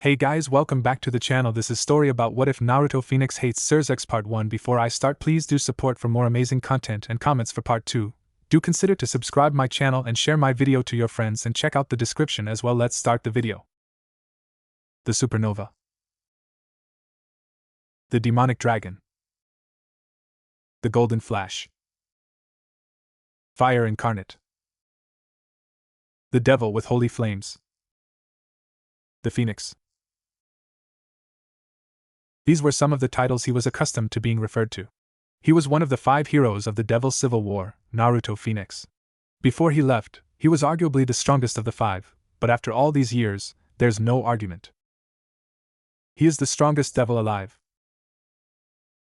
Hey guys, welcome back to the channel. This is story about what if Naruto Phenex hates Sirzechs part 1. Before I start, please do support for more amazing content and comments for part 2. Do consider to subscribe my channel and share my video to your friends and check out the description as well. Let's start the video. The Supernova. The Demonic Dragon. The Golden Flash. Fire Incarnate. The Devil with Holy Flames. The Phenex. These were some of the titles he was accustomed to being referred to. He was one of the 5 heroes of the Devil's Civil War, Naruto Phenex. Before he left, he was arguably the strongest of the 5, but after all these years, there's no argument. He is the strongest devil alive.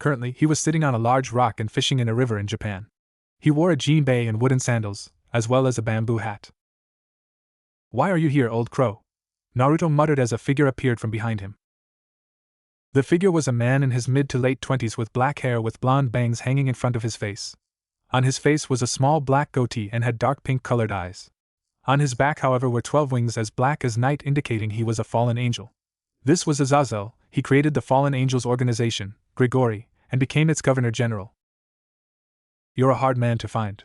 Currently, he was sitting on a large rock and fishing in a river in Japan. He wore a jinbei and wooden sandals, as well as a bamboo hat. "Why are you here, old crow?" Naruto muttered as a figure appeared from behind him. The figure was a man in his mid to late 20s with black hair with blonde bangs hanging in front of his face. On his face was a small black goatee and had dark pink-colored eyes. On his back, however, were 12 wings as black as night, indicating he was a fallen angel. This was Azazel. He created the Fallen Angels organization, Grigori, and became its governor-general. "You're a hard man to find.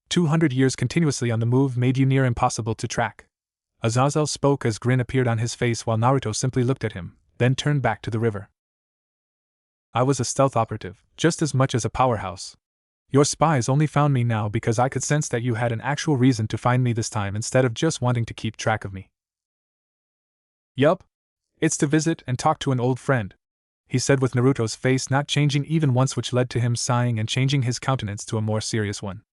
200 years continuously on the move made you near impossible to track." Azazel spoke as grin appeared on his face while Naruto simply looked at him, then turned back to the river. "I was a stealth operative, just as much as a powerhouse. Your spies only found me now because I could sense that you had an actual reason to find me this time instead of just wanting to keep track of me." "Yup. It's to visit and talk to an old friend," he said with Naruto's face not changing even once, which led to him sighing and changing his countenance to a more serious one.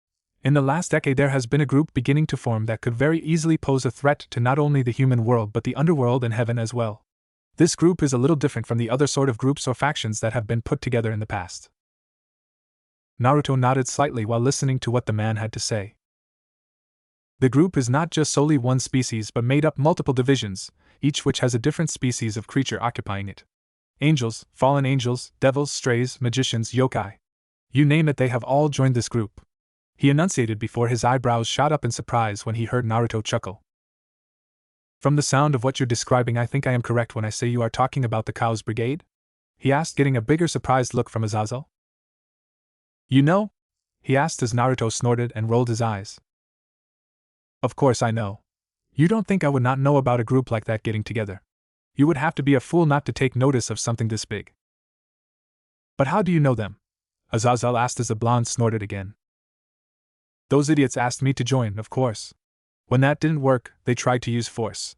In the last decade there has been a group beginning to form that could very easily pose a threat to not only the human world but the underworld and heaven as well. This group is a little different from the other sort of groups or factions that have been put together in the past. Naruto nodded slightly while listening to what the man had to say. The group is not just solely one species but made up multiple divisions, each which has a different species of creature occupying it. Angels, fallen angels, devils, strays, magicians, yokai. You name it, they have all joined this group. He enunciated before his eyebrows shot up in surprise when he heard Naruto chuckle. "From the sound of what you're describing, I think I am correct when I say you are talking about the Chaos Brigade?" he asked, getting a bigger surprised look from Azazel. "You know?" he asked as Naruto snorted and rolled his eyes. "Of course I know. You don't think I would not know about a group like that getting together? You would have to be a fool not to take notice of something this big." "But how do you know them?" Azazel asked as the blonde snorted again. "Those idiots asked me to join, of course. When that didn't work, they tried to use force.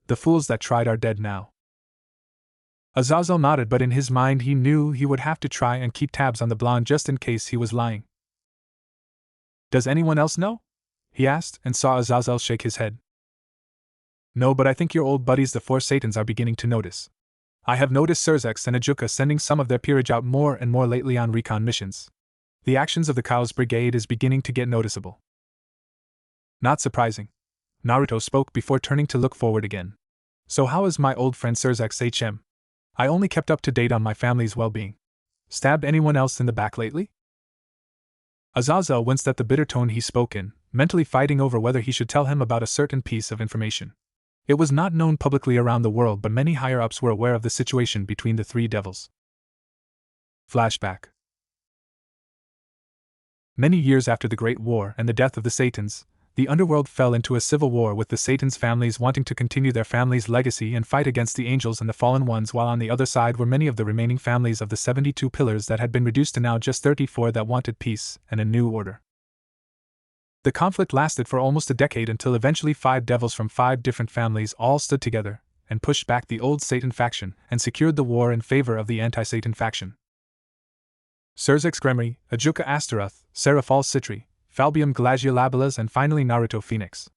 The fools that tried are dead now." Azazel nodded, but in his mind he knew he would have to try and keep tabs on the blonde just in case he was lying. "Does anyone else know?" he asked, and saw Azazel shake his head. "No, but I think your old buddies the 4 Satans are beginning to notice. I have noticed Sirzechs and Ajuka sending some of their peerage out more and more lately on recon missions. The actions of the Chaos Brigade is beginning to get noticeable." "Not surprising," Naruto spoke before turning to look forward again. "So how is my old friend Sirzechs HM? I only kept up to date on my family's well-being. Stabbed anyone else in the back lately?" Azazel winced at the bitter tone he spoke in, mentally fighting over whether he should tell him about a certain piece of information. It was not known publicly around the world, but many higher-ups were aware of the situation between the 3 devils. Flashback. Many years after the Great War and the death of the Satans, the underworld fell into a civil war with the Satans' families wanting to continue their family's legacy and fight against the angels and the fallen ones, while on the other side were many of the remaining families of the 72 pillars that had been reduced to now just 34 that wanted peace and a new order. The conflict lasted for almost a decade until eventually 5 devils from 5 different families all stood together and pushed back the old Satan faction and secured the war in favor of the anti-Satan faction. Sirzechs Gremory, Ajuka Astaroth, Seraphal Citri, Falbium Glaciolabilas, and finally Naruto Phenex.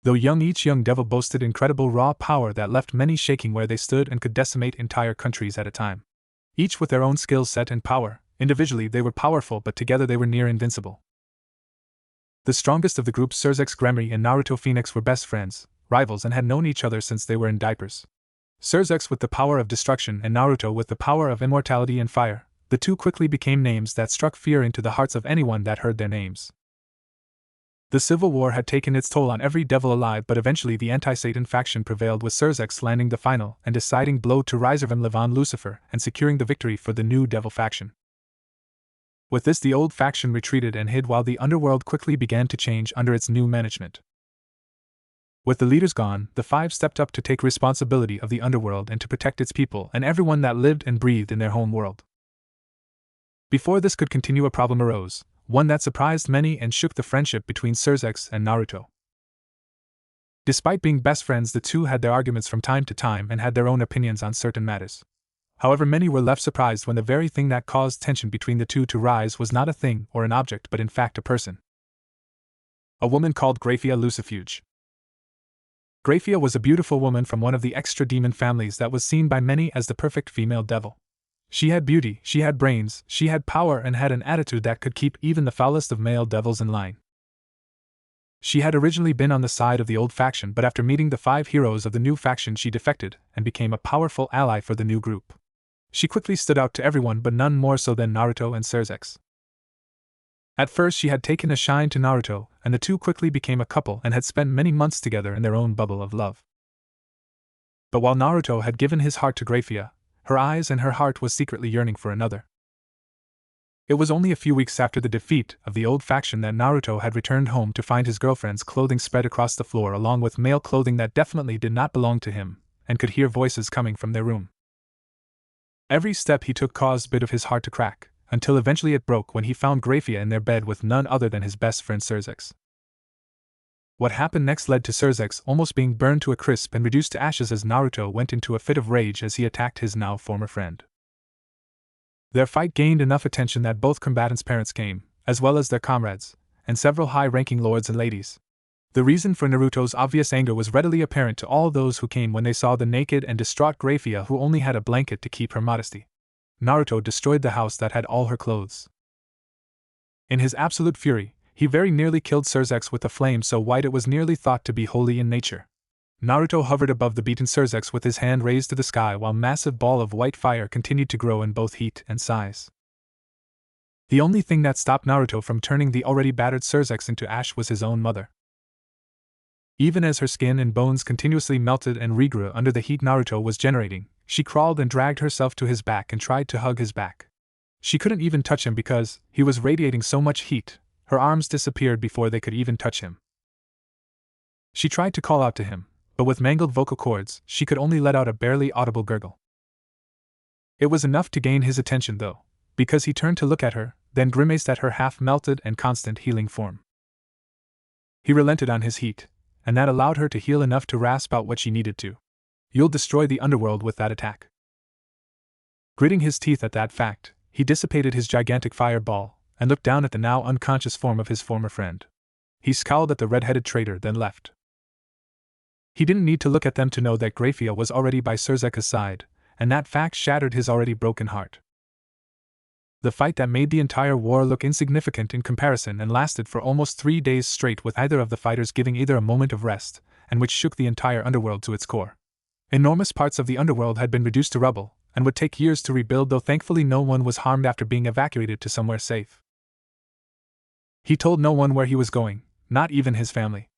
Though young, each young devil boasted incredible raw power that left many shaking where they stood and could decimate entire countries at a time. Each with their own skill set and power. Individually they were powerful, but together they were near invincible. The strongest of the group, Sirzechs Gremory and Naruto Phenex, were best friends, rivals, and had known each other since they were in diapers. Sirzechs with the power of destruction and Naruto with the power of immortality and fire. The two quickly became names that struck fear into the hearts of anyone that heard their names. The civil war had taken its toll on every devil alive, but eventually the anti-Satan faction prevailed, with Sirzechs landing the final and deciding blow to Riservan Levon Lucifer and securing the victory for the new devil faction. With this, the old faction retreated and hid while the underworld quickly began to change under its new management. With the leaders gone, the five stepped up to take responsibility of the underworld and to protect its people and everyone that lived and breathed in their home world. Before this could continue, a problem arose, one that surprised many and shook the friendship between Sirzechs and Naruto. Despite being best friends, the two had their arguments from time to time and had their own opinions on certain matters. However, many were left surprised when the very thing that caused tension between the two to rise was not a thing or an object, but in fact a person. A woman called Graphia Lucifuge. Graphia was a beautiful woman from one of the extra demon families that was seen by many as the perfect female devil. She had beauty, she had brains, she had power, and had an attitude that could keep even the foulest of male devils in line. She had originally been on the side of the old faction, but after meeting the five heroes of the new faction, she defected and became a powerful ally for the new group. She quickly stood out to everyone, but none more so than Naruto and Sirzechs. At first, she had taken a shine to Naruto, and the two quickly became a couple and had spent many months together in their own bubble of love. But while Naruto had given his heart to Graphia, her eyes and her heart was secretly yearning for another. It was only a few weeks after the defeat of the old faction that Naruto had returned home to find his girlfriend's clothing spread across the floor, along with male clothing that definitely did not belong to him, and could hear voices coming from their room. Every step he took caused a bit of his heart to crack, until eventually it broke when he found Graphia in their bed with none other than his best friend Sirzechs. What happened next led to Sirzechs almost being burned to a crisp and reduced to ashes as Naruto went into a fit of rage as he attacked his now former friend. Their fight gained enough attention that both combatants' parents came, as well as their comrades, and several high-ranking lords and ladies. The reason for Naruto's obvious anger was readily apparent to all those who came when they saw the naked and distraught Graphia, who only had a blanket to keep her modesty. Naruto destroyed the house that had all her clothes. In his absolute fury, he very nearly killed Sirzechs with a flame so white it was nearly thought to be holy in nature. Naruto hovered above the beaten Sirzechs with his hand raised to the sky while a massive ball of white fire continued to grow in both heat and size. The only thing that stopped Naruto from turning the already battered Sirzechs into ash was his own mother. Even as her skin and bones continuously melted and regrew under the heat Naruto was generating, she crawled and dragged herself to his back and tried to hug his back. She couldn't even touch him because he was radiating so much heat. Her arms disappeared before they could even touch him. She tried to call out to him, but with mangled vocal cords, she could only let out a barely audible gurgle. It was enough to gain his attention, though, because he turned to look at her, then grimaced at her half-melted and constant healing form. He relented on his heat, and that allowed her to heal enough to rasp out what she needed to. "You'll destroy the underworld with that attack." Gritting his teeth at that fact, he dissipated his gigantic fireball and looked down at the now unconscious form of his former friend. He scowled at the red-headed traitor, then left. He didn't need to look at them to know that Graphia was already by Sirzechs' side, and that fact shattered his already broken heart. The fight that made the entire war look insignificant in comparison and lasted for almost 3 days straight, with either of the fighters giving either a moment of rest, and which shook the entire underworld to its core. Enormous parts of the underworld had been reduced to rubble, and would take years to rebuild, though thankfully no one was harmed after being evacuated to somewhere safe. He told no one where he was going, not even his family.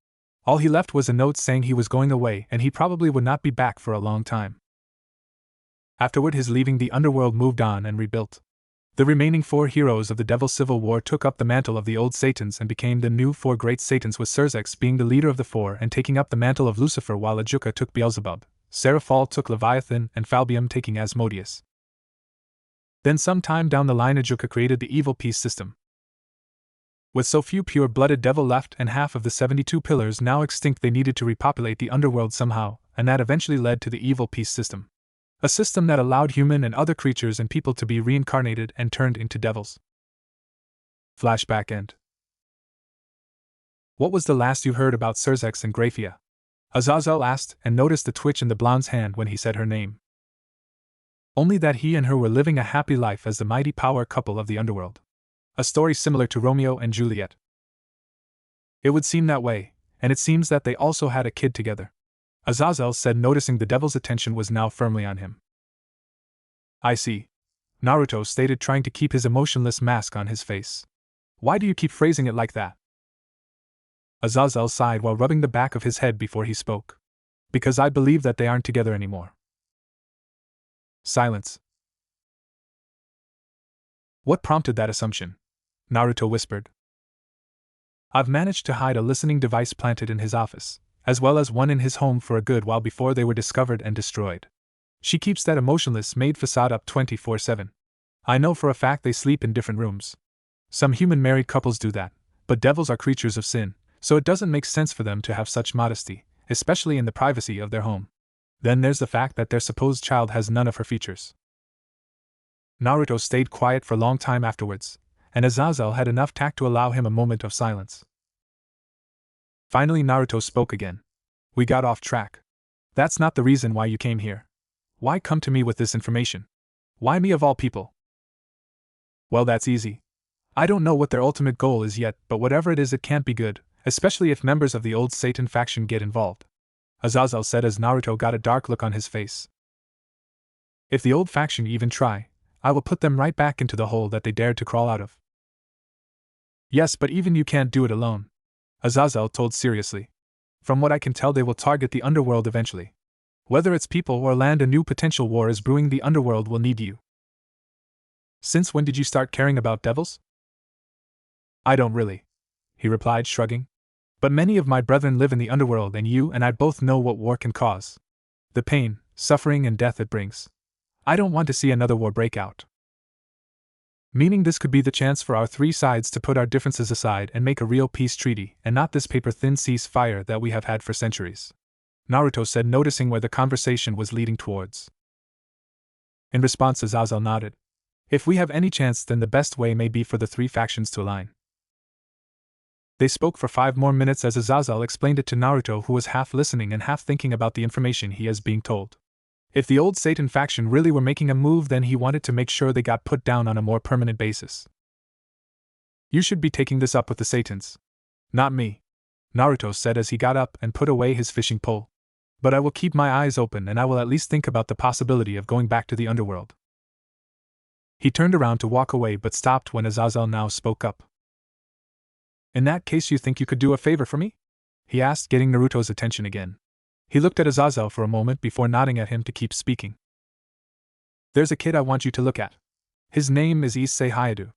All he left was a note saying he was going away and he probably would not be back for a long time. Afterward, his leaving the underworld moved on and rebuilt. The remaining 4 heroes of the Devil's Civil War took up the mantle of the old Satans and became the new 4 great Satans, with Sirzechs being the leader of the 4 and taking up the mantle of Lucifer, while Ajuka took Beelzebub, Seraphol took Leviathan, and Falbium taking Asmodeus. Then some time down the line, Ajuka created the evil peace system. With so few pure-blooded devil left and half of the 72 pillars now extinct, they needed to repopulate the underworld somehow, and that eventually led to the evil peace system. A system that allowed human and other creatures and people to be reincarnated and turned into devils. Flashback end. What was the last you heard about Sirzechs and Graphia? Azazel asked, and noticed the twitch in the blonde's hand when he said her name. Only that he and her were living a happy life as the mighty power couple of the underworld. A story similar to Romeo and Juliet. It would seem that way, and it seems that they also had a kid together. Azazel said, noticing the devil's attention was now firmly on him. I see. Naruto stated, trying to keep his emotionless mask on his face. Why do you keep phrasing it like that? Azazel sighed while rubbing the back of his head before he spoke. Because I believe that they aren't together anymore. Silence. What prompted that assumption? Naruto whispered. I've managed to hide a listening device planted in his office, as well as one in his home for a good while before they were discovered and destroyed. She keeps that emotionless maid facade up 24/7. I know for a fact they sleep in different rooms. Some human married couples do that, but devils are creatures of sin, so it doesn't make sense for them to have such modesty, especially in the privacy of their home. Then there's the fact that their supposed child has none of her features. Naruto stayed quiet for a long time afterwards, and Azazel had enough tact to allow him a moment of silence. Finally Naruto spoke again. We got off track. That's not the reason why you came here. Why come to me with this information? Why me of all people? Well, that's easy. I don't know what their ultimate goal is yet, but whatever it is, it can't be good, especially if members of the old Satan faction get involved. Azazel said as Naruto got a dark look on his face. If the old faction even try, I will put them right back into the hole that they dared to crawl out of. Yes, but even you can't do it alone, Azazel told seriously. From what I can tell, they will target the underworld eventually. Whether it's people or land, a new potential war is brewing. The underworld will need you. Since when did you start caring about devils? I don't really, he replied, shrugging. But many of my brethren live in the underworld, and you and I both know what war can cause. The pain, suffering, and death it brings. I don't want to see another war break out. Meaning this could be the chance for our three sides to put our differences aside and make a real peace treaty, and not this paper-thin ceasefire that we have had for centuries, Naruto said, noticing where the conversation was leading towards. In response, Azazel nodded. If we have any chance, then the best way may be for the three factions to align. They spoke for 5 more minutes as Azazel explained it to Naruto, who was half listening and half thinking about the information he is being told. If the old Satan faction really were making a move, then he wanted to make sure they got put down on a more permanent basis. You should be taking this up with the Satans. Not me, Naruto said as he got up and put away his fishing pole. But I will keep my eyes open, and I will at least think about the possibility of going back to the underworld. He turned around to walk away but stopped when Azazel now spoke up. In that case, you think you could do a favor for me? He asked, getting Naruto's attention again. He looked at Azazel for a moment before nodding at him to keep speaking. There's a kid I want you to look at. His name is Issei Hayadu.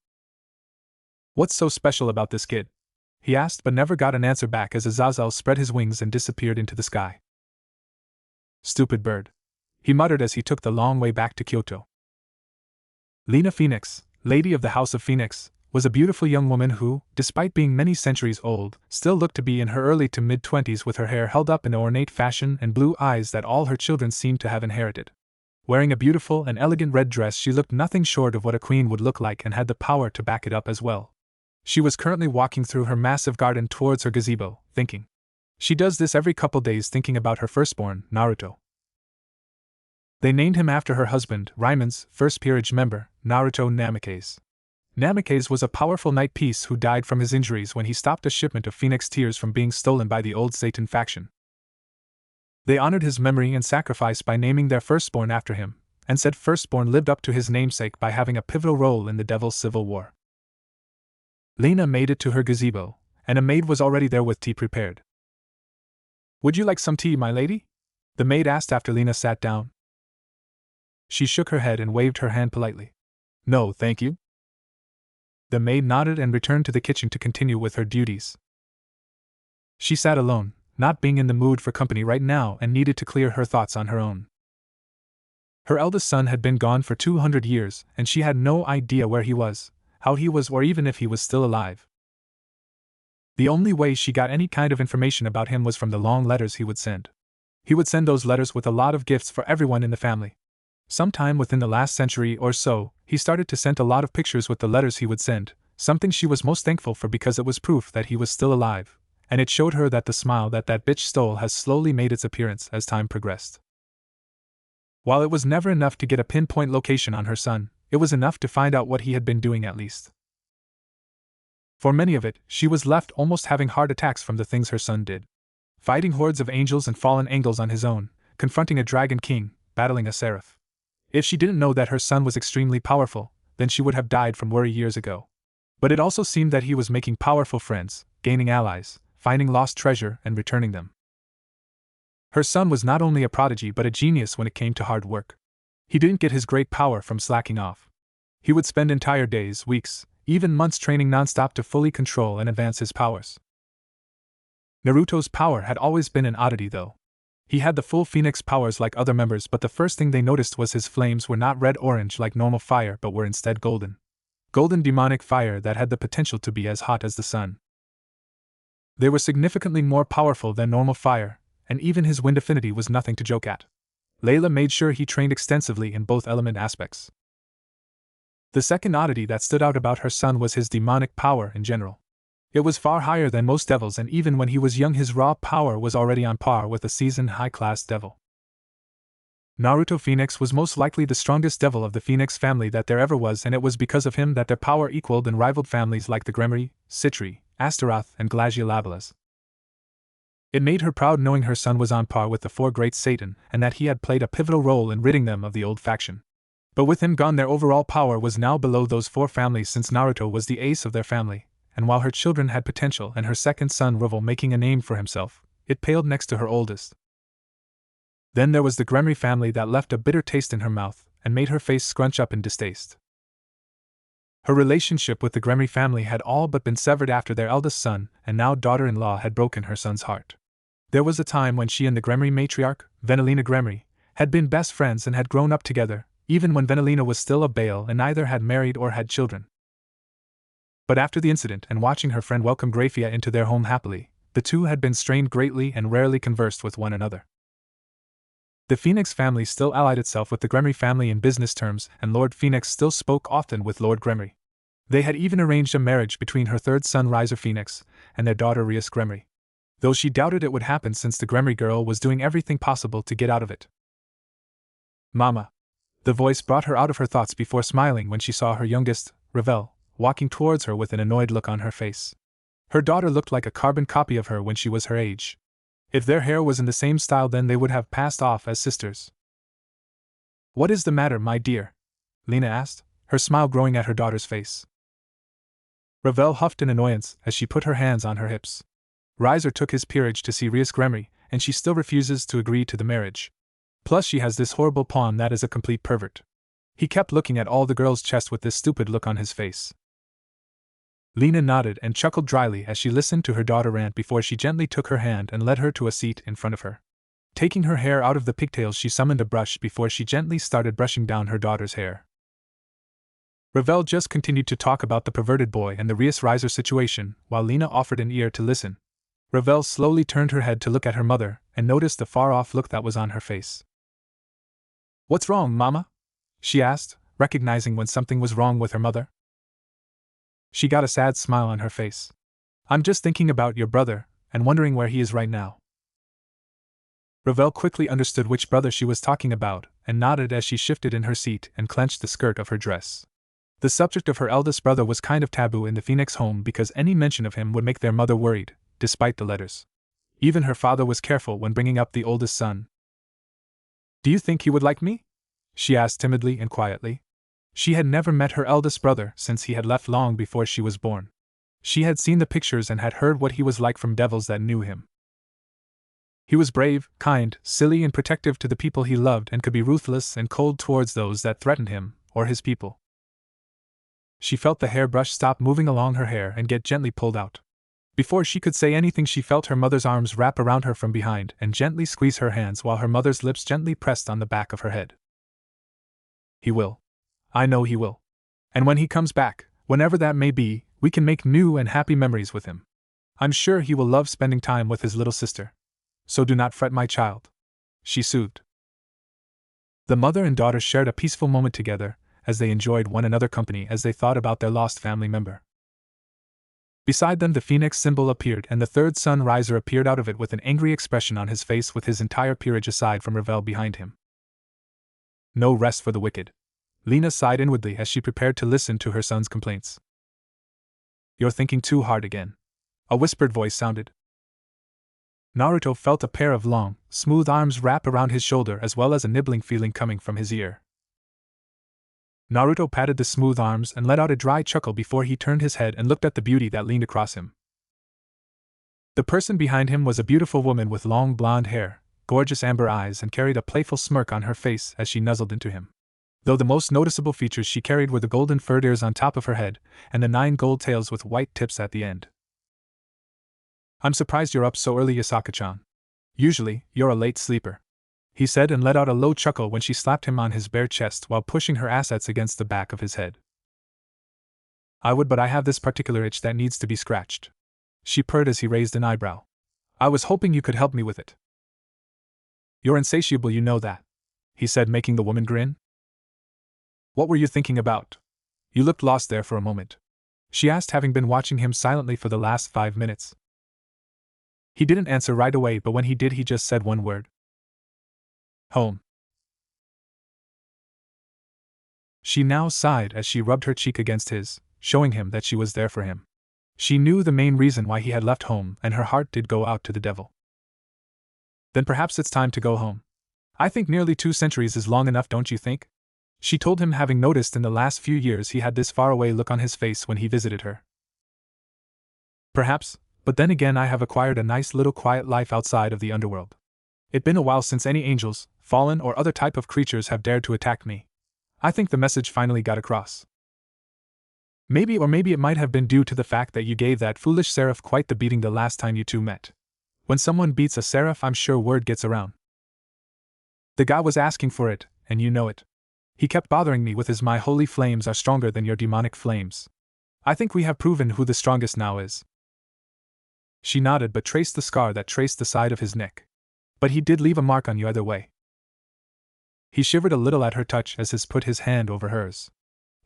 What's so special about this kid? He asked, but never got an answer back as Azazel spread his wings and disappeared into the sky. Stupid bird, he muttered as he took the long way back to Kyoto. Lena Phenex, lady of the House of Phenex, was a beautiful young woman who, despite being many centuries old, still looked to be in her early to mid-20s, with her hair held up in ornate fashion and blue eyes that all her children seemed to have inherited. Wearing a beautiful and elegant red dress, she looked nothing short of what a queen would look like and had the power to back it up as well. She was currently walking through her massive garden towards her gazebo, thinking. She does this every couple days, thinking about her firstborn, Naruto. They named him after her husband, Raimon's first peerage member, Naruto Namikaze. Namikaze was a powerful knight piece who died from his injuries when he stopped a shipment of Phenex tears from being stolen by the old Satan faction. They honored his memory and sacrifice by naming their firstborn after him, and said firstborn lived up to his namesake by having a pivotal role in the Devil's Civil War. Lena made it to her gazebo, and a maid was already there with tea prepared. Would you like some tea, my lady? The maid asked after Lena sat down. She shook her head and waved her hand politely. No, thank you. The maid nodded and returned to the kitchen to continue with her duties. She sat alone, not being in the mood for company right now, and needed to clear her thoughts on her own. Her eldest son had been gone for 200 years, and she had no idea where he was, how he was, or even if he was still alive. The only way she got any kind of information about him was from the long letters he would send. He would send those letters with a lot of gifts for everyone in the family. Sometime within the last century or so, he started to send a lot of pictures with the letters he would send, something she was most thankful for because it was proof that he was still alive, and it showed her that the smile that bitch stole has slowly made its appearance as time progressed. While it was never enough to get a pinpoint location on her son, it was enough to find out what he had been doing at least. For many of it, she was left almost having heart attacks from the things her son did. Fighting hordes of angels and fallen angels on his own, confronting a dragon king, battling a seraph. If she didn't know that her son was extremely powerful, then she would have died from worry years ago. But it also seemed that he was making powerful friends, gaining allies, finding lost treasure and returning them. Her son was not only a prodigy but a genius when it came to hard work. He didn't get his great power from slacking off. He would spend entire days, weeks, even months training nonstop to fully control and advance his powers. Naruto's power had always been an oddity though. He had the full Phenex powers like other members, but the first thing they noticed was his flames were not red-orange like normal fire but were instead golden. Golden demonic fire that had the potential to be as hot as the sun. They were significantly more powerful than normal fire, and even his wind affinity was nothing to joke at. Layla made sure he trained extensively in both element aspects. The second oddity that stood out about her son was his demonic power in general. It was far higher than most devils, and even when he was young his raw power was already on par with a seasoned high-class devil. Naruto Phenex was most likely the strongest devil of the Phenex family that there ever was, and it was because of him that their power equaled and rivaled families like the Gremory, Citri, Astaroth, and Glaciolabalas. It made her proud knowing her son was on par with the four great Satan, and that he had played a pivotal role in ridding them of the old faction. But with him gone, their overall power was now below those four families, since Naruto was the ace of their family, and while her children had potential and her second son Revel making a name for himself, it paled next to her oldest. Then there was the Gremory family that left a bitter taste in her mouth and made her face scrunch up in distaste. Her relationship with the Gremory family had all but been severed after their eldest son and now daughter-in-law had broken her son's heart. There was a time when she and the Gremory matriarch, Venalina Gremory, had been best friends and had grown up together, even when Venalina was still a Bale and neither had married or had children. But after the incident and watching her friend welcome Grafia into their home happily, the two had been strained greatly and rarely conversed with one another. The Phenex family still allied itself with the Gremory family in business terms, and Lord Phenex still spoke often with Lord Gremory. They had even arranged a marriage between her third son Riser Phenex and their daughter Rias Gremory, though she doubted it would happen since the Gremory girl was doing everything possible to get out of it. "Mama." The voice brought her out of her thoughts before smiling when she saw her youngest, Revel, walking towards her with an annoyed look on her face. Her daughter looked like a carbon copy of her when she was her age. If their hair was in the same style, then they would have passed off as sisters. "What is the matter, my dear?" Lena asked, her smile growing at her daughter's face. Revel huffed in annoyance as she put her hands on her hips. Riser took his peerage to see Rias Gremory, and she still refuses to agree to the marriage. Plus she has this horrible pawn that is a complete pervert. He kept looking at all the girls' chests with this stupid look on his face. Lena nodded and chuckled dryly as she listened to her daughter rant before she gently took her hand and led her to a seat in front of her. Taking her hair out of the pigtails, she summoned a brush before she gently started brushing down her daughter's hair. Revel just continued to talk about the perverted boy and the Rias Riser situation while Lena offered an ear to listen. Revel slowly turned her head to look at her mother and noticed the far-off look that was on her face. "What's wrong, Mama?" she asked, recognizing when something was wrong with her mother. She got a sad smile on her face. "I'm just thinking about your brother, and wondering where he is right now." Revel quickly understood which brother she was talking about, and nodded as she shifted in her seat and clenched the skirt of her dress. The subject of her eldest brother was kind of taboo in the Phenex home because any mention of him would make their mother worried, despite the letters. Even her father was careful when bringing up the oldest son. "Do you think he would like me?" she asked timidly and quietly. She had never met her eldest brother since he had left long before she was born. She had seen the pictures and had heard what he was like from devils that knew him. He was brave, kind, silly, and protective to the people he loved, and could be ruthless and cold towards those that threatened him or his people. She felt the hairbrush stop moving along her hair and get gently pulled out. Before she could say anything, she felt her mother's arms wrap around her from behind and gently squeeze her hands while her mother's lips gently pressed on the back of her head. "He will. I know he will. And when he comes back, whenever that may be, we can make new and happy memories with him. I'm sure he will love spending time with his little sister. So do not fret, my child," she soothed. The mother and daughter shared a peaceful moment together, as they enjoyed one another's company as they thought about their lost family member. Beside them the Phenex symbol appeared, and the third son Riser appeared out of it with an angry expression on his face, with his entire peerage aside from Revel behind him. "No rest for the wicked," Lena sighed inwardly as she prepared to listen to her son's complaints. "You're thinking too hard again," a whispered voice sounded. Naruto felt a pair of long, smooth arms wrap around his shoulder as well as a nibbling feeling coming from his ear. Naruto patted the smooth arms and let out a dry chuckle before he turned his head and looked at the beauty that leaned across him. The person behind him was a beautiful woman with long blonde hair, gorgeous amber eyes, and carried a playful smirk on her face as she nuzzled into him. Though the most noticeable features she carried were the golden furred ears on top of her head, and the 9 gold tails with white tips at the end. "I'm surprised you're up so early, Yasaka-chan. Usually, you're a late sleeper," he said, and let out a low chuckle when she slapped him on his bare chest while pushing her assets against the back of his head. "I would, but I have this particular itch that needs to be scratched," she purred as he raised an eyebrow. "I was hoping you could help me with it." "You're insatiable, you know that," he said, making the woman grin. "What were you thinking about? You looked lost there for a moment," she asked, having been watching him silently for the last 5 minutes. He didn't answer right away, but when he did, he just said one word. "Home." She now sighed as she rubbed her cheek against his, showing him that she was there for him. She knew the main reason why he had left home, and her heart did go out to the devil. "Then perhaps it's time to go home. I think nearly 2 centuries is long enough, don't you think?" she told him, having noticed in the last few years he had this faraway look on his face when he visited her. "Perhaps, but then again I have acquired a nice little quiet life outside of the underworld. It's been a while since any angels, fallen, or other type of creatures have dared to attack me. I think the message finally got across. Maybe it might have been due to the fact that you gave that foolish seraph quite the beating the last time you two met. When someone beats a seraph, I'm sure word gets around. The guy was asking for it, and you know it. He kept bothering me with his 'my holy flames are stronger than your demonic flames.' I think we have proven who the strongest now is." She nodded but traced the scar that traced the side of his neck. "But he did leave a mark on you either way." He shivered a little at her touch as he put his hand over hers.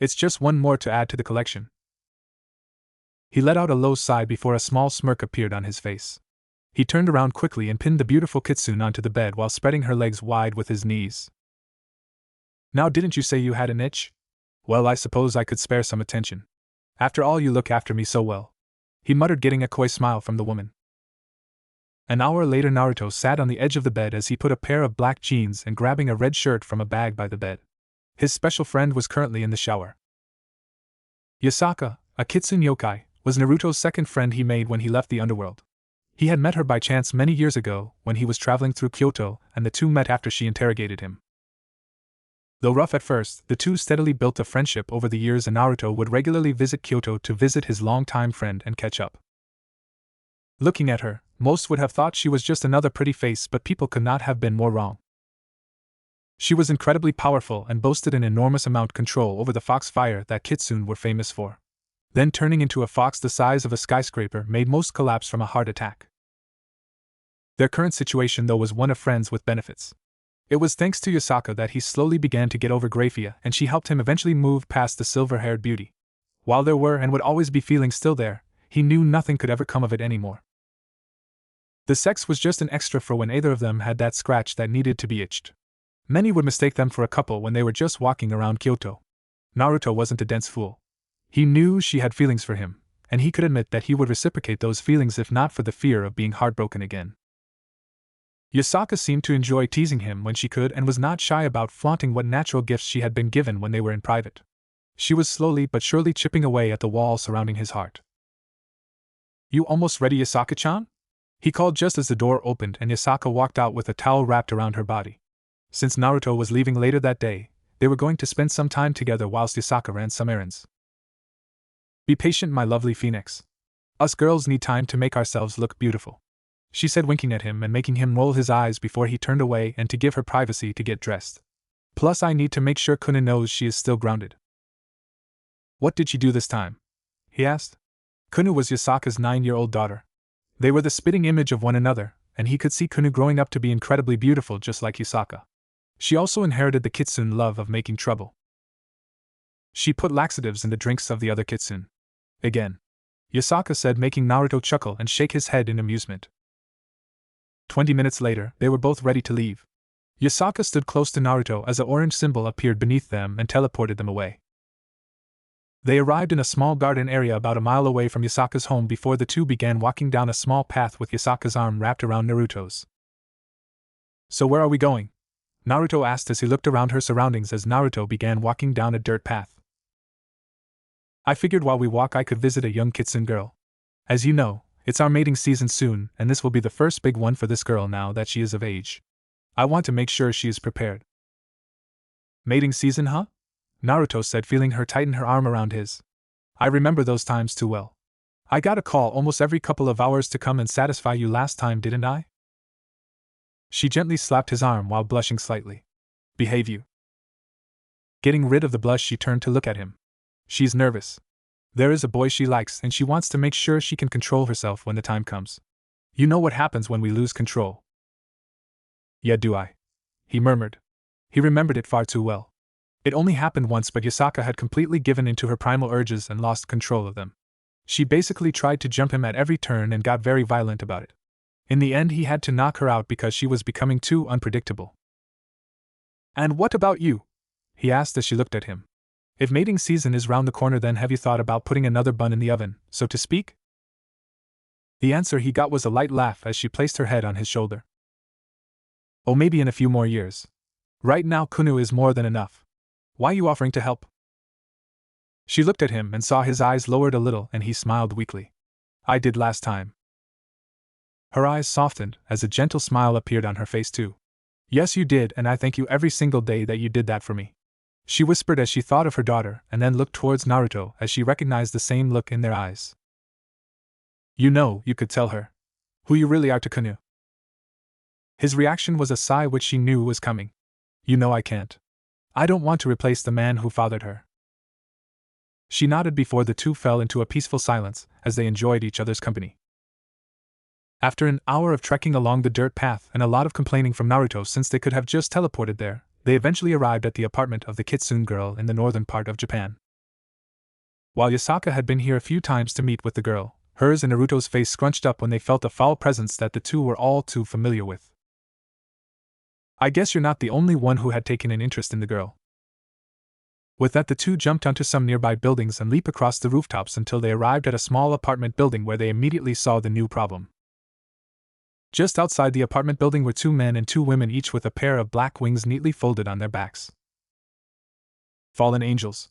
"It's just one more to add to the collection." He let out a low sigh before a small smirk appeared on his face. He turned around quickly and pinned the beautiful kitsune onto the bed while spreading her legs wide with his knees. "Now, didn't you say you had an itch? Well, I suppose I could spare some attention. After all, you look after me so well," he muttered, getting a coy smile from the woman. An hour later, Naruto sat on the edge of the bed as he put a pair of black jeans and grabbing a red shirt from a bag by the bed. His special friend was currently in the shower. Yasaka, a kitsune yokai, was Naruto's second friend he made when he left the underworld. He had met her by chance many years ago when he was traveling through Kyoto, and the two met after she interrogated him. Though rough at first, the two steadily built a friendship over the years, and Naruto would regularly visit Kyoto to visit his longtime friend and catch up. Looking at her, most would have thought she was just another pretty face, but people could not have been more wrong. She was incredibly powerful and boasted an enormous amount of control over the fox fire that kitsune were famous for. Then turning into a fox the size of a skyscraper made most collapse from a heart attack. Their current situation, though, was one of friends with benefits. It was thanks to Yasaka that he slowly began to get over Graphia, and she helped him eventually move past the silver-haired beauty. While there were and would always be feelings still there, he knew nothing could ever come of it anymore. The sex was just an extra for when either of them had that scratch that needed to be itched. Many would mistake them for a couple when they were just walking around Kyoto. Naruto wasn't a dense fool. He knew she had feelings for him, and he could admit that he would reciprocate those feelings if not for the fear of being heartbroken again. Yasaka seemed to enjoy teasing him when she could and was not shy about flaunting what natural gifts she had been given when they were in private. She was slowly but surely chipping away at the wall surrounding his heart. "You almost ready, Yasaka-chan?" he called just as the door opened and Yasaka walked out with a towel wrapped around her body. Since Naruto was leaving later that day, they were going to spend some time together whilst Yasaka ran some errands. "Be patient, my lovely Phenex. Us girls need time to make ourselves look beautiful," she said, winking at him and making him roll his eyes before he turned away and to give her privacy to get dressed. "Plus, I need to make sure Kuna knows she is still grounded." "What did she do this time?" he asked. Kuna was Yasaka's 9-year-old daughter. They were the spitting image of one another, and he could see Kuna growing up to be incredibly beautiful just like Yasaka. She also inherited the kitsune love of making trouble. "She put laxatives in the drinks of the other kitsune." "Again," Yasaka said, making Naruto chuckle and shake his head in amusement. 20 minutes later, they were both ready to leave. Yasaka stood close to Naruto as an orange symbol appeared beneath them and teleported them away. They arrived in a small garden area about a mile away from Yasaka's home before the two began walking down a small path with Yasaka's arm wrapped around Naruto's. "So where are we going?" Naruto asked as he looked around her surroundings as Naruto began walking down a dirt path. "I figured while we walk I could visit a young kitsune girl. As you know, It's our mating season soon, and this will be the first big one for this girl now that she is of age. I want to make sure she is prepared. Mating season, huh? Naruto said, feeling her tighten her arm around his. I remember those times too well. I got a call almost every couple of hours to come and satisfy you last time, didn't I? She gently slapped his arm while blushing slightly. Behave you. Getting rid of the blush, she turned to look at him. She's nervous. There is a boy she likes, and she wants to make sure she can control herself when the time comes. You know what happens when we lose control. Yeah, do I? He murmured. He remembered it far too well. It only happened once, but Yasaka had completely given in to her primal urges and lost control of them. She basically tried to jump him at every turn and got very violent about it. In the end, he had to knock her out because she was becoming too unpredictable. And what about you? He asked as she looked at him. If mating season is round the corner, then have you thought about putting another bun in the oven, so to speak? The answer he got was a light laugh as she placed her head on his shoulder. Oh, maybe in a few more years. Right now, Kunu is more than enough. Why you offering to help? She looked at him and saw his eyes lowered a little, and he smiled weakly. I did last time. Her eyes softened as a gentle smile appeared on her face too. Yes, you did, and I thank you every single day that you did that for me. She whispered as she thought of her daughter, and then looked towards Naruto as she recognized the same look in their eyes. You know, you could tell her who you really are to Kunu. His reaction was a sigh, which she knew was coming. You know I can't. I don't want to replace the man who fathered her. She nodded before the two fell into a peaceful silence as they enjoyed each other's company. After an hour of trekking along the dirt path and a lot of complaining from Naruto since they could have just teleported there, they eventually arrived at the apartment of the Kitsune girl in the northern part of Japan. While Yasaka had been here a few times to meet with the girl, hers and Naruto's face scrunched up when they felt a foul presence that the two were all too familiar with. I guess you're not the only one who had taken an interest in the girl. With that, the two jumped onto some nearby buildings and leaped across the rooftops until they arrived at a small apartment building where they immediately saw the new problem. Just outside the apartment building were two men and two women, each with a pair of black wings neatly folded on their backs. Fallen angels.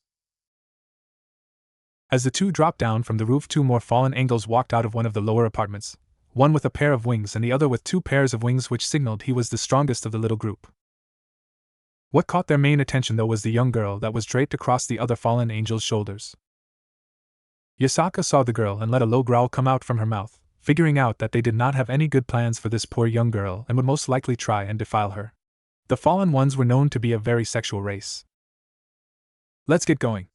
As the two dropped down from the roof, two more fallen angels walked out of one of the lower apartments, one with a pair of wings and the other with two pairs of wings, which signaled he was the strongest of the little group. What caught their main attention, though, was the young girl that was draped across the other fallen angel's shoulders. Yasaka saw the girl and let a low growl come out from her mouth, figuring out that they did not have any good plans for this poor young girl and would most likely try and defile her. The fallen ones were known to be a very sexual race. Let's get going.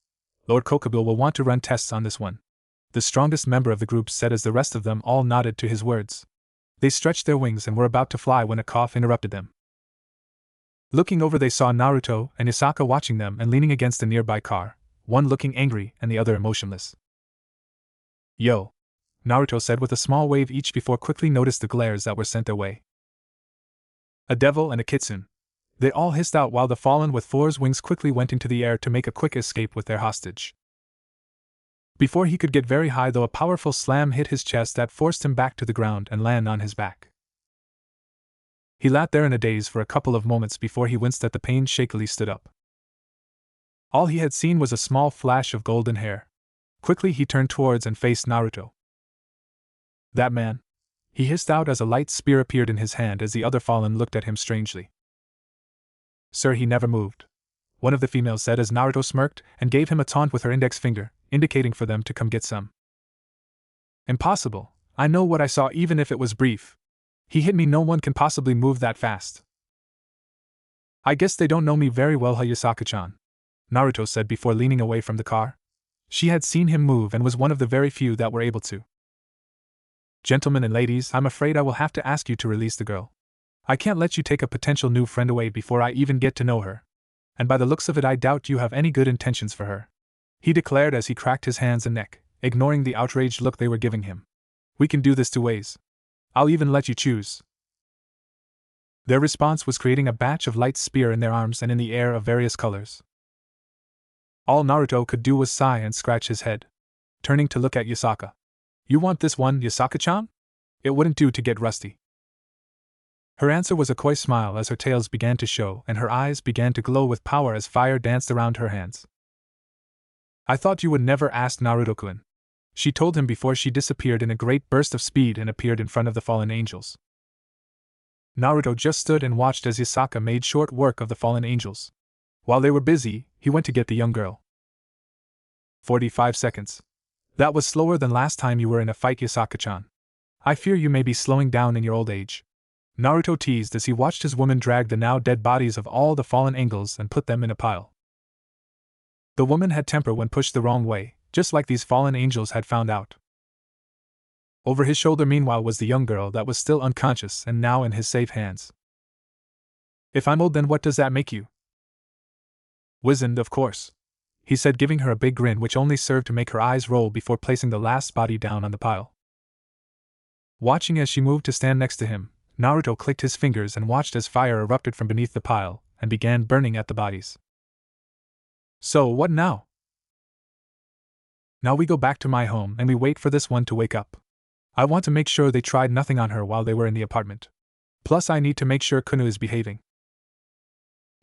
Lord Kokubil will want to run tests on this one, the strongest member of the group said as the rest of them all nodded to his words. They stretched their wings and were about to fly when a cough interrupted them. Looking over, they saw Naruto and Yasaka watching them and leaning against a nearby car, one looking angry and the other emotionless. Yo, Naruto said with a small wave each before quickly noticed the glares that were sent their way. A devil and a kitsune. They all hissed out while the fallen with four's wings quickly went into the air to make a quick escape with their hostage. Before he could get very high, though, a powerful slam hit his chest that forced him back to the ground and land on his back. He sat there in a daze for a couple of moments before he winced at the pain, shakily stood up. All he had seen was a small flash of golden hair. Quickly he turned towards and faced Naruto. That man, he hissed out as a light spear appeared in his hand as the other fallen looked at him strangely. Sir, he never moved, one of the females said as Naruto smirked and gave him a taunt with her index finger, indicating for them to come get some. Impossible, I know what I saw even if it was brief. He hit me, no one can possibly move that fast. I guess they don't know me very well, Yasaka-chan, Naruto said before leaning away from the car. She had seen him move and was one of the very few that were able to. Gentlemen and ladies, I'm afraid I will have to ask you to release the girl. I can't let you take a potential new friend away before I even get to know her. And by the looks of it, I doubt you have any good intentions for her, he declared as he cracked his hands and neck, ignoring the outraged look they were giving him. We can do this two ways. I'll even let you choose. Their response was creating a batch of light spear in their arms and in the air of various colors. All Naruto could do was sigh and scratch his head, turning to look at Yasaka. You want this one, Yasaka-chan? It wouldn't do to get rusty. Her answer was a coy smile as her tails began to show and her eyes began to glow with power as fire danced around her hands. I thought you would never ask, Naruto-kun. she told him before she disappeared in a great burst of speed and appeared in front of the fallen angels. Naruto just stood and watched as Yasaka made short work of the fallen angels. While they were busy, he went to get the young girl. 45 seconds. That was slower than last time you were in a fight, Yasaka-chan. I fear you may be slowing down in your old age. Naruto teased as he watched his woman drag the now dead bodies of all the fallen angels and put them in a pile. The woman had temper when pushed the wrong way, just like these fallen angels had found out. Over his shoulder meanwhile was the young girl that was still unconscious and now in his safe hands. If I'm old, then what does that make you? Wizened, of course, he said, giving her a big grin which only served to make her eyes roll before placing the last body down on the pile. Watching as she moved to stand next to him, Naruto clicked his fingers and watched as fire erupted from beneath the pile and began burning at the bodies. So, what now? Now we go back to my home and we wait for this one to wake up. I want to make sure they tried nothing on her while they were in the apartment. Plus I need to make sure Kuno is behaving.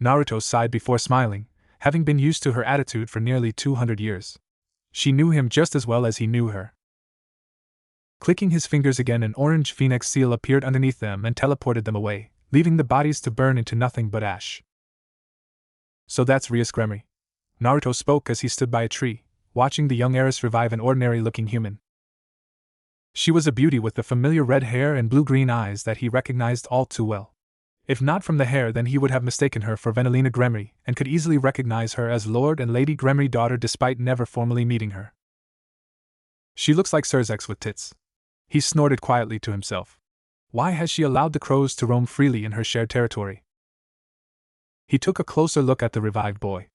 Naruto sighed before smiling, having been used to her attitude for nearly 200 years. She knew him just as well as he knew her. Clicking his fingers again, an orange Phenex seal appeared underneath them and teleported them away, leaving the bodies to burn into nothing but ash. So that's Rias Gremory. Naruto spoke as he stood by a tree, watching the young heiress revive an ordinary-looking human. She was a beauty with the familiar red hair and blue-green eyes that he recognized all too well. If not from the hair, then he would have mistaken her for Venelina Gremory and could easily recognize her as Lord and Lady Gremory's daughter despite never formally meeting her. She looks like Sirzechs with tits. He snorted quietly to himself. Why has she allowed the crows to roam freely in her shared territory? He took a closer look at the revived boy.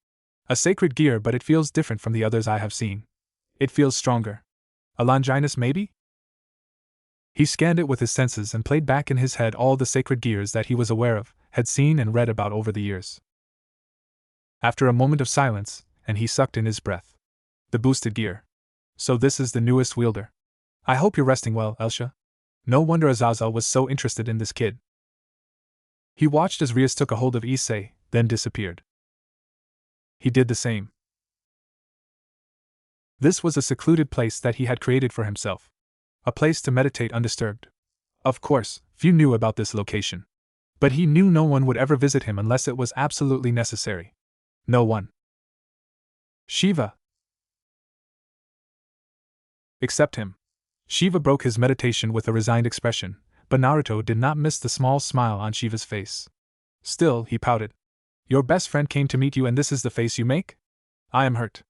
A sacred gear, but it feels different from the others I have seen. It feels stronger. A Longinus, maybe? He scanned it with his senses and played back in his head all the sacred gears that he was aware of, had seen and read about over the years. After a moment of silence, and he sucked in his breath. The boosted gear. So this is the newest wielder. I hope you're resting well, Elsha. No wonder Azazel was so interested in this kid. He watched as Rias took a hold of Issei, then disappeared. He did the same. This was a secluded place that he had created for himself. A place to meditate undisturbed. Of course, few knew about this location. But he knew no one would ever visit him unless it was absolutely necessary. No one. Shiva. Except him. Shiva broke his meditation with a resigned expression, but Naruto did not miss the small smile on Shiva's face. Still, he pouted. Your best friend came to meet you and this is the face you make? I am hurt.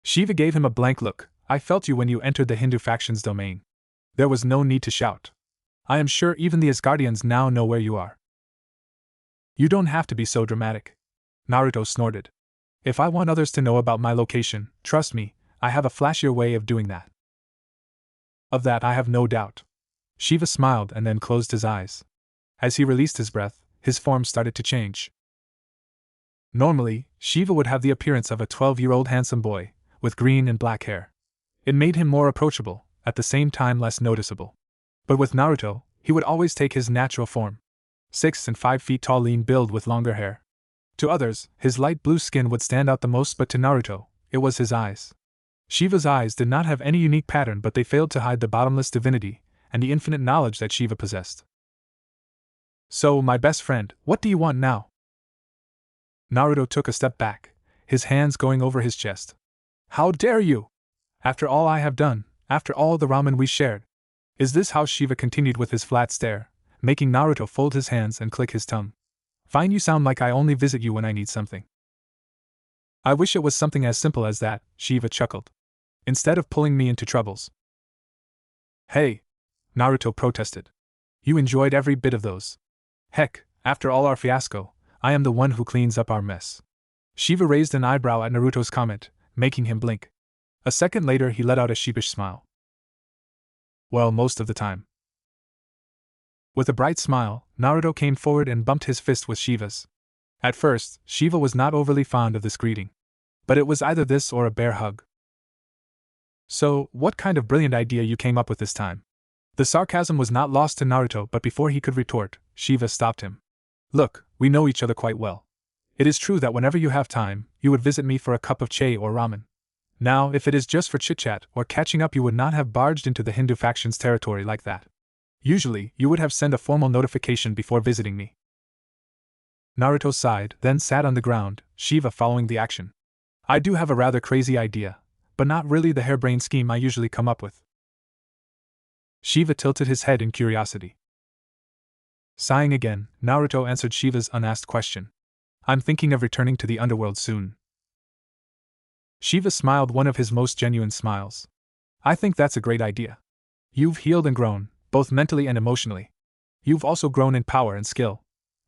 Shiva gave him a blank look. I felt you when you entered the Hindu faction's domain. There was no need to shout. I am sure even the Asgardians now know where you are. You don't have to be so dramatic. Naruto snorted. If I want others to know about my location, trust me, I have a flashier way of doing that. Of that I have no doubt. Shiva smiled and then closed his eyes. As he released his breath, his form started to change. Normally, Shiva would have the appearance of a 12-year-old handsome boy, with green and black hair. It made him more approachable, at the same time less noticeable. But with Naruto, he would always take his natural form. 6 and 5 feet tall, lean build with longer hair. To others, his light blue skin would stand out the most, but to Naruto, it was his eyes. Shiva's eyes did not have any unique pattern, but they failed to hide the bottomless divinity and the infinite knowledge that Shiva possessed. So, my best friend, what do you want now? Naruto took a step back, his hands going over his chest. How dare you! After all I have done, after all the ramen we shared. Is this how? Shiva continued with his flat stare, making Naruto fold his hands and click his tongue. Fine, you sound like I only visit you when I need something. I wish it was something as simple as that, Shiva chuckled. Instead of pulling me into troubles. Hey! Naruto protested. You enjoyed every bit of those. Heck, after all our fiasco, I am the one who cleans up our mess. Shiva raised an eyebrow at Naruto's comment, making him blink. A second later he let out a sheepish smile. Well, most of the time. With a bright smile, Naruto came forward and bumped his fist with Shiva's. At first, Shiva was not overly fond of this greeting. But it was either this or a bear hug. So, what kind of brilliant idea you came up with this time? The sarcasm was not lost to Naruto, but before he could retort, Shiva stopped him. Look, we know each other quite well. It is true that whenever you have time, you would visit me for a cup of chai or ramen. Now, if it is just for chit-chat or catching up, you would not have barged into the Hindu faction's territory like that. Usually, you would have sent a formal notification before visiting me. Naruto sighed, then sat on the ground, Shiva following the action. I do have a rather crazy idea, but not really the harebrained scheme I usually come up with. Shiva tilted his head in curiosity. Sighing again, Naruto answered Shiva's unasked question. I'm thinking of returning to the underworld soon. Shiva smiled one of his most genuine smiles. I think that's a great idea. You've healed and grown, both mentally and emotionally. You've also grown in power and skill.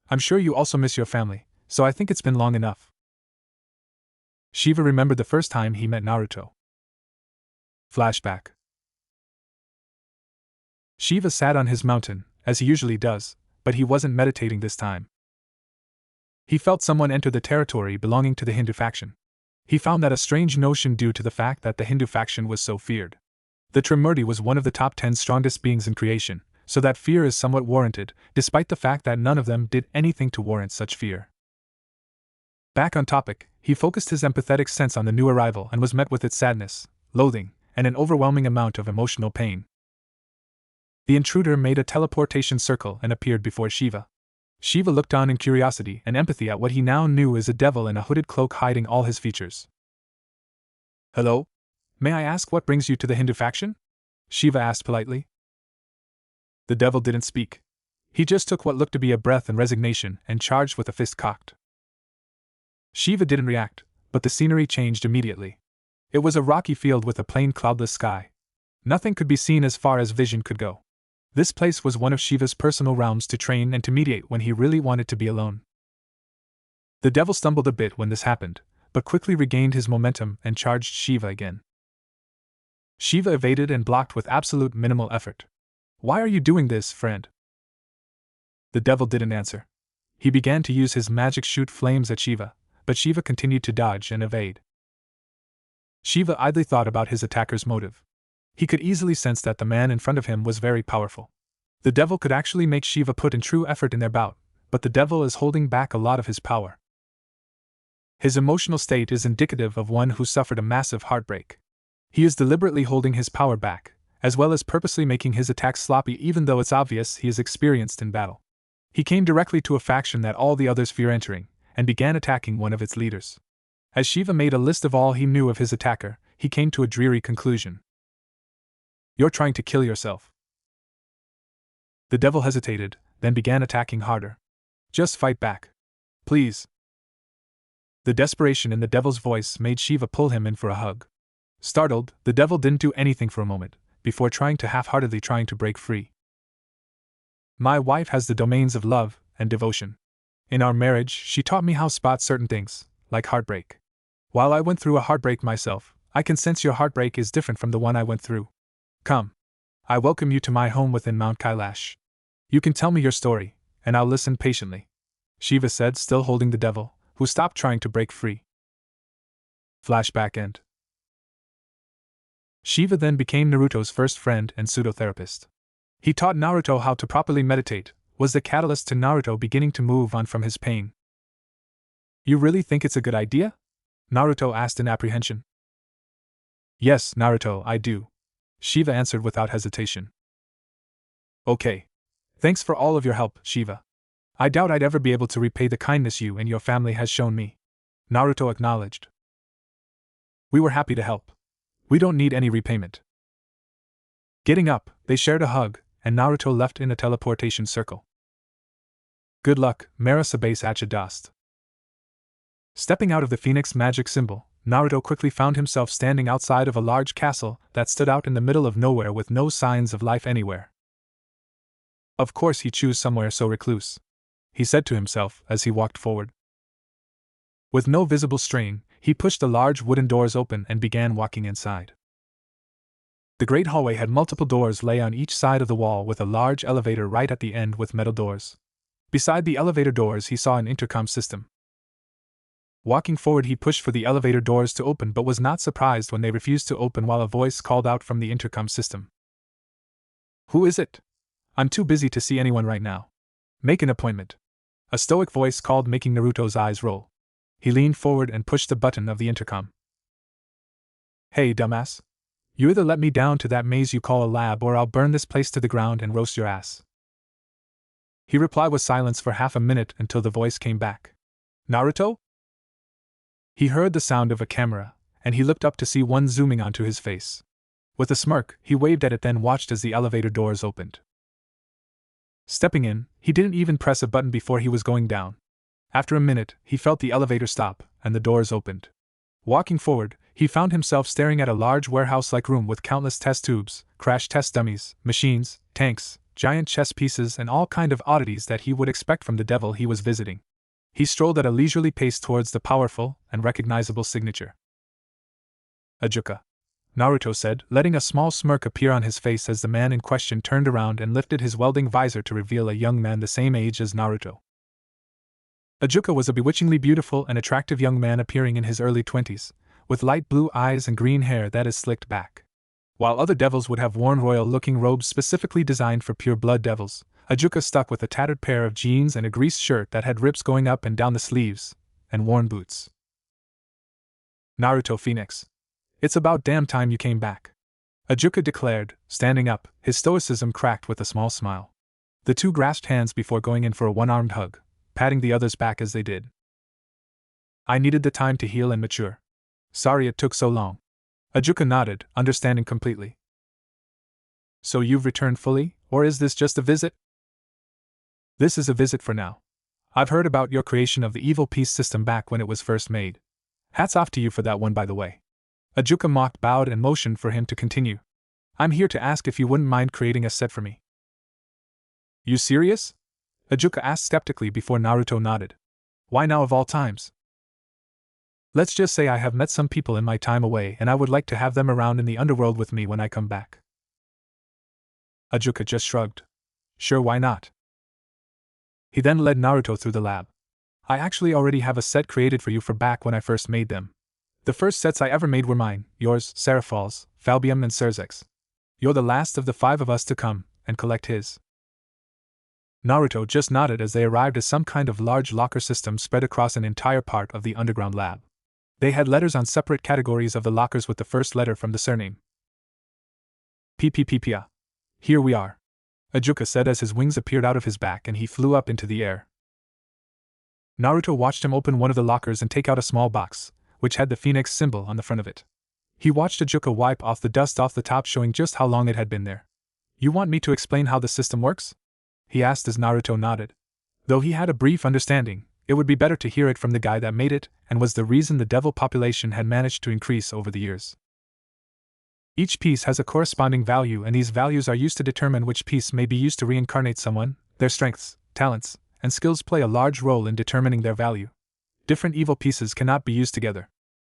I'm sure you also miss your family, so I think it's been long enough. Shiva remembered the first time he met Naruto. Flashback. Shiva sat on his mountain, as he usually does, but he wasn't meditating this time. He felt someone enter the territory belonging to the Hindu faction. He found that a strange notion due to the fact that the Hindu faction was so feared. The Trimurti was one of the top 10 strongest beings in creation, so that fear is somewhat warranted, despite the fact that none of them did anything to warrant such fear. Back on topic, he focused his empathetic sense on the new arrival and was met with its sadness, loathing, and an overwhelming amount of emotional pain. The intruder made a teleportation circle and appeared before Shiva. Shiva looked on in curiosity and empathy at what he now knew as a devil in a hooded cloak hiding all his features. Hello? May I ask what brings you to the Hindu faction? Shiva asked politely. The devil didn't speak. He just took what looked to be a breath in resignation and charged with a fist cocked. Shiva didn't react, but the scenery changed immediately. It was a rocky field with a plain cloudless sky. Nothing could be seen as far as vision could go. This place was one of Shiva's personal realms to train and to mediate when he really wanted to be alone. The devil stumbled a bit when this happened, but quickly regained his momentum and charged Shiva again. Shiva evaded and blocked with absolute minimal effort. Why are you doing this, friend? The devil didn't answer. He began to use his magic shoot flames at Shiva, but Shiva continued to dodge and evade. Shiva idly thought about his attacker's motive. He could easily sense that the man in front of him was very powerful. The devil could actually make Shiva put in true effort in their bout, but the devil is holding back a lot of his power. His emotional state is indicative of one who suffered a massive heartbreak. He is deliberately holding his power back, as well as purposely making his attacks sloppy even though it's obvious he is experienced in battle. He came directly to a faction that all the others fear entering, and began attacking one of its leaders. As Shiva made a list of all he knew of his attacker, he came to a dreary conclusion. You're trying to kill yourself. The devil hesitated, then began attacking harder. Just fight back. Please. The desperation in the devil's voice made Shiva pull him in for a hug. Startled, the devil didn't do anything for a moment, before trying to break free. My wife has the domains of love and devotion. In our marriage, she taught me how to spot certain things, like heartbreak. While I went through a heartbreak myself, I can sense your heartbreak is different from the one I went through. Come. I welcome you to my home within Mount Kailash. You can tell me your story, and I'll listen patiently, Shiva said, still holding the devil, who stopped trying to break free. Flashback end. Shiva then became Naruto's first friend and pseudo-therapist. He taught Naruto how to properly meditate, was the catalyst to Naruto beginning to move on from his pain. You really think it's a good idea? Naruto asked in apprehension. Yes, Naruto, I do, Shiva answered without hesitation. Okay. Thanks for all of your help, Shiva. I doubt I'd ever be able to repay the kindness you and your family has shown me, Naruto acknowledged. We were happy to help. We don't need any repayment. Getting up, they shared a hug, and Naruto left in a teleportation circle. Good luck, Mera Sabase Achidast. Stepping out of the Phenex magic symbol, Naruto quickly found himself standing outside of a large castle that stood out in the middle of nowhere with no signs of life anywhere. Of course he'd choose somewhere so recluse, he said to himself as he walked forward. With no visible strain, he pushed the large wooden doors open and began walking inside. The great hallway had multiple doors lay on each side of the wall with a large elevator right at the end with metal doors. Beside the elevator doors he saw an intercom system. Walking forward he pushed for the elevator doors to open but was not surprised when they refused to open while a voice called out from the intercom system. Who is it? I'm too busy to see anyone right now. Make an appointment. A stoic voice called, making Naruto's eyes roll. He leaned forward and pushed the button of the intercom. Hey, dumbass. You either let me down to that maze you call a lab or I'll burn this place to the ground and roast your ass. He replied with silence for half a minute until the voice came back. Naruto? He heard the sound of a camera, and he looked up to see one zooming onto his face. With a smirk, he waved at it, then watched as the elevator doors opened. Stepping in, he didn't even press a button before he was going down. After a minute, he felt the elevator stop, and the doors opened. Walking forward, he found himself staring at a large warehouse-like room with countless test tubes, crash test dummies, machines, tanks, giant chess pieces, and all kind of oddities that he would expect from the devil he was visiting. He strolled at a leisurely pace towards the powerful and recognizable signature. Ajuka, Naruto said, letting a small smirk appear on his face as the man in question turned around and lifted his welding visor to reveal a young man the same age as Naruto. Ajuka was a bewitchingly beautiful and attractive young man appearing in his early 20s, with light blue eyes and green hair that is slicked back. While other devils would have worn royal-looking robes specifically designed for pure-blood devils, Ajuka stuck with a tattered pair of jeans and a greased shirt that had rips going up and down the sleeves, and worn boots. Naruto Phenex. It's about damn time you came back, Ajuka declared, standing up, his stoicism cracked with a small smile. The two grasped hands before going in for a one-armed hug, patting the other's back as they did. I needed the time to heal and mature. Sorry it took so long. Ajuka nodded, understanding completely. So you've returned fully, or is this just a visit? This is a visit for now. I've heard about your creation of the evil peace system back when it was first made. Hats off to you for that one, by the way. Ajuka mocked, bowed, and motioned for him to continue. I'm here to ask if you wouldn't mind creating a set for me. You serious? Ajuka asked skeptically before Naruto nodded. Why now of all times? Let's just say I have met some people in my time away and I would like to have them around in the underworld with me when I come back. Ajuka just shrugged. Sure, why not? He then led Naruto through the lab. I actually already have a set created for you for back when I first made them. The first sets I ever made were mine, yours, Seraphals, Falbium, and Sirzechs. You're the last of the 5 of us to come and collect his. Naruto just nodded as they arrived at some kind of large locker system spread across an entire part of the underground lab. They had letters on separate categories of the lockers with the first letter from the surname. P-P-P-P-A. Here we are, Ajuka said as his wings appeared out of his back and he flew up into the air. Naruto watched him open one of the lockers and take out a small box, which had the Phenex symbol on the front of it. He watched Ajuka wipe off the dust off the top, showing just how long it had been there. You want me to explain how the system works? He asked as Naruto nodded. Though he had a brief understanding, it would be better to hear it from the guy that made it and was the reason the devil population had managed to increase over the years. Each piece has a corresponding value, and these values are used to determine which piece may be used to reincarnate someone. Their strengths, talents, and skills play a large role in determining their value. Different evil pieces cannot be used together.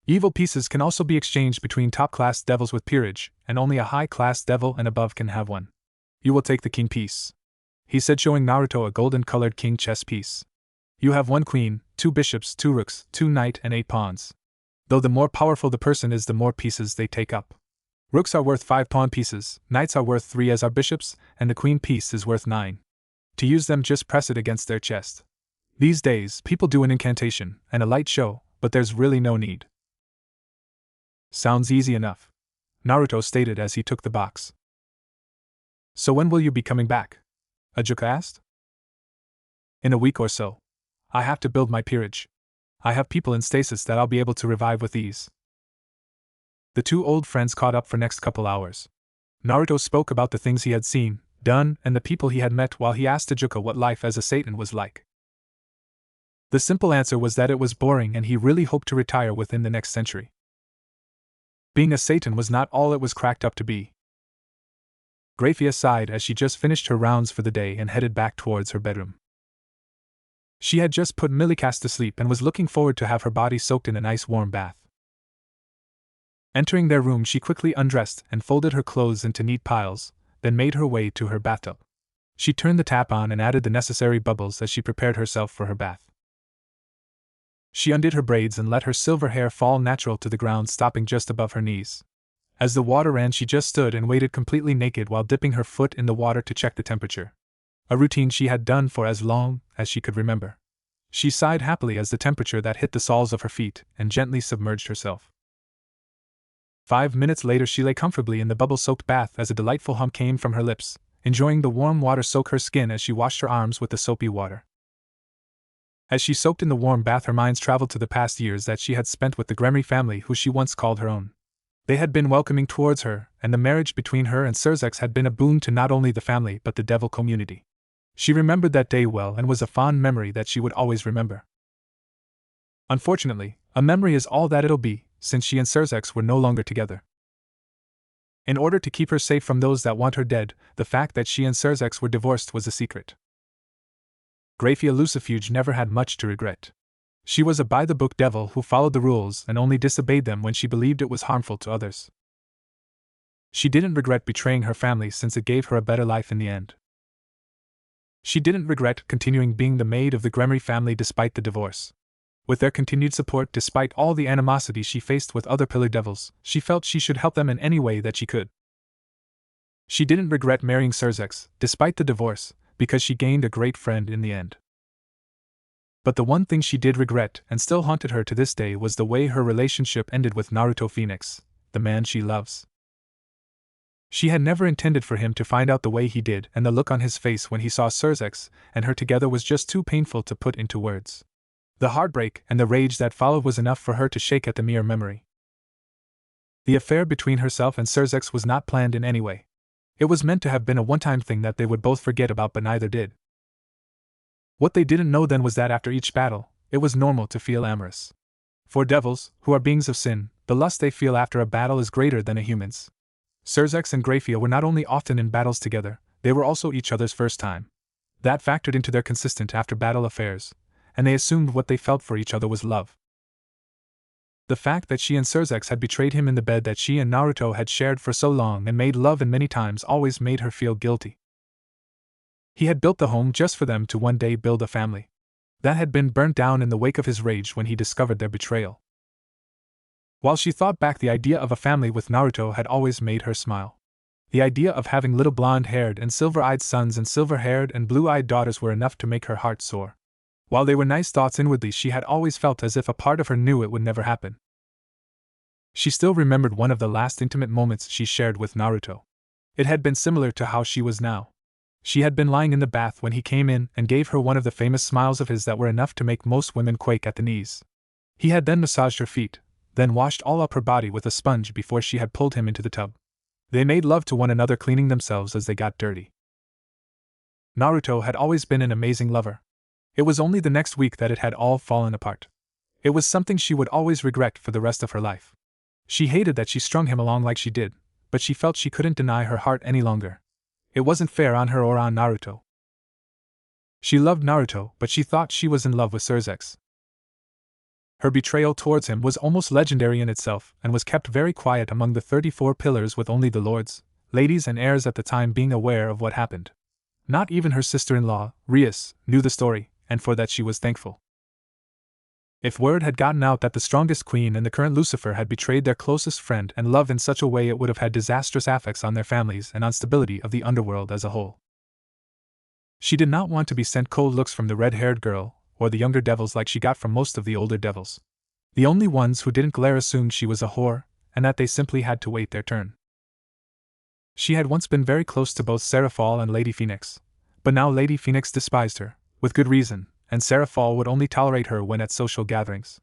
Evil pieces can also be exchanged between top-class devils with peerage, and only a high-class devil and above can have one. You will take the king piece, he said, showing Naruto a golden-colored king chess piece. You have 1 queen, 2 bishops, 2 rooks, 2 knight, and 8 pawns. Though the more powerful the person is, the more pieces they take up. Rooks are worth 5 pawn pieces, knights are worth 3 as are bishops, and the queen piece is worth 9. To use them, just press it against their chest. These days, people do an incantation and a light show, but there's really no need. Sounds easy enough, Naruto stated as he took the box. So when will you be coming back? Ajuka asked. In a week or so. I have to build my peerage. I have people in stasis that I'll be able to revive with ease. The two old friends caught up for next couple hours. Naruto spoke about the things he had seen, done, and the people he had met while he asked Ajuka what life as a Satan was like. The simple answer was that it was boring and he really hoped to retire within the next century. Being a Satan was not all it was cracked up to be. Graphia sighed as she just finished her rounds for the day and headed back towards her bedroom. She had just put Milikast to sleep and was looking forward to have her body soaked in a nice warm bath. Entering their room, she quickly undressed and folded her clothes into neat piles, then made her way to her bathtub. She turned the tap on and added the necessary bubbles as she prepared herself for her bath. She undid her braids and let her silver hair fall natural to the ground, stopping just above her knees. As the water ran, she just stood and waited completely naked while dipping her foot in the water to check the temperature. A routine she had done for as long as she could remember. She sighed happily as the temperature that hit the soles of her feet and gently submerged herself. 5 minutes later she lay comfortably in the bubble-soaked bath as a delightful hum came from her lips, enjoying the warm water soak her skin as she washed her arms with the soapy water. As she soaked in the warm bath, her mind traveled to the past years that she had spent with the Gremory family who she once called her own. They had been welcoming towards her, and the marriage between her and Sirzechs had been a boon to not only the family but the devil community. She remembered that day well and was a fond memory that she would always remember. Unfortunately, a memory is all that it'll be, since she and Sirzechs were no longer together. In order to keep her safe from those that want her dead, the fact that she and Sirzechs were divorced was a secret. Grafia Lucifuge never had much to regret. She was a by-the-book devil who followed the rules and only disobeyed them when she believed it was harmful to others. She didn't regret betraying her family since it gave her a better life in the end. She didn't regret continuing being the maid of the Gremory family despite the divorce. With their continued support despite all the animosity she faced with other pillar devils, she felt she should help them in any way that she could. She didn't regret marrying Sirzechs, despite the divorce, because she gained a great friend in the end. But the one thing she did regret, and still haunted her to this day, was the way her relationship ended with Naruto Phenex, the man she loves. She had never intended for him to find out the way he did, and the look on his face when he saw Sirzechs and her together was just too painful to put into words. The heartbreak and the rage that followed was enough for her to shake at the mere memory. The affair between herself and Sirzechs was not planned in any way. It was meant to have been a one-time thing that they would both forget about, but neither did. What they didn't know then was that after each battle, it was normal to feel amorous. For devils, who are beings of sin, the lust they feel after a battle is greater than a human's. Sirzechs and Grafia were not only often in battles together, they were also each other's first time. That factored into their consistent after-battle affairs, and they assumed what they felt for each other was love. The fact that she and Sirzechs had betrayed him in the bed that she and Naruto had shared for so long and made love in many times always made her feel guilty. He had built the home just for them to one day build a family. That had been burnt down in the wake of his rage when he discovered their betrayal. While she thought back, the idea of a family with Naruto had always made her smile. The idea of having little blonde-haired and silver-eyed sons and silver-haired and blue-eyed daughters were enough to make her heart soar. While they were nice thoughts inwardly, she had always felt as if a part of her knew it would never happen. She still remembered one of the last intimate moments she shared with Naruto. It had been similar to how she was now. She had been lying in the bath when he came in and gave her one of the famous smiles of his that were enough to make most women quake at the knees. He had then massaged her feet, then washed all up her body with a sponge before she had pulled him into the tub. They made love to one another, cleaning themselves as they got dirty. Naruto had always been an amazing lover. It was only the next week that it had all fallen apart. It was something she would always regret for the rest of her life. She hated that she strung him along like she did, but she felt she couldn't deny her heart any longer. It wasn't fair on her or on Naruto. She loved Naruto, but she thought she was in love with Sirzechs. Her betrayal towards him was almost legendary in itself, and was kept very quiet among the 34 pillars, with only the lords, ladies and heirs at the time being aware of what happened. Not even her sister-in-law, Rias, knew the story, and for that she was thankful. If word had gotten out that the strongest queen and the current Lucifer had betrayed their closest friend and love in such a way, it would have had disastrous effects on their families and on stability of the underworld as a whole. She did not want to be sent cold looks from the red-haired girl, or the younger devils like she got from most of the older devils. The only ones who didn't glare assumed she was a whore, and that they simply had to wait their turn. She had once been very close to both Seraphol and Lady Phenex, but now Lady Phenex despised her, with good reason, and Seraphol would only tolerate her when at social gatherings.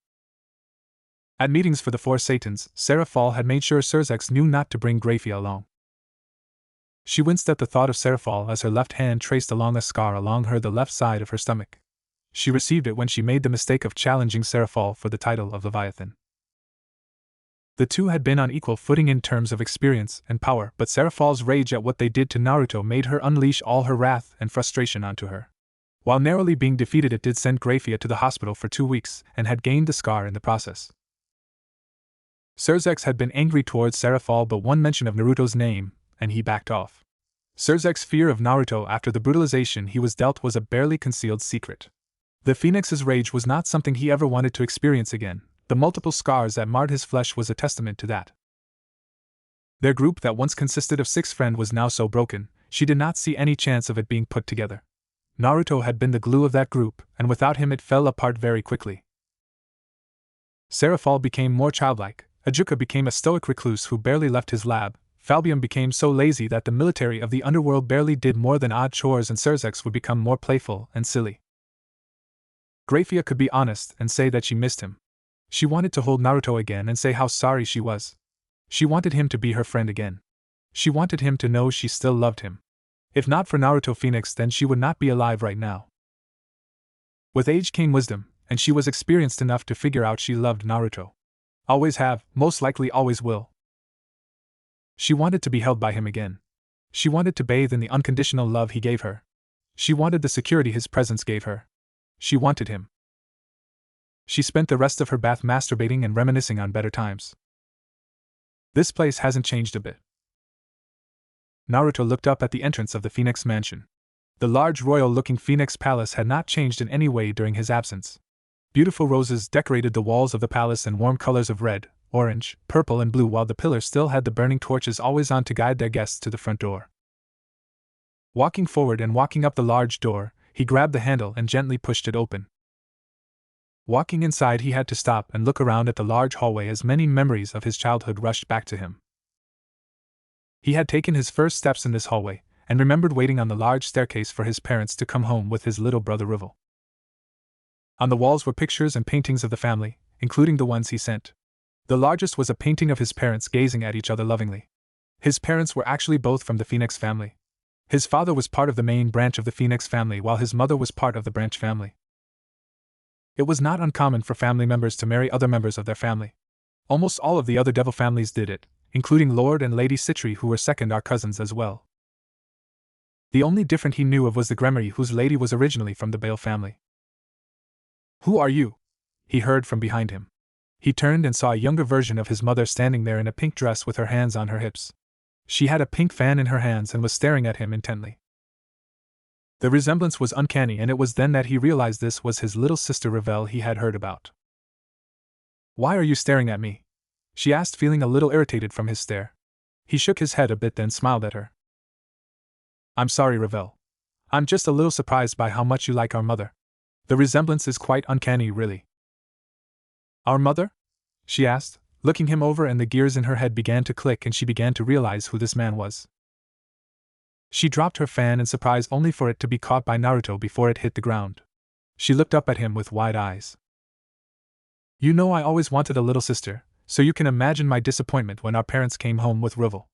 At meetings for the Four Satans, Seraphol had made sure Sirzechs knew not to bring Grafia along. She winced at the thought of Seraphol as her left hand traced along a scar along the left side of her stomach. She received it when she made the mistake of challenging Seraphol for the title of Leviathan. The two had been on equal footing in terms of experience and power, but Seraphol's rage at what they did to Naruto made her unleash all her wrath and frustration onto her. While narrowly being defeated, it did send Grafia to the hospital for 2 weeks, and had gained the scar in the process. Sirzechs had been angry towards Seraphol, but one mention of Naruto's name, and he backed off. Sirzechs' fear of Naruto after the brutalization he was dealt was a barely concealed secret. The Phoenix's rage was not something he ever wanted to experience again. The multiple scars that marred his flesh was a testament to that. Their group that once consisted of 6 friends was now so broken, she did not see any chance of it being put together. Naruto had been the glue of that group, and without him it fell apart very quickly. Seraphol became more childlike, Ajuka became a stoic recluse who barely left his lab. Falbium became so lazy that the military of the underworld barely did more than odd chores, and Sirzechs would become more playful and silly. Grafia could be honest and say that she missed him. She wanted to hold Naruto again and say how sorry she was. She wanted him to be her friend again. She wanted him to know she still loved him. If not for Naruto Phenex, then she would not be alive right now. With age came wisdom, and she was experienced enough to figure out she loved Naruto. Always have, most likely always will. She wanted to be held by him again. She wanted to bathe in the unconditional love he gave her. She wanted the security his presence gave her. She wanted him. She spent the rest of her bath masturbating and reminiscing on better times. This place hasn't changed a bit. Naruto looked up at the entrance of the Phenex mansion. The large royal-looking Phenex palace had not changed in any way during his absence. Beautiful roses decorated the walls of the palace in warm colors of red, orange, purple and blue, while the pillars still had the burning torches always on to guide their guests to the front door. Walking forward and walking up the large door, he grabbed the handle and gently pushed it open. Walking inside, he had to stop and look around at the large hallway as many memories of his childhood rushed back to him. He had taken his first steps in this hallway, and remembered waiting on the large staircase for his parents to come home with his little brother Rival. On the walls were pictures and paintings of the family, including the ones he sent. The largest was a painting of his parents gazing at each other lovingly. His parents were actually both from the Phenex family. His father was part of the main branch of the Phenex family, while his mother was part of the branch family. It was not uncommon for family members to marry other members of their family. Almost all of the other devil families did it, including Lord and Lady Citri, who were second-are cousins as well. The only different he knew of was the Gremory, whose lady was originally from the Bale family. "Who are you?" he heard from behind him. He turned and saw a younger version of his mother standing there in a pink dress with her hands on her hips. She had a pink fan in her hands and was staring at him intently. The resemblance was uncanny, and it was then that he realized this was his little sister Ravel he had heard about. "Why are you staring at me?" she asked, feeling a little irritated from his stare. He shook his head a bit, then smiled at her. "I'm sorry, Ravel. I'm just a little surprised by how much you like our mother. The resemblance is quite uncanny, really." "Our mother?" she asked, looking him over, and the gears in her head began to click and she began to realize who this man was. She dropped her fan in surprise, only for it to be caught by Naruto before it hit the ground. She looked up at him with wide eyes. "You know, I always wanted a little sister, so you can imagine my disappointment when our parents came home with Rival,"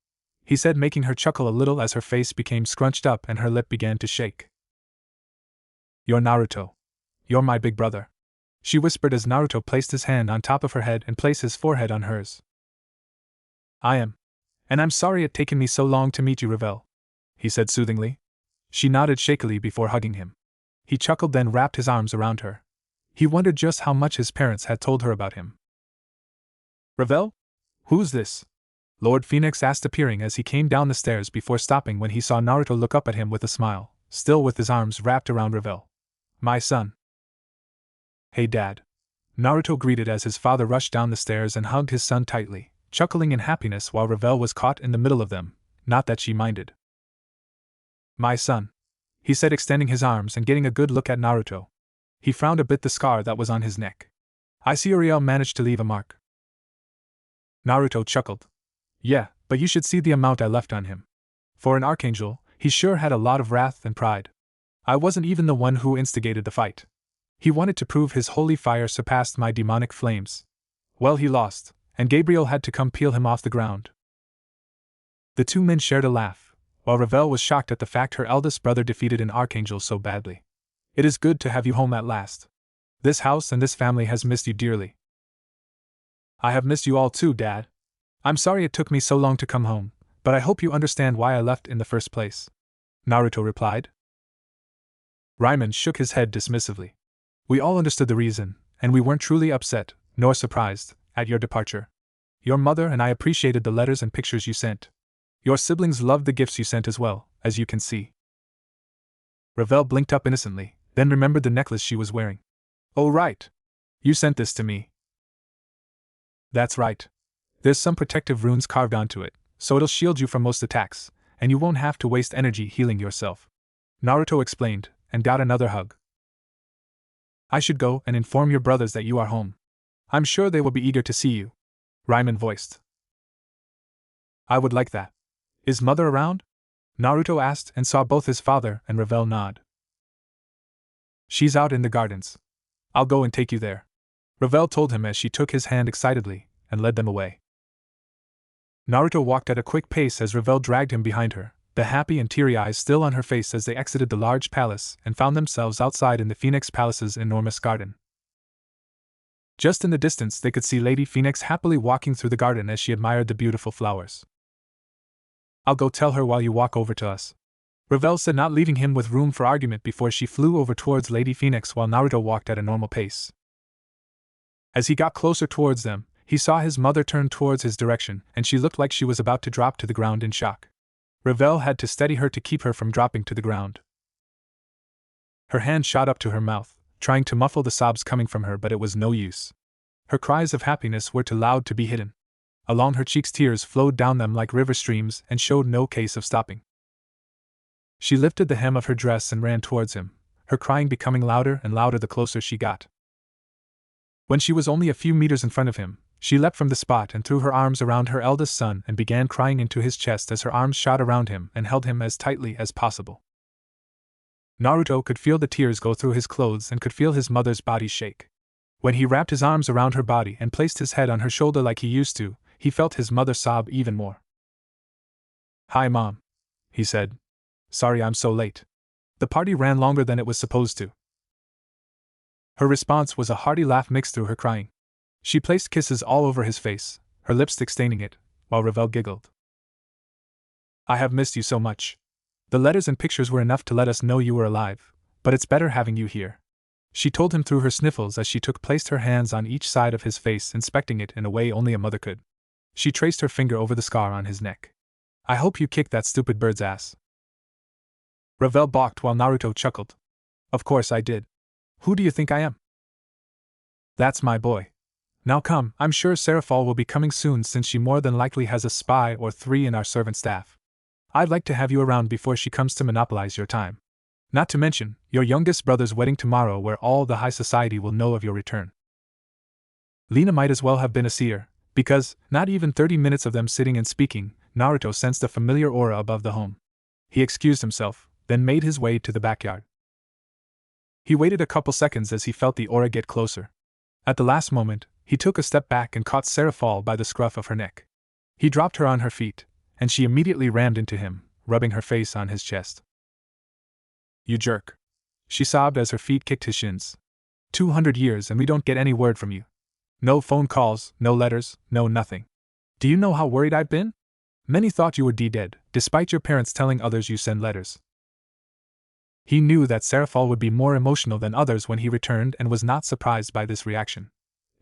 he said, making her chuckle a little as her face became scrunched up and her lip began to shake. "You're Naruto. You're my big brother," she whispered as Naruto placed his hand on top of her head and placed his forehead on hers. "I am. And I'm sorry it taken me so long to meet you, Ravel," he said soothingly. She nodded shakily before hugging him. He chuckled, then wrapped his arms around her. He wondered just how much his parents had told her about him. "Ravel? Who's this?" Lord Phenex asked, appearing as he came down the stairs before stopping when he saw Naruto look up at him with a smile, still with his arms wrapped around Ravel. "My son." "Hey, Dad," Naruto greeted as his father rushed down the stairs and hugged his son tightly, chuckling in happiness while Ravel was caught in the middle of them, not that she minded. "My son," he said, extending his arms and getting a good look at Naruto. He frowned a bit the scar that was on his neck. "I see Uriel managed to leave a mark." Naruto chuckled. "Yeah, but you should see the amount I left on him. For an archangel, he sure had a lot of wrath and pride. I wasn't even the one who instigated the fight. He wanted to prove his holy fire surpassed my demonic flames. Well, he lost, and Gabriel had to come peel him off the ground." The two men shared a laugh, while Ravel was shocked at the fact her eldest brother defeated an archangel so badly. "It is good to have you home at last. This house and this family has missed you dearly." "I have missed you all too, Dad. I'm sorry it took me so long to come home, but I hope you understand why I left in the first place," Naruto replied. Ryman shook his head dismissively. "We all understood the reason, and we weren't truly upset, nor surprised, at your departure. Your mother and I appreciated the letters and pictures you sent. Your siblings loved the gifts you sent as well, as you can see." Ravel blinked up innocently, then remembered the necklace she was wearing. "Oh, right. You sent this to me." "That's right. There's some protective runes carved onto it, so it'll shield you from most attacks, and you won't have to waste energy healing yourself," Naruto explained, and got another hug. "I should go and inform your brothers that you are home. I'm sure they will be eager to see you." Ryman voiced. I would like that. Is Mother around? Naruto asked and saw both his father and Revel nod. She's out in the gardens. I'll go and take you there, Revel told him as she took his hand excitedly and led them away. Naruto walked at a quick pace as Revel dragged him behind her, the happy and teary eyes still on her face as they exited the large palace and found themselves outside in the Phenex Palace's enormous garden. Just in the distance they could see Lady Phenex happily walking through the garden as she admired the beautiful flowers. I'll go tell her while you walk over to us, Revel said, not leaving him with room for argument before she flew over towards Lady Phenex while Naruto walked at a normal pace. As he got closer towards them, he saw his mother turn towards his direction, and she looked like she was about to drop to the ground in shock. Revel had to steady her to keep her from dropping to the ground. Her hand shot up to her mouth, trying to muffle the sobs coming from her, but it was no use. Her cries of happiness were too loud to be hidden. Along her cheeks tears flowed down them like river streams and showed no case of stopping. She lifted the hem of her dress and ran towards him, her crying becoming louder and louder the closer she got. When she was only a few meters in front of him, she leapt from the spot and threw her arms around her eldest son and began crying into his chest as her arms shot around him and held him as tightly as possible. Naruto could feel the tears go through his clothes and could feel his mother's body shake. When he wrapped his arms around her body and placed his head on her shoulder like he used to, he felt his mother sob even more. Hi, Mom, he said. Sorry I'm so late. The party ran longer than it was supposed to. Her response was a hearty laugh mixed through her crying. She placed kisses all over his face, her lipstick staining it, while Revel giggled. I have missed you so much. The letters and pictures were enough to let us know you were alive, but it's better having you here, she told him through her sniffles as she placed her hands on each side of his face, inspecting it in a way only a mother could. She traced her finger over the scar on his neck. I hope you kicked that stupid bird's ass. Revel balked while Naruto chuckled. Of course I did. Who do you think I am? That's my boy. Now come, I'm sure Seraphol will be coming soon since she more than likely has a spy or 3 in our servant staff. I'd like to have you around before she comes to monopolize your time. Not to mention, your youngest brother's wedding tomorrow where all the high society will know of your return. Lina might as well have been a seer, because, not even 30 minutes of them sitting and speaking, Naruto sensed a familiar aura above the home. He excused himself, then made his way to the backyard. He waited a couple seconds as he felt the aura get closer. At the last moment, he took a step back and caught Seraphol by the scruff of her neck. He dropped her on her feet, and she immediately rammed into him, rubbing her face on his chest. You jerk. She sobbed as her feet kicked his shins. 200 years and we don't get any word from you. No phone calls, no letters, no nothing. Do you know how worried I've been? Many thought you were dead, despite your parents telling others you send letters. He knew that Seraphol would be more emotional than others when he returned and was not surprised by this reaction.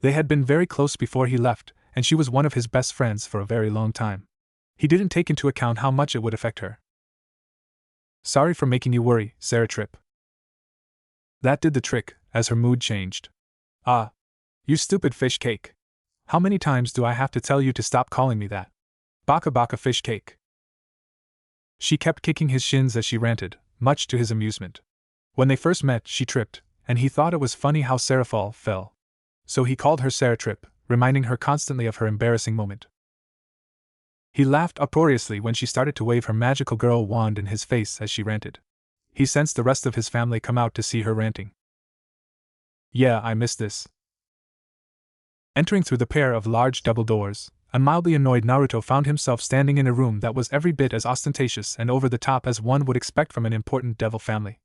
They had been very close before he left, and she was one of his best friends for a very long time. He didn't take into account how much it would affect her. Sorry for making you worry, Sarah Tripp. That did the trick, as her mood changed. Ah. You stupid fish cake. How many times do I have to tell you to stop calling me that? Baka baka fish cake. She kept kicking his shins as she ranted, much to his amusement. When they first met, she tripped, and he thought it was funny how Seraphol fell. So he called her Sarah Tripp, reminding her constantly of her embarrassing moment. He laughed uproariously when she started to wave her magical girl wand in his face as she ranted. He sensed the rest of his family come out to see her ranting. Yeah, I missed this. Entering through the pair of large double doors, a mildly annoyed Naruto found himself standing in a room that was every bit as ostentatious and over the top as one would expect from an important devil family.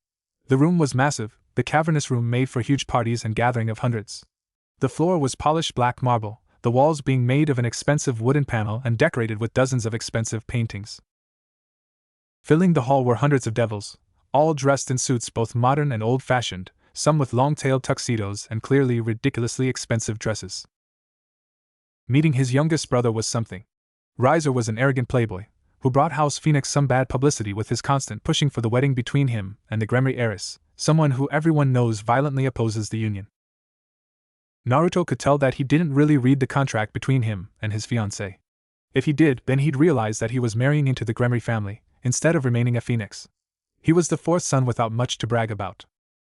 The room was massive, the cavernous room made for huge parties and gathering of hundreds. The floor was polished black marble, the walls being made of an expensive wooden panel and decorated with dozens of expensive paintings. Filling the hall were hundreds of devils, all dressed in suits both modern and old-fashioned, some with long-tailed tuxedos and clearly ridiculously expensive dresses. Meeting his youngest brother was something. Riser was an arrogant playboy, who brought House Phenex some bad publicity with his constant pushing for the wedding between him and the Gremry heiress, someone who everyone knows violently opposes the union. Naruto could tell that he didn't really read the contract between him and his fiancée. If he did, then he'd realize that he was marrying into the Gremry family, instead of remaining a Phenex. He was the fourth son without much to brag about.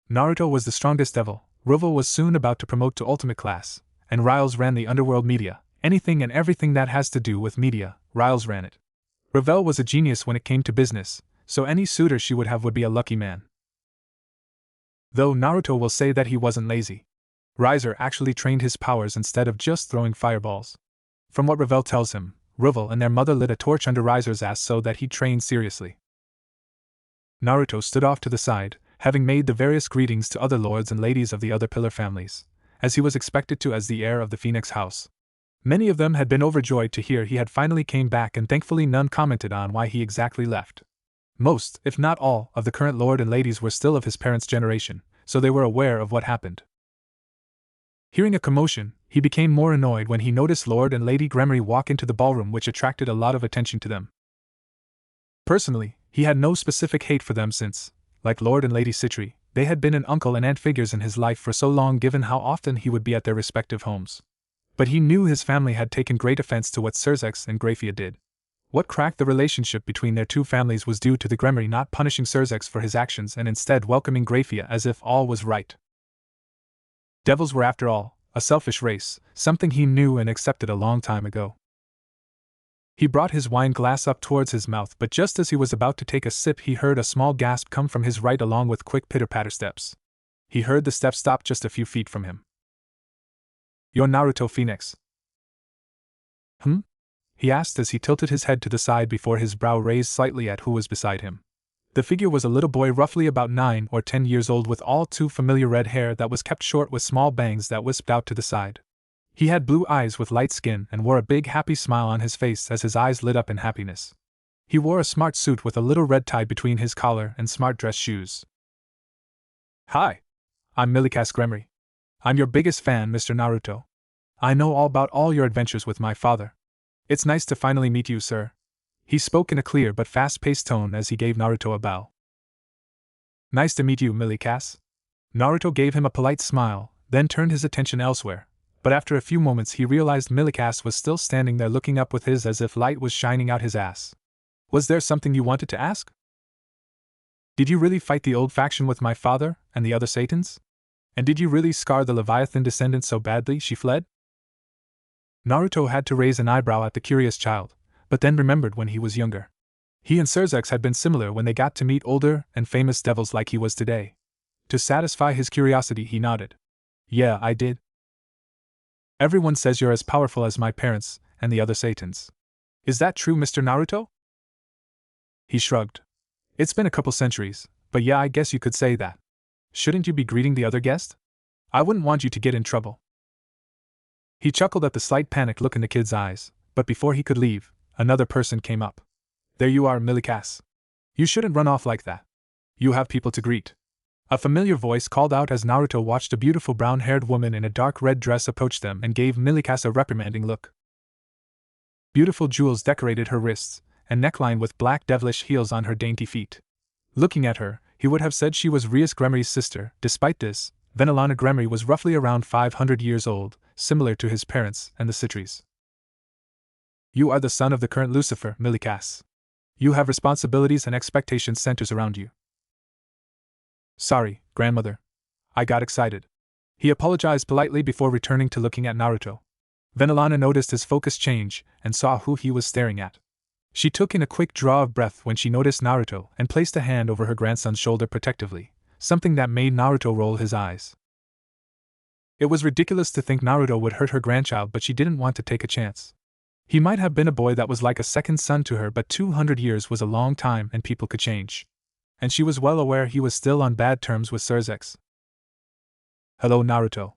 Naruto was the strongest devil, Rovo was soon about to promote to ultimate class, and Riles ran the underworld media, Anything and everything that has to do with media, Riles ran it. Ravel was a genius when it came to business, so any suitor she would have would be a lucky man. Though Naruto will say that he wasn't lazy. Riser actually trained his powers instead of just throwing fireballs. From what Ravel tells him, Ruvel and their mother lit a torch under Riser's ass so that he trained seriously. Naruto stood off to the side, having made the various greetings to other lords and ladies of the other pillar families, as he was expected to as the heir of the Phenex house. Many of them had been overjoyed to hear he had finally came back, and thankfully none commented on why he exactly left. Most, if not all, of the current lord and ladies were still of his parents' generation, so they were aware of what happened. Hearing a commotion, he became more annoyed when he noticed Lord and Lady Gremory walk into the ballroom, which attracted a lot of attention to them. Personally, he had no specific hate for them since, like Lord and Lady Citri, they had been an uncle and aunt figures in his life for so long given how often he would be at their respective homes. But he knew his family had taken great offense to what Sirzechs and Grafia did. What cracked the relationship between their two families was due to the Gremory not punishing Sirzechs for his actions and instead welcoming Grafia as if all was right. Devils were, after all, a selfish race, something he knew and accepted a long time ago. He brought his wine glass up towards his mouth, but just as he was about to take a sip he heard a small gasp come from his right along with quick pitter-patter steps. He heard the steps stop just a few feet from him. "You're Naruto Phenex." He asked as he tilted his head to the side before his brow raised slightly at who was beside him. The figure was a little boy roughly about 9 or 10 years old with all too familiar red hair that was kept short with small bangs that wisped out to the side. He had blue eyes with light skin and wore a big happy smile on his face as his eyes lit up in happiness. He wore a smart suit with a little red tie between his collar and smart dress shoes. "Hi. I'm Milikas Gremory. I'm your biggest fan, Mr. Naruto. I know all about all your adventures with my father. It's nice to finally meet you, sir." He spoke in a clear but fast-paced tone as he gave Naruto a bow. "Nice to meet you, Milikas." Naruto gave him a polite smile, then turned his attention elsewhere, but after a few moments he realized Milikas was still standing there looking up with his as if light was shining out his ass. "Was there something you wanted to ask? Did you really fight the old faction with my father and the other Satans? And did you really scar the Leviathan descendant so badly she fled?" Naruto had to raise an eyebrow at the curious child, but then remembered when he was younger. He and Sirzechs had been similar when they got to meet older and famous devils like he was today. To satisfy his curiosity he nodded. "Yeah, I did." "Everyone says you're as powerful as my parents and the other Satans. Is that true, Mr. Naruto?" He shrugged. "It's been a couple centuries, but yeah, I guess you could say that. Shouldn't you be greeting the other guest? I wouldn't want you to get in trouble." He chuckled at the slight panic look in the kid's eyes, but before he could leave, another person came up. "There you are, Milikas. You shouldn't run off like that. You have people to greet." A familiar voice called out as Naruto watched a beautiful brown-haired woman in a dark red dress approach them and gave Milikas a reprimanding look. Beautiful jewels decorated her wrists, and neckline with black devilish heels on her dainty feet. Looking at her, he would have said she was Rias Gremory's sister. Despite this, Venelana Gremory was roughly around 500 years old, similar to his parents and the Citris. "You are the son of the current Lucifer, Milikas. You have responsibilities and expectations centers around you." "Sorry, grandmother. I got excited." He apologized politely before returning to looking at Naruto. Venelana noticed his focus change and saw who he was staring at. She took in a quick draw of breath when she noticed Naruto and placed a hand over her grandson's shoulder protectively, something that made Naruto roll his eyes. It was ridiculous to think Naruto would hurt her grandchild, but she didn't want to take a chance. He might have been a boy that was like a second son to her, but 200 years was a long time and people could change. And she was well aware he was still on bad terms with Sirzechs. "Hello, Naruto."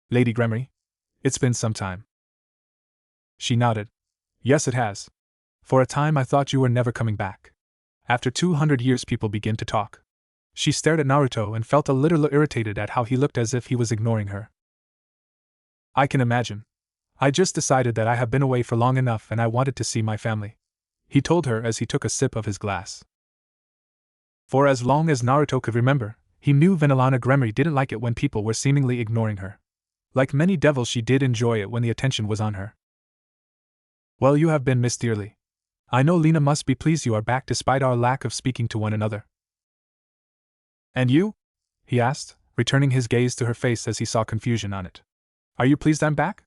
"Lady Gremory? It's been some time." She nodded. "Yes, it has. For a time I thought you were never coming back. After 200 years people begin to talk." She stared at Naruto and felt a little irritated at how he looked as if he was ignoring her. "I can imagine. I just decided that I have been away for long enough and I wanted to see my family," he told her as he took a sip of his glass. For as long as Naruto could remember, he knew Venelana Gremory didn't like it when people were seemingly ignoring her. Like many devils, she did enjoy it when the attention was on her. "Well, you have been missed dearly. I know Lena must be pleased you are back despite our lack of speaking to one another." "And you?" he asked, returning his gaze to her face as he saw confusion on it. "Are you pleased I'm back?"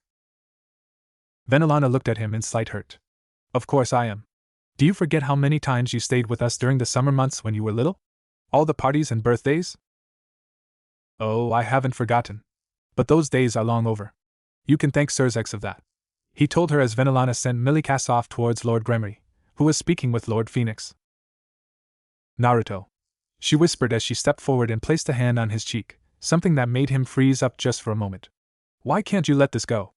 Venelana looked at him in slight hurt. Of course I am. Do you forget how many times you stayed with us during the summer months when you were little? All the parties and birthdays? Oh, I haven't forgotten. But those days are long over. You can thank Sirzechs of that. He told her as Venelana sent Millikas off towards Lord Gremory, who was speaking with Lord Phenex. Naruto, she whispered as she stepped forward and placed a hand on his cheek, something that made him freeze up just for a moment. Why can't you let this go?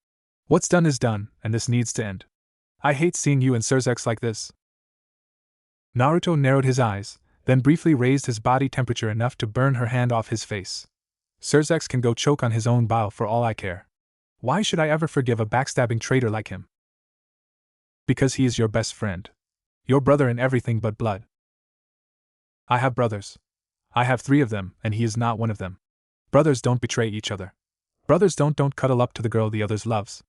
What's done is done, and this needs to end. I hate seeing you and Sirzechs like this. Naruto narrowed his eyes, then briefly raised his body temperature enough to burn her hand off his face. Sirzechs can go choke on his own bile for all I care. Why should I ever forgive a backstabbing traitor like him? Because he is your best friend. Your brother in everything but blood. I have brothers. I have 3 of them, and he is not one of them. Brothers don't betray each other. Brothers don't cuddle up to the girl the other loves.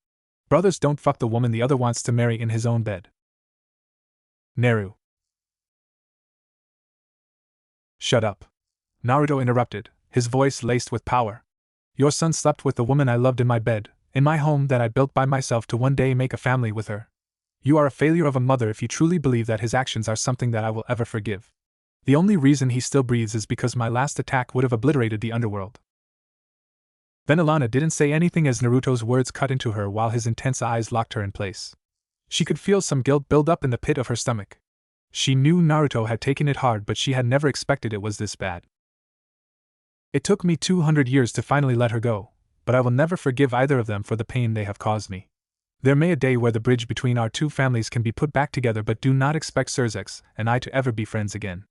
Brothers don't fuck the woman the other wants to marry in his own bed. Neru. Shut up. Naruto interrupted, his voice laced with power. Your son slept with the woman I loved in my bed, in my home that I built by myself to one day make a family with her. You are a failure of a mother if you truly believe that his actions are something that I will ever forgive. The only reason he still breathes is because my last attack would have obliterated the underworld. Venelana didn't say anything as Naruto's words cut into her while his intense eyes locked her in place. She could feel some guilt build up in the pit of her stomach. She knew Naruto had taken it hard, but she had never expected it was this bad. It took me 200 years to finally let her go, but I will never forgive either of them for the pain they have caused me. There may a day where the bridge between our 2 families can be put back together, but do not expect Sirzechs and I to ever be friends again.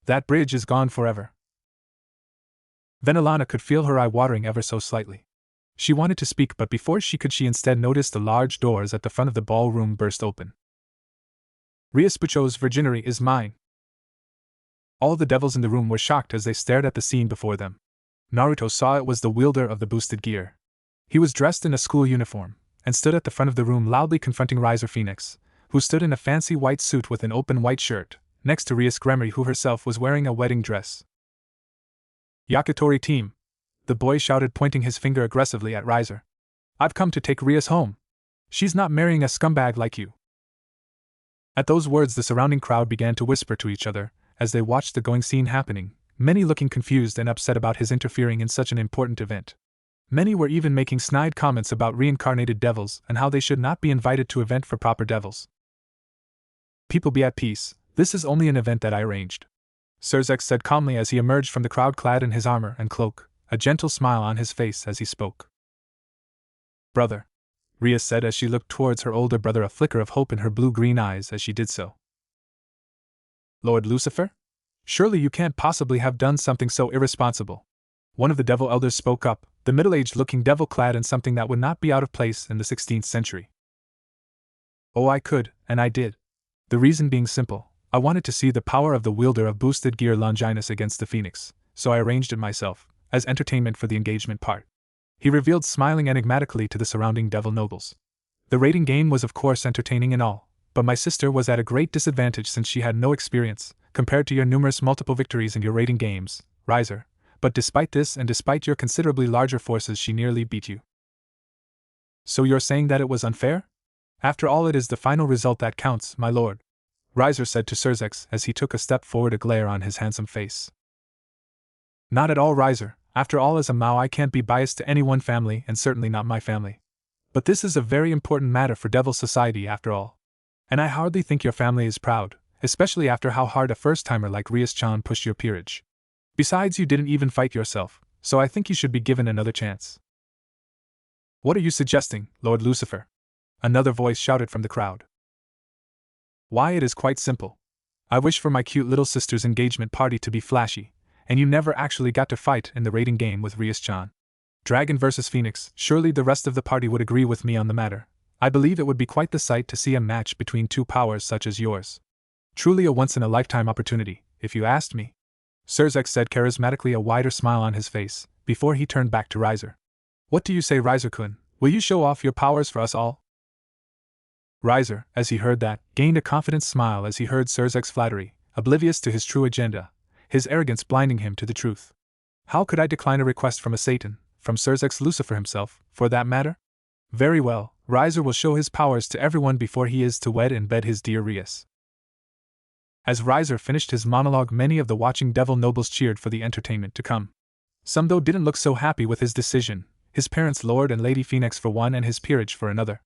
That bridge is gone forever. Venelana could feel her eye watering ever so slightly. She wanted to speak, but before she could, she instead noticed the large doors at the front of the ballroom burst open. Riaspucho's virginity is mine. All the devils in the room were shocked as they stared at the scene before them. Naruto saw it was the wielder of the boosted gear. He was dressed in a school uniform, and stood at the front of the room loudly confronting Riser Phenex, who stood in a fancy white suit with an open white shirt, next to Rias Gremory, who herself was wearing a wedding dress. Yakitori team, the boy shouted, pointing his finger aggressively at Riser. I've come to take Rias home. She's not marrying a scumbag like you. At those words the surrounding crowd began to whisper to each other, as they watched the going scene happening, many looking confused and upset about his interfering in such an important event. Many were even making snide comments about reincarnated devils and how they should not be invited to event for proper devils. People, be at peace, this is only an event that I arranged. Sirzechs said calmly as he emerged from the crowd clad in his armor and cloak, a gentle smile on his face as he spoke. Brother, Ria said as she looked towards her older brother, a flicker of hope in her blue-green eyes as she did so. Lord Lucifer? Surely you can't possibly have done something so irresponsible. One of the devil elders spoke up, the middle-aged-looking devil clad in something that would not be out of place in the 16th century. Oh, I could, and I did. The reason being simple, I wanted to see the power of the wielder of boosted gear Longinus against the Phenex, so I arranged it myself, as entertainment for the engagement part. He revealed, smiling enigmatically to the surrounding devil nobles. The raiding game was of course entertaining and all, but my sister was at a great disadvantage since she had no experience, compared to your numerous multiple victories in your raiding games, Riser, but despite this and despite your considerably larger forces she nearly beat you. So you're saying that it was unfair? After all, it is the final result that counts, my lord, Riser said to Sirzechs as he took a step forward, a glare on his handsome face. Not at all, Riser. After all, as a Mao I can't be biased to any one family, and certainly not my family. But this is a very important matter for Devil Society after all. And I hardly think your family is proud, especially after how hard a first-timer like Rias-chan pushed your peerage. Besides, you didn't even fight yourself, so I think you should be given another chance. What are you suggesting, Lord Lucifer? Another voice shouted from the crowd. Why, it is quite simple. I wish for my cute little sister's engagement party to be flashy, and you never actually got to fight in the raiding game with Rias-chan. Dragon versus Phenex, surely the rest of the party would agree with me on the matter. I believe it would be quite the sight to see a match between 2 powers such as yours. Truly a once-in-a-lifetime opportunity, if you asked me. Sirzechs said charismatically, a wider smile on his face, before he turned back to Riser. What do you say, Riser-kun? Will you show off your powers for us all? Riser, as he heard that, gained a confident smile as he heard Sirzechs' flattery, oblivious to his true agenda, his arrogance blinding him to the truth. How could I decline a request from a Satan, from Sirzechs Lucifer himself, for that matter? Very well, Riser will show his powers to everyone before he is to wed and bed his dear Rias. As Riser finished his monologue, many of the watching devil nobles cheered for the entertainment to come. Some though didn't look so happy with his decision, his parents Lord and Lady Phenex for one and his peerage for another.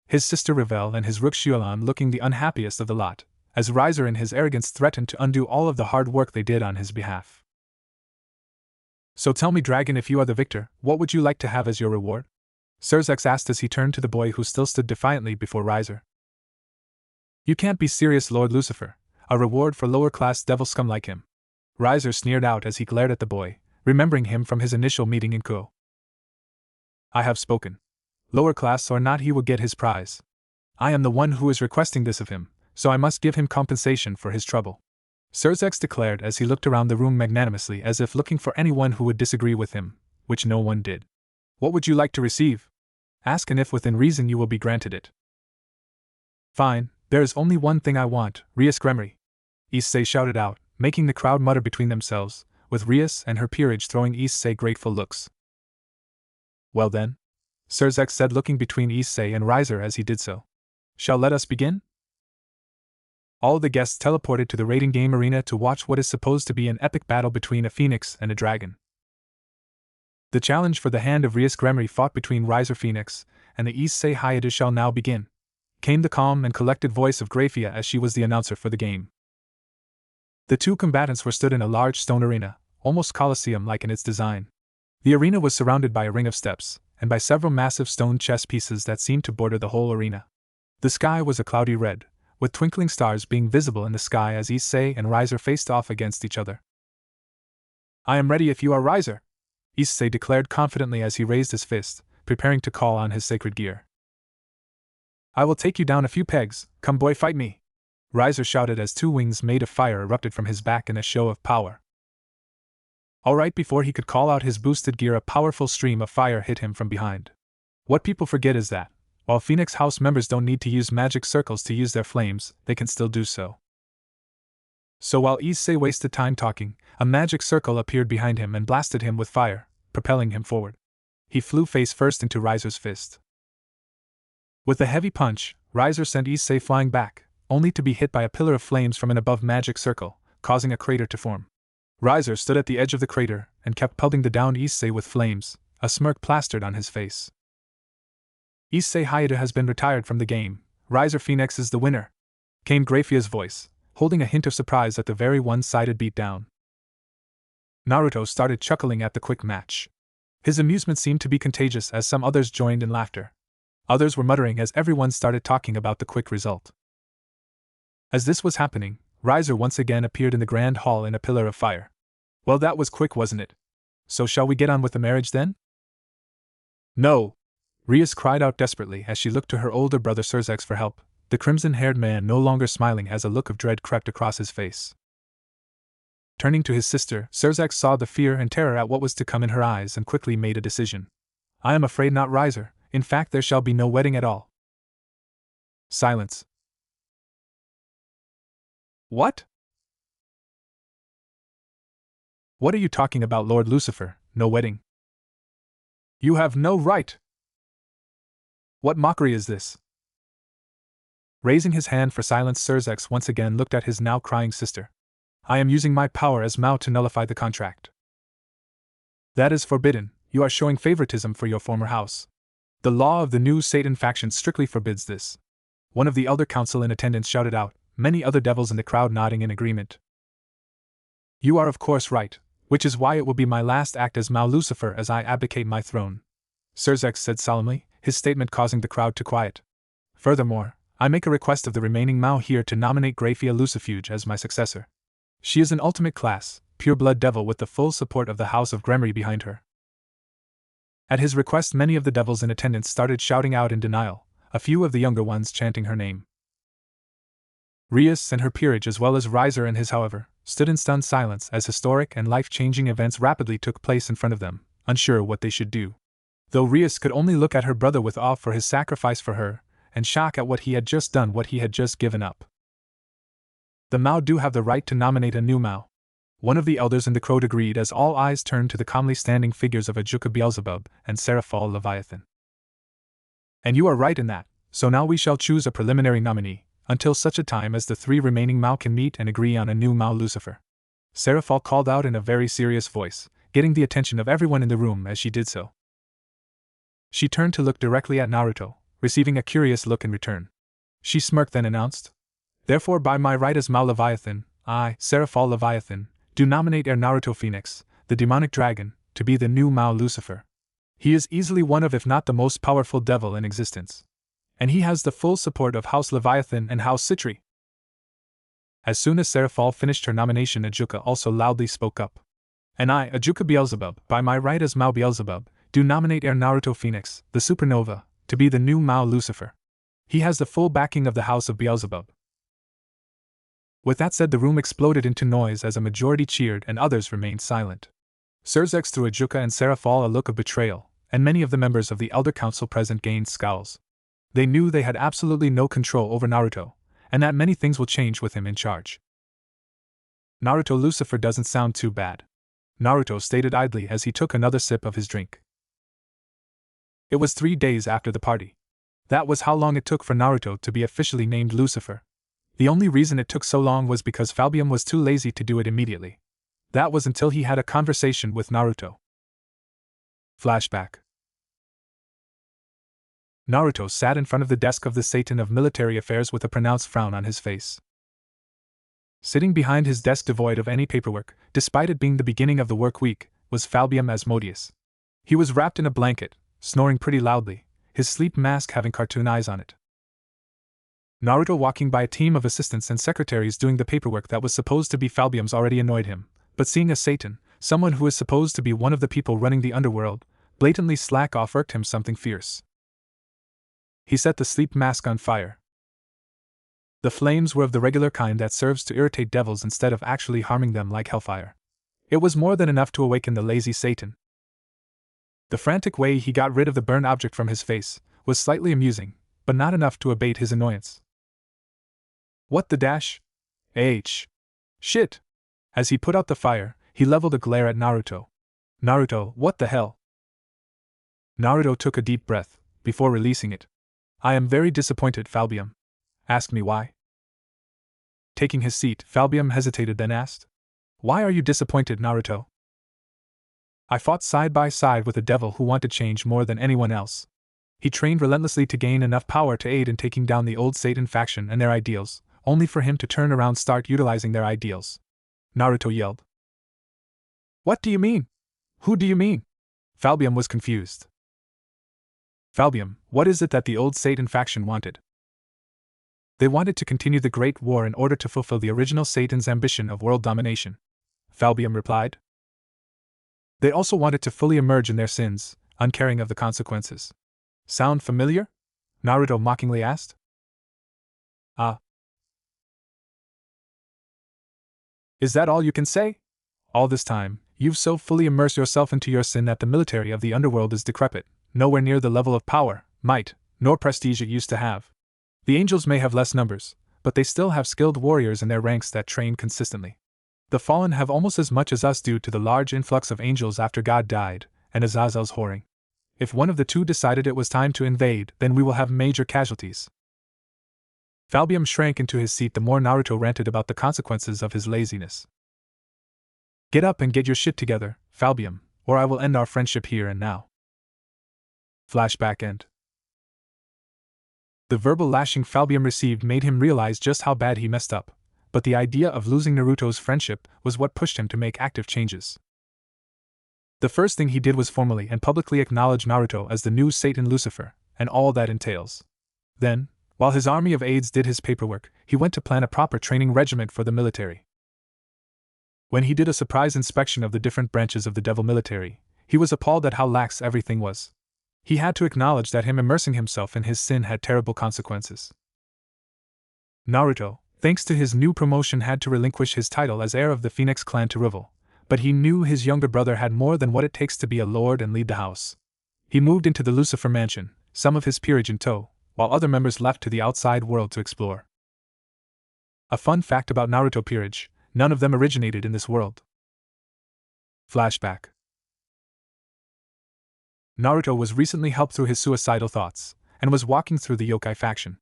His sister Revel and his rook Shualan looking the unhappiest of the lot, as Riser in his arrogance threatened to undo all of the hard work they did on his behalf. So tell me, dragon, if you are the victor, what would you like to have as your reward? Sirzechs asked as he turned to the boy who still stood defiantly before Riser. You can't be serious, Lord Lucifer. A reward for lower-class devil scum like him. Riser sneered out as he glared at the boy, remembering him from his initial meeting in Kuo. I have spoken. Lower class or not, he will get his prize. I am the one who is requesting this of him, so I must give him compensation for his trouble. Sirzechs declared as he looked around the room magnanimously as if looking for anyone who would disagree with him, which no one did. What would you like to receive? Ask, and if within reason you will be granted it. Fine, there is only one thing I want, Rias Gremory. Issei shouted out, making the crowd mutter between themselves, with Rias and her peerage throwing Issei grateful looks. Well then, Sirzechs said, looking between Issei and Riser as he did so. Shall let us begin? All the guests teleported to the raiding game arena to watch what is supposed to be an epic battle between a phoenix and a dragon. The challenge for the hand of Rias Gremory fought between Riser Phenex and the Issei Hyade shall now begin, came the calm and collected voice of Graphia as she was the announcer for the game. The two combatants were stood in a large stone arena, almost Colosseum-like in its design. The arena was surrounded by a ring of steps, and by several massive stone chess pieces that seemed to border the whole arena. The sky was a cloudy red, with twinkling stars being visible in the sky as Issei and Riser faced off against each other. I am ready if you are, Riser, Issei declared confidently as he raised his fist, preparing to call on his sacred gear. I will take you down a few pegs, come boy, fight me, Riser shouted as two wings made of fire erupted from his back in a show of power. Alright, before he could call out his boosted gear, a powerful stream of fire hit him from behind. What people forget is that, while Phenex House members don't need to use magic circles to use their flames, they can still do so. So while Issei wasted time talking, a magic circle appeared behind him and blasted him with fire, propelling him forward. He flew face first into Riser's fist. With a heavy punch, Riser sent Issei flying back, only to be hit by a pillar of flames from an above magic circle, causing a crater to form. Riser stood at the edge of the crater and kept pelting the downed Issei with flames, a smirk plastered on his face. Issei Hyade has been retired from the game. Riser Phenex is the winner, came Graphia's voice, holding a hint of surprise at the very one-sided beatdown. Naruto started chuckling at the quick match. His amusement seemed to be contagious as some others joined in laughter. Others were muttering as everyone started talking about the quick result. As this was happening, Riser once again appeared in the grand hall in a pillar of fire. Well, that was quick, wasn't it? So shall we get on with the marriage then? No! Rias cried out desperately as she looked to her older brother Sirzechs for help, the crimson-haired man no longer smiling as a look of dread crept across his face. Turning to his sister, Sirzechs saw the fear and terror at what was to come in her eyes and quickly made a decision. I am afraid not, Riser. In fact, there shall be no wedding at all. Silence. What? What are you talking about, Lord Lucifer? No wedding? You have no right! What mockery is this? Raising his hand for silence, Sirzechs once again looked at his now crying sister. I am using my power as Mao to nullify the contract. That is forbidden. You are showing favoritism for your former house. The law of the new Satan faction strictly forbids this. One of the elder council in attendance shouted out, many other devils in the crowd nodding in agreement. You are of course right, which is why it will be my last act as Mao Lucifer as I abdicate my throne, Sirzechs said solemnly, his statement causing the crowd to quiet. Furthermore, I make a request of the remaining Mao here to nominate Graphia Lucifuge as my successor. She is an ultimate class, pure-blood devil with the full support of the House of Gremory behind her. At his request, many of the devils in attendance started shouting out in denial, a few of the younger ones chanting her name. Rias and her peerage, as well as Riser and his, however, stood in stunned silence as historic and life-changing events rapidly took place in front of them, unsure what they should do. Though Rias could only look at her brother with awe for his sacrifice for her, and shock at what he had just done, what he had just given up. The Mao do have the right to nominate a new Mao. One of the elders in the crowd agreed as all eyes turned to the calmly standing figures of Ajuka Beelzebub and Seraphal Leviathan. And you are right in that, so now we shall choose a preliminary nominee, until such a time as the 3 remaining Mao can meet and agree on a new Mao Lucifer. Serafal called out in a very serious voice, getting the attention of everyone in the room as she did so. She turned to look directly at Naruto, receiving a curious look in return. She smirked then announced, "Therefore by my right as Mao Leviathan, I, Serafal Leviathan, do nominate Naruto Phenex, the demonic dragon, to be the new Mao Lucifer. He is easily one of if not the most powerful devil in existence. And he has the full support of House Leviathan and House Citri." As soon as Serafal finished her nomination, Ajuka also loudly spoke up. "And I, Ajuka Beelzebub, by my right as Mao Beelzebub, do nominate Naruto Phenex, the supernova, to be the new Mao Lucifer. He has the full backing of the House of Beelzebub." With that said, the room exploded into noise as a majority cheered and others remained silent. Sirzechs threw Ajuka and Serafal a look of betrayal, and many of the members of the Elder Council present gained scowls. They knew they had absolutely no control over Naruto, and that many things will change with him in charge. "Naruto Lucifer doesn't sound too bad," Naruto stated idly as he took another sip of his drink. It was 3 days after the party. That was how long it took for Naruto to be officially named Lucifer. The only reason it took so long was because Falbium was too lazy to do it immediately. That was until he had a conversation with Naruto. Flashback. Naruto sat in front of the desk of the Satan of Military Affairs with a pronounced frown on his face. Sitting behind his desk devoid of any paperwork, despite it being the beginning of the work week, was Falbium Asmodeus. He was wrapped in a blanket, snoring pretty loudly, his sleep mask having cartoon eyes on it. Naruto, walking by a team of assistants and secretaries doing the paperwork that was supposed to be Falbium's, already annoyed him, but seeing a Satan, someone who is supposed to be one of the people running the underworld, blatantly slack off irked him something fierce. He set the sleep mask on fire. The flames were of the regular kind that serves to irritate devils instead of actually harming them like hellfire. It was more than enough to awaken the lazy Satan. The frantic way he got rid of the burned object from his face was slightly amusing, but not enough to abate his annoyance. "What the dash? Shit!" As he put out the fire, he leveled a glare at Naruto. "Naruto, what the hell?" Naruto took a deep breath, before releasing it. "I am very disappointed, Falbium. Ask me why." Taking his seat, Falbium hesitated, then asked, "Why are you disappointed, Naruto?" "I fought side by side with a devil who wanted change more than anyone else. He trained relentlessly to gain enough power to aid in taking down the old Satan faction and their ideals, only for him to turn around and start utilizing their ideals." Naruto yelled. "What do you mean? Who do you mean?" Falbium was confused. "Falbium, what is it that the old Satan faction wanted?" "They wanted to continue the Great War in order to fulfill the original Satan's ambition of world domination," Falbium replied. "They also wanted to fully emerge in their sins, uncaring of the consequences." "Sound familiar?" Naruto mockingly asked. "Ah. Is that all you can say? All this time, you've so fully immersed yourself into your sin that the military of the underworld is decrepit, nowhere near the level of power, might, nor prestige it used to have. The angels may have less numbers, but they still have skilled warriors in their ranks that train consistently. The fallen have almost as much as us due to the large influx of angels after God died, and Azazel's whoring. If one of the two decided it was time to invade, then we will have major casualties." Falbium shrank into his seat the more Naruto ranted about the consequences of his laziness. "Get up and get your shit together, Falbium, or I will end our friendship here and now." Flashback end. The verbal lashing Falbium received made him realize just how bad he messed up, but the idea of losing Naruto's friendship was what pushed him to make active changes. The first thing he did was formally and publicly acknowledge Naruto as the new Satan Lucifer, and all that entails. Then, while his army of aides did his paperwork, he went to plan a proper training regiment for the military. When he did a surprise inspection of the different branches of the devil military, he was appalled at how lax everything was. He had to acknowledge that him immersing himself in his sin had terrible consequences. Naruto, thanks to his new promotion, had to relinquish his title as heir of the Phenex clan to rival, but he knew his younger brother had more than what it takes to be a lord and lead the house. He moved into the Lucifer mansion, some of his peerage in tow, while other members left to the outside world to explore. A fun fact about Naruto peerage: none of them originated in this world. Flashback. Naruto was recently helped through his suicidal thoughts, and was walking through the yokai faction.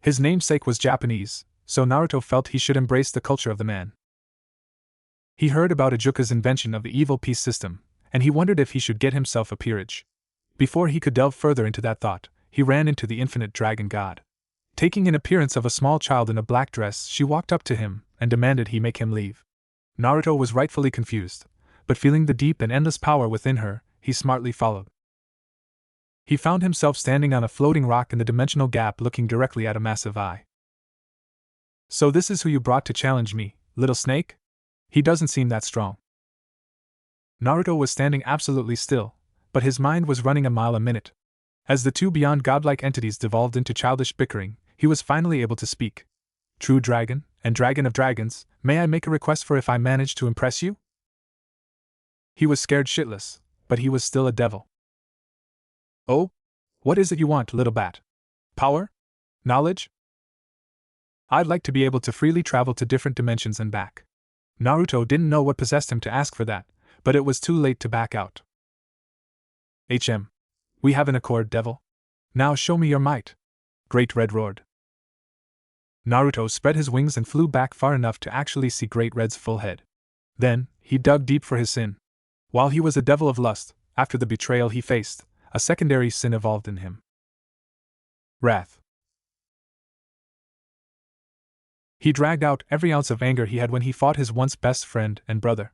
His namesake was Japanese, so Naruto felt he should embrace the culture of the man. He heard about Ajuka's invention of the evil peace system, and he wondered if he should get himself a peerage. Before he could delve further into that thought, he ran into the infinite dragon god. Taking an appearance of a small child in a black dress, she walked up to him and demanded he make him leave. Naruto was rightfully confused, but feeling the deep and endless power within her, he smartly followed. He found himself standing on a floating rock in the dimensional gap looking directly at a massive eye. So this is who you brought to challenge me, little snake? He doesn't seem that strong. Naruto was standing absolutely still, but his mind was running a mile a minute. As the two beyond godlike entities devolved into childish bickering, he was finally able to speak. True dragon, and dragon of dragons, may I make a request for if I manage to impress you? He was scared shitless, but he was still a devil. Oh? What is it you want, little bat? Power? Knowledge? I'd like to be able to freely travel to different dimensions and back. Naruto didn't know what possessed him to ask for that, but it was too late to back out. We have an accord, devil. Now show me your might. Great Red roared. Naruto spread his wings and flew back far enough to actually see Great Red's full head. Then, he dug deep for his sin. While he was a devil of lust, after the betrayal he faced, a secondary sin evolved in him. Wrath. He dragged out every ounce of anger he had when he fought his once best friend and brother.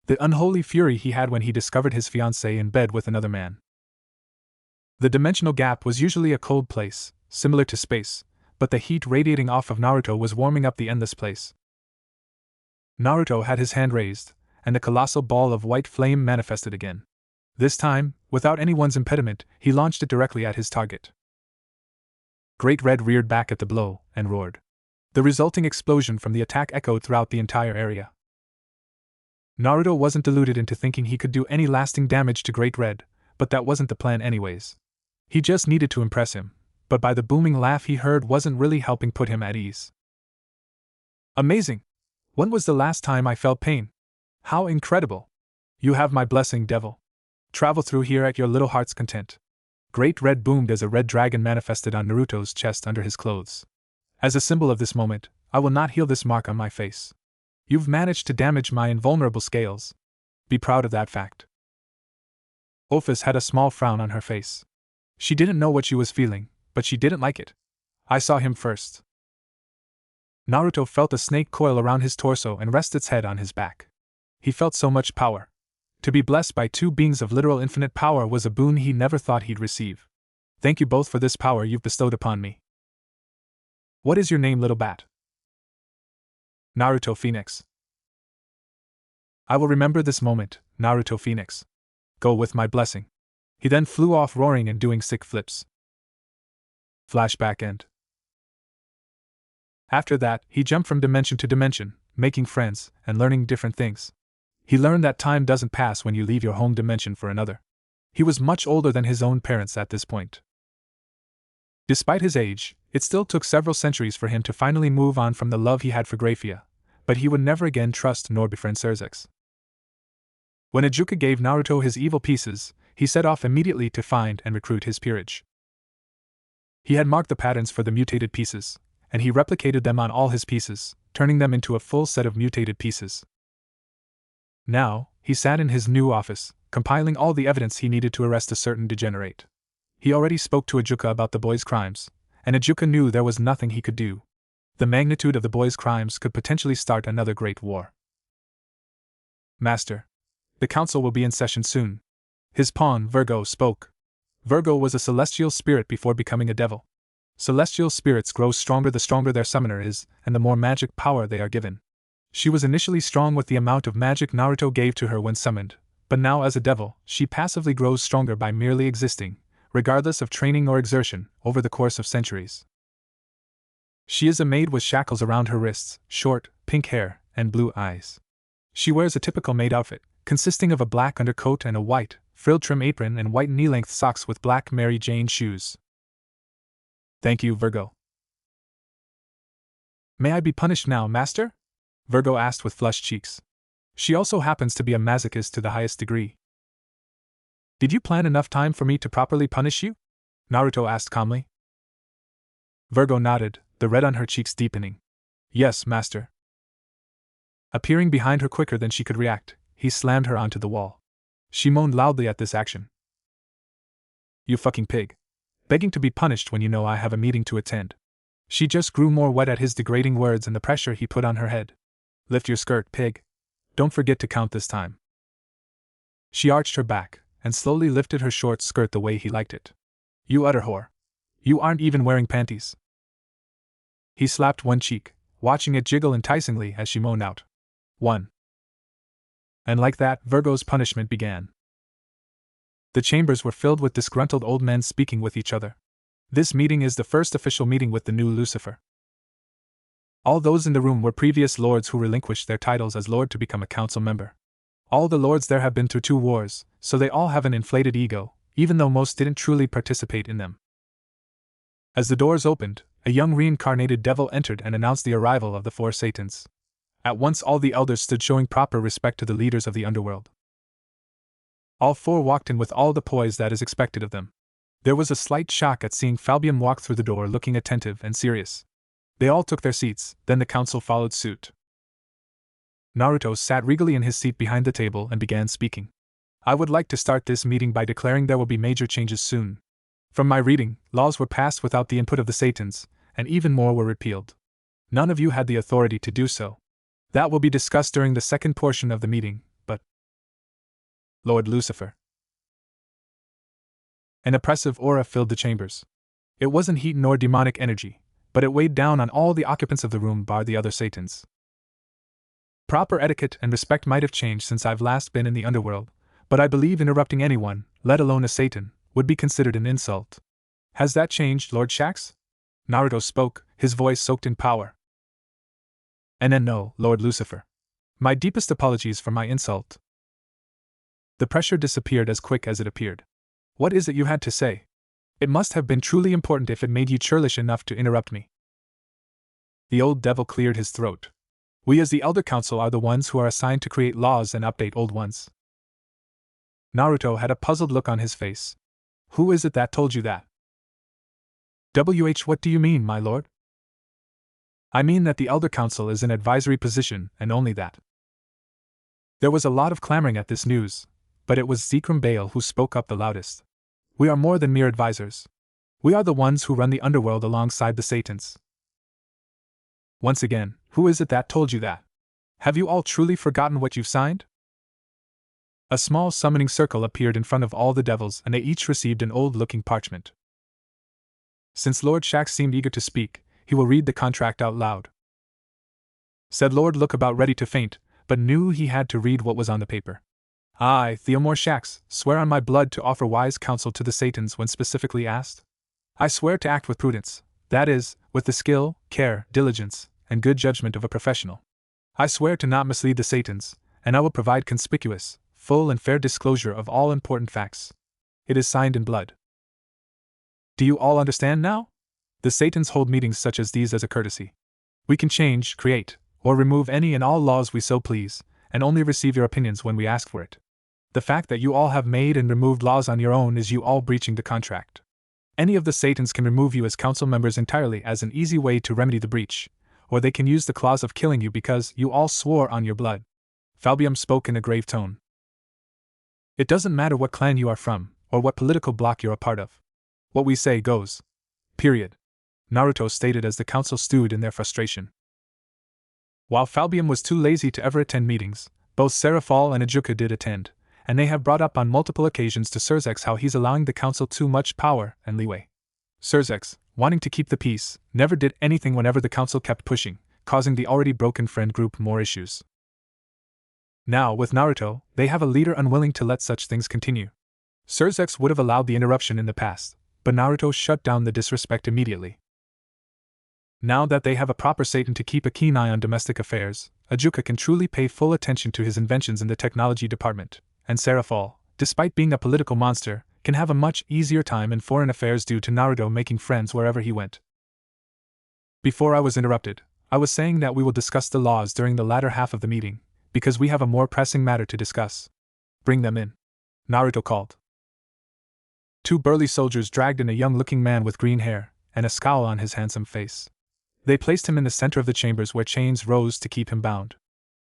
The unholy fury he had when he discovered his fiancée in bed with another man. The dimensional gap was usually a cold place, similar to space, but the heat radiating off of Naruto was warming up the endless place. Naruto had his hand raised, and a colossal ball of white flame manifested again. This time, without anyone's impediment, he launched it directly at his target. Great Red reared back at the blow and roared. The resulting explosion from the attack echoed throughout the entire area. Naruto wasn't deluded into thinking he could do any lasting damage to Great Red, but that wasn't the plan anyways. He just needed to impress him, but by the booming laugh he heard wasn't really helping put him at ease. Amazing! When was the last time I felt pain? How incredible! You have my blessing, devil. Travel through here at your little heart's content. Great Red boomed as a red dragon manifested on Naruto's chest under his clothes. As a symbol of this moment, I will not heal this mark on my face. You've managed to damage my invulnerable scales. Be proud of that fact. Ophis had a small frown on her face. She didn't know what she was feeling, but she didn't like it. I saw him first. Naruto felt a snake coil around his torso and rest its head on his back. He felt so much power. To be blessed by two beings of literal infinite power was a boon he never thought he'd receive. Thank you both for this power you've bestowed upon me. What is your name, little bat? Naruto Phenex. I will remember this moment, Naruto Phenex. Go with my blessing. He then flew off roaring and doing sick flips. Flashback end. After that, he jumped from dimension to dimension, making friends and learning different things. He learned that time doesn't pass when you leave your home dimension for another. He was much older than his own parents at this point. Despite his age, it still took several centuries for him to finally move on from the love he had for Graphia, but he would never again trust nor befriend Sirzechs. When Ajuka gave Naruto his evil pieces, he set off immediately to find and recruit his peerage. He had marked the patterns for the mutated pieces, and he replicated them on all his pieces, turning them into a full set of mutated pieces. Now, he sat in his new office, compiling all the evidence he needed to arrest a certain degenerate. He already spoke to Ajuka about the boy's crimes, and Ajuka knew there was nothing he could do. The magnitude of the boy's crimes could potentially start another great war. Master, the council will be in session soon. His pawn, Virgo, spoke. Virgo was a celestial spirit before becoming a devil. Celestial spirits grow stronger the stronger their summoner is, and the more magic power they are given. She was initially strong with the amount of magic Naruto gave to her when summoned, but now as a devil, she passively grows stronger by merely existing, regardless of training or exertion, over the course of centuries. She is a maid with shackles around her wrists, short, pink hair, and blue eyes. She wears a typical maid outfit, consisting of a black undercoat and a white, frill-trim apron and white knee-length socks with black Mary Jane shoes. Thank you, Virgo. May I be punished now, Master? Virgo asked with flushed cheeks. She also happens to be a masochist to the highest degree. Did you plan enough time for me to properly punish you? Naruto asked calmly. Virgo nodded, the red on her cheeks deepening. Yes, master. Appearing behind her quicker than she could react, he slammed her onto the wall. She moaned loudly at this action. You fucking pig. Begging to be punished when you know I have a meeting to attend. She just grew more wet at his degrading words and the pressure he put on her head. Lift your skirt, pig. Don't forget to count this time. She arched her back, and slowly lifted her short skirt the way he liked it. You utter whore. You aren't even wearing panties. He slapped one cheek, watching it jiggle enticingly as she moaned out. 1. And like that, Virgo's punishment began. The chambers were filled with disgruntled old men speaking with each other. This meeting is the first official meeting with the new Lucifer. All those in the room were previous lords who relinquished their titles as lord to become a council member. All the lords there have been through 2 wars, so they all have an inflated ego, even though most didn't truly participate in them. As the doors opened, a young reincarnated devil entered and announced the arrival of the 4 Satans. At once all the elders stood showing proper respect to the leaders of the underworld. All 4 walked in with all the poise that is expected of them. There was a slight shock at seeing Falbium walk through the door looking attentive and serious. They all took their seats, then the council followed suit. Naruto sat regally in his seat behind the table and began speaking. I would like to start this meeting by declaring there will be major changes soon. From my reading, laws were passed without the input of the Satans, and even more were repealed. None of you had the authority to do so. That will be discussed during the second portion of the meeting, but Lord Lucifer. An oppressive aura filled the chambers. It wasn't heat nor demonic energy, but it weighed down on all the occupants of the room bar the other Satans. Proper etiquette and respect might have changed since I've last been in the underworld, but I believe interrupting anyone, let alone a Satan, would be considered an insult. Has that changed, Lord Shax? Naruto spoke, his voice soaked in power. And no, Lord Lucifer. My deepest apologies for my insult. The pressure disappeared as quick as it appeared. What is it you had to say? It must have been truly important if it made you churlish enough to interrupt me. The old devil cleared his throat. We as the Elder Council are the ones who are assigned to create laws and update old ones. Naruto had a puzzled look on his face. Who is it that told you that? What do you mean, my lord? I mean that the Elder Council is an advisory position, and only that. There was a lot of clamoring at this news, but it was Zekrom Bale who spoke up the loudest. We are more than mere advisors. We are the ones who run the underworld alongside the Satans. Once again, who is it that told you that? Have you all truly forgotten what you've signed? A small summoning circle appeared in front of all the devils and they each received an old-looking parchment. Since Lord Shax seemed eager to speak, he will read the contract out loud. Said Lord Look about ready to faint, but knew he had to read what was on the paper. I, Theomore Shax, swear on my blood to offer wise counsel to the Satans when specifically asked. I swear to act with prudence, that is, with the skill, care, diligence, and good judgment of a professional. I swear to not mislead the Satans, and I will provide conspicuous, full and fair disclosure of all important facts. It is signed in blood. Do you all understand now? The Satans hold meetings such as these as a courtesy. We can change, create, or remove any and all laws we so please, and only receive your opinions when we ask for it. The fact that you all have made and removed laws on your own is you all breaching the contract. Any of the Satans can remove you as council members entirely as an easy way to remedy the breach, or they can use the clause of killing you because you all swore on your blood. Falbium spoke in a grave tone. It doesn't matter what clan you are from, or what political bloc you're a part of. What we say goes. Period. Naruto stated as the council stewed in their frustration. While Falbium was too lazy to ever attend meetings, both Serafal and Ajuka did attend, and they have brought up on multiple occasions to Sirzechs how he's allowing the council too much power and leeway. Sirzechs, wanting to keep the peace, never did anything whenever the council kept pushing, causing the already broken friend group more issues. Now, with Naruto, they have a leader unwilling to let such things continue. Sirzechs would have allowed the interruption in the past, but Naruto shut down the disrespect immediately. Now that they have a proper Satan to keep a keen eye on domestic affairs, Ajuka can truly pay full attention to his inventions in the technology department, and Serafal, despite being a political monster, can have a much easier time in foreign affairs due to Naruto making friends wherever he went. Before I was interrupted, I was saying that we will discuss the laws during the latter half of the meeting, because we have a more pressing matter to discuss. Bring them in. Naruto called. 2 burly soldiers dragged in a young-looking man with green hair, and a scowl on his handsome face. They placed him in the center of the chambers where chains rose to keep him bound.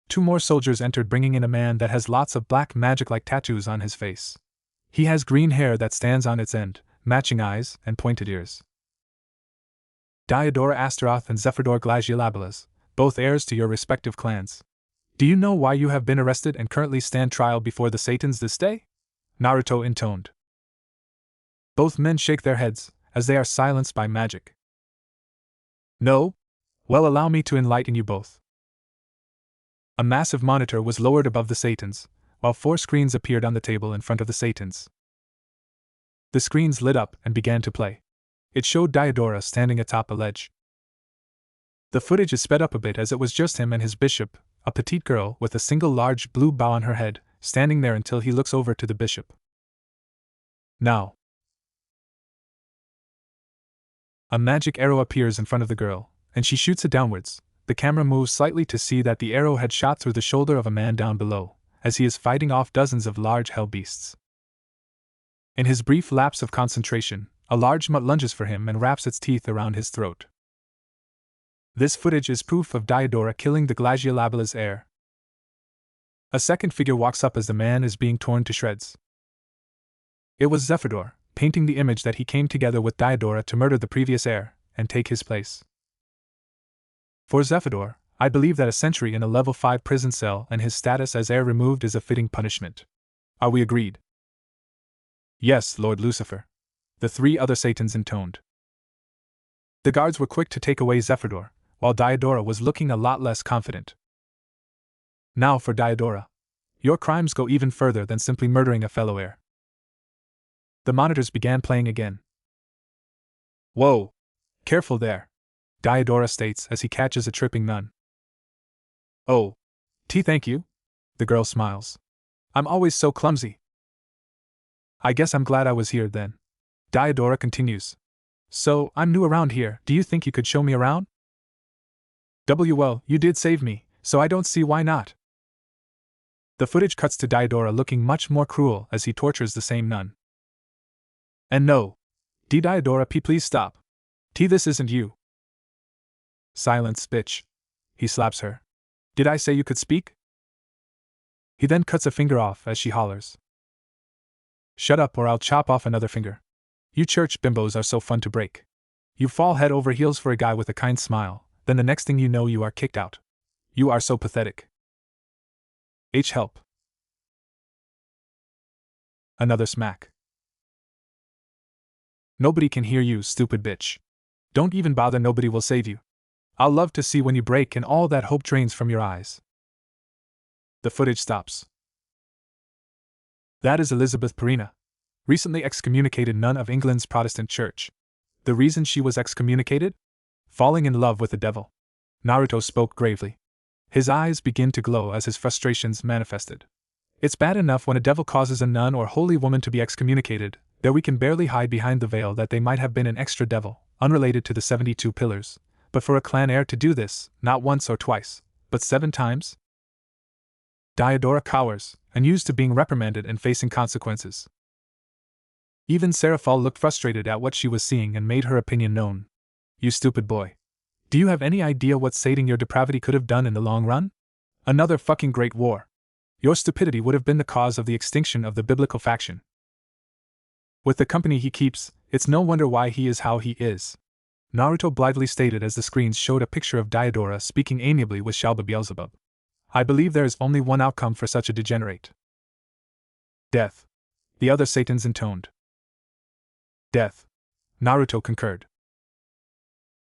2 more soldiers entered, bringing in a man that has lots of black magic-like tattoos on his face. He has green hair that stands on its end, matching eyes, and pointed ears. Diodora Astaroth and Zephyrdor Glagiolabilas, both heirs to your respective clans. Do you know why you have been arrested and currently stand trial before the Satans this day? Naruto intoned. Both men shake their heads, as they are silenced by magic. No? Well, allow me to enlighten you both. A massive monitor was lowered above the Satans, while 4 screens appeared on the table in front of the Satans. The screens lit up and began to play. It showed Diodora standing atop a ledge. The footage is sped up a bit as it was just him and his bishop, a petite girl with a single large blue bow on her head, standing there until he looks over to the bishop. Now. A magic arrow appears in front of the girl, and she shoots it downwards. The camera moves slightly to see that the arrow had shot through the shoulder of a man down below, as he is fighting off dozens of large hell beasts. In his brief lapse of concentration, a large mutt lunges for him and wraps its teeth around his throat. This footage is proof of Diodora killing the Glagiolabilas heir. A second figure walks up as the man is being torn to shreds. It was Zephyrdor, painting the image that he came together with Diodora to murder the previous heir and take his place. For Zephyrdor, I believe that a century in a level 5 prison cell and his status as heir removed is a fitting punishment. Are we agreed? Yes, Lord Lucifer. The 3 other Satans intoned. The guards were quick to take away Zephyrdor, while Diodora was looking a lot less confident. Now for Diodora. Your crimes go even further than simply murdering a fellow heir. The monitors began playing again. Whoa! Careful there, Diodora states as he catches a tripping nun. Oh. Thank you? The girl smiles. I'm always so clumsy. I guess I'm glad I was here then. Diodora continues. So, I'm new around here, do you think you could show me around? Well, you did save me, so I don't see why not. The footage cuts to Diodora looking much more cruel as he tortures the same nun. And no. Diodora, please stop. This isn't you. Silence, bitch. He slaps her. Did I say you could speak? He then cuts a finger off as she hollers. Shut up or I'll chop off another finger. You church bimbos are so fun to break. You fall head over heels for a guy with a kind smile, then the next thing you know you are kicked out. You are so pathetic. Help. Another smack. Nobody can hear you, stupid bitch. Don't even bother, nobody will save you. I'll love to see when you break and all that hope drains from your eyes. The footage stops. That is Elizabeth Perrina, recently excommunicated nun of England's Protestant Church. The reason she was excommunicated? Falling in love with the devil. Naruto spoke gravely. His eyes begin to glow as his frustrations manifested. It's bad enough when a devil causes a nun or holy woman to be excommunicated, though we can barely hide behind the veil that they might have been an extra devil, unrelated to the 72 pillars, but for a clan heir to do this, not once or twice, but 7 times? Diodora cowers, and used to being reprimanded and facing consequences. Even Seraphal looked frustrated at what she was seeing and made her opinion known. You stupid boy. Do you have any idea what sating your depravity could have done in the long run? Another fucking great war. Your stupidity would have been the cause of the extinction of the biblical faction. With the company he keeps, it's no wonder why he is how he is. Naruto blithely stated as the screens showed a picture of Diodora speaking amiably with Shalba Beelzebub. I believe there is only one outcome for such a degenerate. Death. The other Satans intoned. Death. Naruto concurred.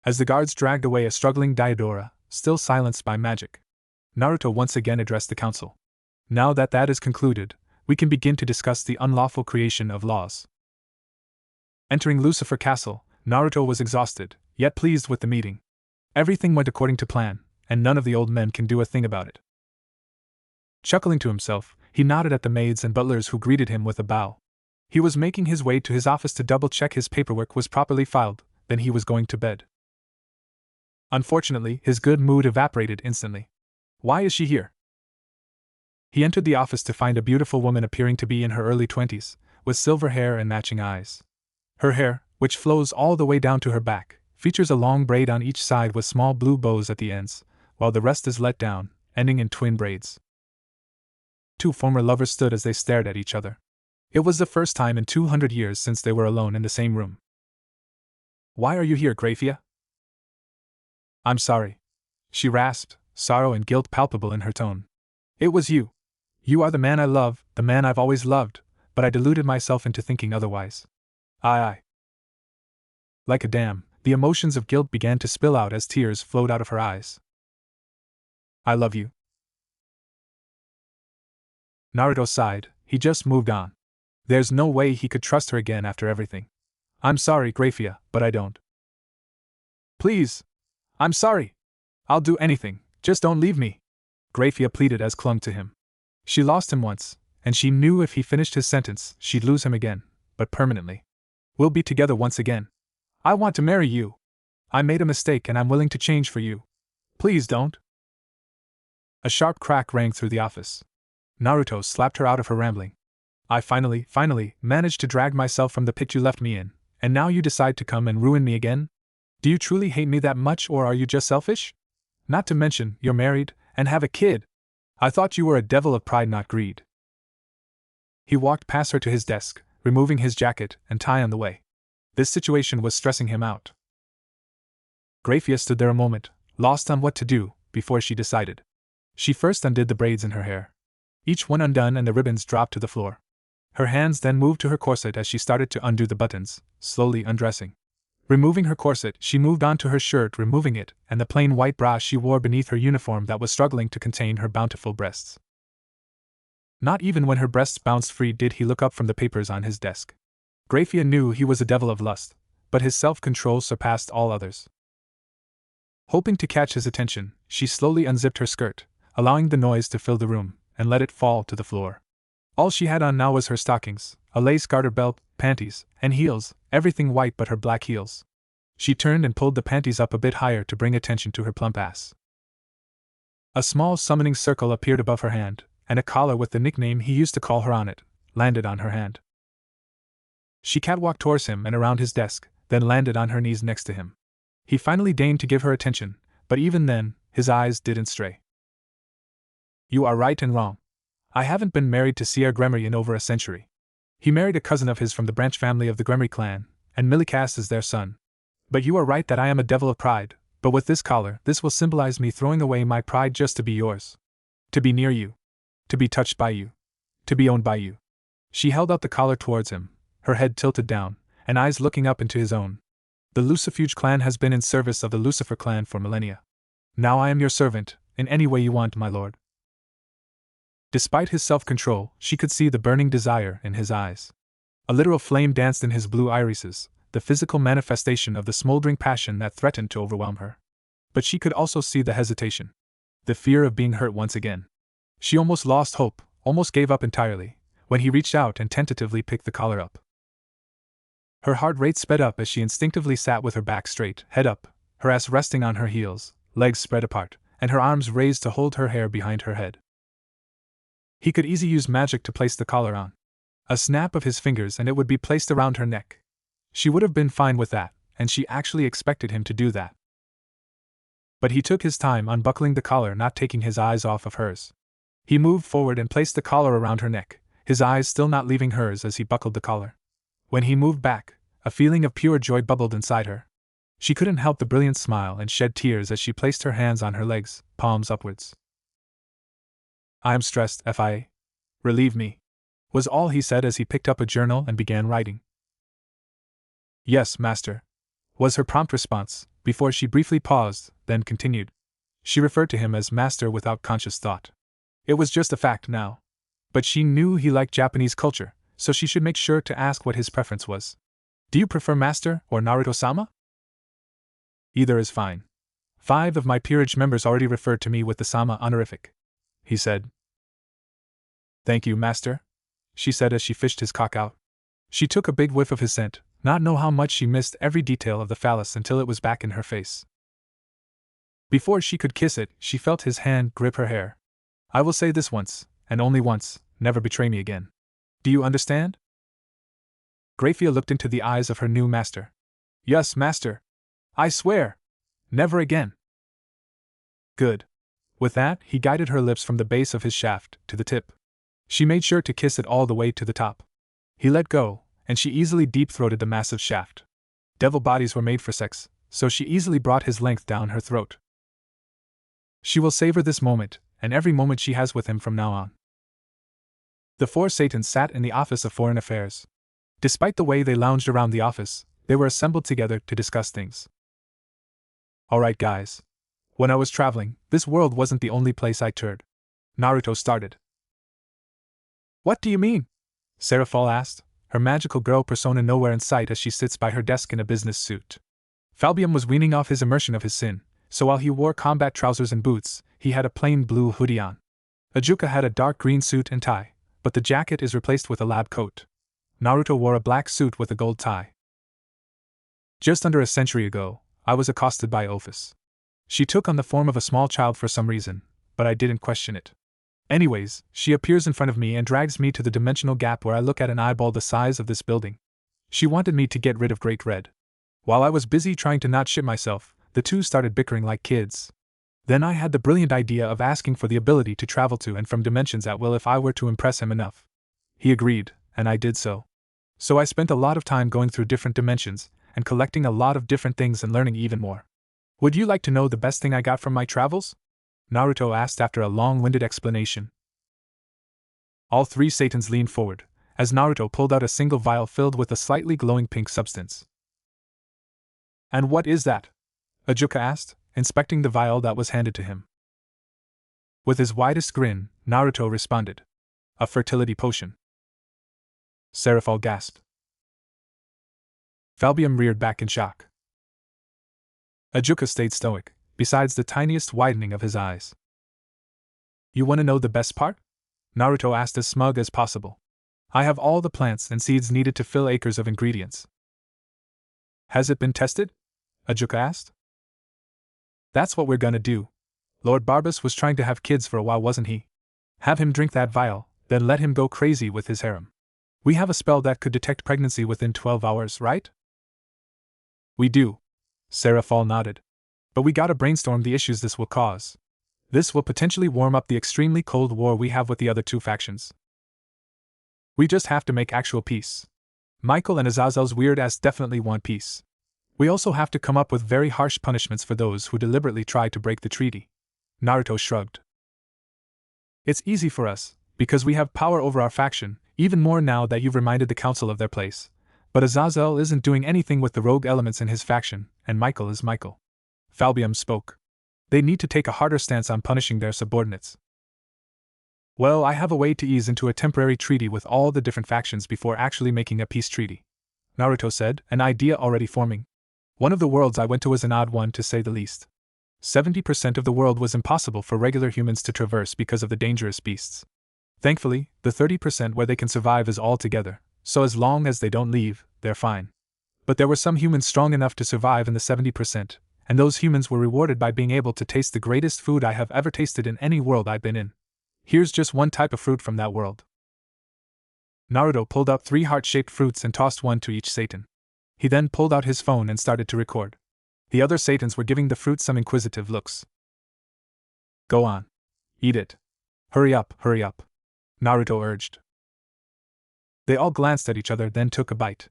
As the guards dragged away a struggling Diodora, still silenced by magic, Naruto once again addressed the council. Now that that is concluded, we can begin to discuss the unlawful creation of laws. Entering Lucifer Castle, Naruto was exhausted, yet pleased with the meeting. Everything went according to plan, and none of the old men can do a thing about it. Chuckling to himself, he nodded at the maids and butlers who greeted him with a bow. He was making his way to his office to double-check his paperwork was properly filed, then he was going to bed. Unfortunately, his good mood evaporated instantly. Why is she here? He entered the office to find a beautiful woman appearing to be in her early 20s, with silver hair and matching eyes. Her hair, which flows all the way down to her back, features a long braid on each side with small blue bows at the ends, while the rest is let down, ending in twin braids. Two former lovers stood as they stared at each other. It was the first time in 200 years since they were alone in the same room. "Why are you here, Graphia?" "I'm sorry," she rasped, sorrow and guilt palpable in her tone. "It was you. You are the man I love, the man I've always loved, but I deluded myself into thinking otherwise. I. Like a dam, the emotions of guilt began to spill out as tears flowed out of her eyes. "I love you." Naruto sighed. He just moved on. There's no way he could trust her again after everything. "I'm sorry, Graphia, but I don't." "Please! I'm sorry! I'll do anything, just don't leave me!" Graphia pleaded as clung to him. She lost him once, and she knew if he finished his sentence, she'd lose him again, but permanently. "We'll be together once again. I want to marry you. I made a mistake and I'm willing to change for you. Please don't." A sharp crack rang through the office. Naruto slapped her out of her rambling. "I finally managed to drag myself from the pit you left me in, and now you decide to come and ruin me again? Do you truly hate me that much, or are you just selfish? Not to mention, you're married, and have a kid. I thought you were a devil of pride, not greed." He walked past her to his desk, removing his jacket and tie on the way. This situation was stressing him out. Graphia stood there a moment, lost on what to do, before she decided. She first undid the braids in her hair. Each one undone and the ribbons dropped to the floor. Her hands then moved to her corset as she started to undo the buttons, slowly undressing. Removing her corset, she moved on to her shirt, removing it, and the plain white bra she wore beneath her uniform that was struggling to contain her bountiful breasts. Not even when her breasts bounced free did he look up from the papers on his desk. Graphia knew he was a devil of lust, but his self-control surpassed all others. Hoping to catch his attention, she slowly unzipped her skirt, allowing the noise to fill the room, and let it fall to the floor. All she had on now was her stockings, a lace garter belt, panties, and heels, everything white but her black heels. She turned and pulled the panties up a bit higher to bring attention to her plump ass. A small summoning circle appeared above her hand, and a collar with the nickname he used to call her on it landed on her hand. She catwalked towards him and around his desk, then landed on her knees next to him. He finally deigned to give her attention, but even then, his eyes didn't stray. "You are right and wrong. I haven't been married to Sier Gremory in over a century. He married a cousin of his from the branch family of the Gremory clan, and Millicast is their son. But you are right that I am a devil of pride, but with this collar, this will symbolize me throwing away my pride just to be yours. To be near you. To be touched by you. To be owned by you." She held out the collar towards him, her head tilted down, and eyes looking up into his own. "The Lucifuge clan has been in service of the Lucifer clan for millennia. Now I am your servant, in any way you want, my lord." Despite his self-control, she could see the burning desire in his eyes. A literal flame danced in his blue irises, the physical manifestation of the smoldering passion that threatened to overwhelm her. But she could also see the hesitation. The fear of being hurt once again. She almost lost hope, almost gave up entirely, when he reached out and tentatively picked the collar up. Her heart rate sped up as she instinctively sat with her back straight, head up, her ass resting on her heels, legs spread apart, and her arms raised to hold her hair behind her head. He could easily use magic to place the collar on. A snap of his fingers and it would be placed around her neck. She would have been fine with that, and she actually expected him to do that. But he took his time unbuckling the collar, not taking his eyes off of hers. He moved forward and placed the collar around her neck, his eyes still not leaving hers as he buckled the collar. When he moved back, a feeling of pure joy bubbled inside her. She couldn't help the brilliant smile and shed tears as she placed her hands on her legs, palms upwards. "I am stressed, Fia. Relieve me," was all he said as he picked up a journal and began writing. "Yes, master," was her prompt response, before she briefly paused, then continued. She referred to him as master without conscious thought. It was just a fact now. But she knew he liked Japanese culture, so she should make sure to ask what his preference was. "Do you prefer master or Naruto-sama?" "Either is fine. 5 of my peerage members already referred to me with the sama honorific," he said. "Thank you, master," she said as she fished his cock out. She took a big whiff of his scent, not know how much she missed every detail of the phallus until it was back in her face. Before she could kiss it, she felt his hand grip her hair. "I will say this once, and only once, never betray me again. Do you understand?" Graphia looked into the eyes of her new master. "Yes, master. I swear! Never again! Good. With that, he guided her lips from the base of his shaft to the tip. She made sure to kiss it all the way to the top. He let go, and she easily deep-throated the massive shaft. Devil bodies were made for sex, so she easily brought his length down her throat. She will savor this moment, and every moment she has with him from now on. The four Satans sat in the Office of Foreign Affairs. Despite the way they lounged around the office, they were assembled together to discuss things. Alright guys. When I was traveling, this world wasn't the only place I toured. Naruto started. What do you mean? Seraphol asked, her magical girl persona nowhere in sight as she sits by her desk in a business suit. Falbium was weaning off his immersion of his sin, so while he wore combat trousers and boots, he had a plain blue hoodie on. Ajuka had a dark green suit and tie, but the jacket is replaced with a lab coat. Naruto wore a black suit with a gold tie. Just under a century ago, I was accosted by Ophis. She took on the form of a small child for some reason, but I didn't question it. Anyways, she appears in front of me and drags me to the dimensional gap where I look at an eyeball the size of this building. She wanted me to get rid of Great Red. While I was busy trying to not shit myself, the two started bickering like kids. Then I had the brilliant idea of asking for the ability to travel to and from dimensions at will if I were to impress him enough. He agreed, and I did so. So I spent a lot of time going through different dimensions, and collecting a lot of different things and learning even more. Would you like to know the best thing I got from my travels? Naruto asked after a long-winded explanation. All three Satans leaned forward, as Naruto pulled out a single vial filled with a slightly glowing pink substance. And what is that? Ajuka asked, inspecting the vial that was handed to him. With his widest grin, Naruto responded. A fertility potion. Seraphol gasped. Falbium reared back in shock. Ajuka stayed stoic, besides the tiniest widening of his eyes. You want to know the best part? Naruto asked as smug as possible. I have all the plants and seeds needed to fill acres of ingredients. Has it been tested? Ajuka asked. That's what we're gonna do. Lord Barbas was trying to have kids for a while, wasn't he? Have him drink that vial, then let him go crazy with his harem. We have a spell that could detect pregnancy within 12 hours, right? We do. Seraphol nodded. But we gotta brainstorm the issues this will cause. This will potentially warm up the extremely cold war we have with the other two factions. We just have to make actual peace. Michael and Azazel's weird ass definitely want peace. We also have to come up with very harsh punishments for those who deliberately try to break the treaty. Naruto shrugged. It's easy for us, because we have power over our faction, even more now that you've reminded the council of their place. But Azazel isn't doing anything with the rogue elements in his faction, and Michael is Michael. Falbium spoke. They need to take a harder stance on punishing their subordinates. Well, I have a way to ease into a temporary treaty with all the different factions before actually making a peace treaty. Naruto said, an idea already forming. One of the worlds I went to was an odd one to say the least. 70% of the world was impossible for regular humans to traverse because of the dangerous beasts. Thankfully, the 30% where they can survive is all together, so as long as they don't leave, they're fine. But there were some humans strong enough to survive in the 70%, and those humans were rewarded by being able to taste the greatest food I have ever tasted in any world I've been in. Here's just one type of fruit from that world. Naruto pulled out 3 heart-shaped fruits and tossed one to each Satan. He then pulled out his phone and started to record. The other Satans were giving the fruit some inquisitive looks. Go on. Eat it. Hurry up, Naruto urged. They all glanced at each other, then took a bite.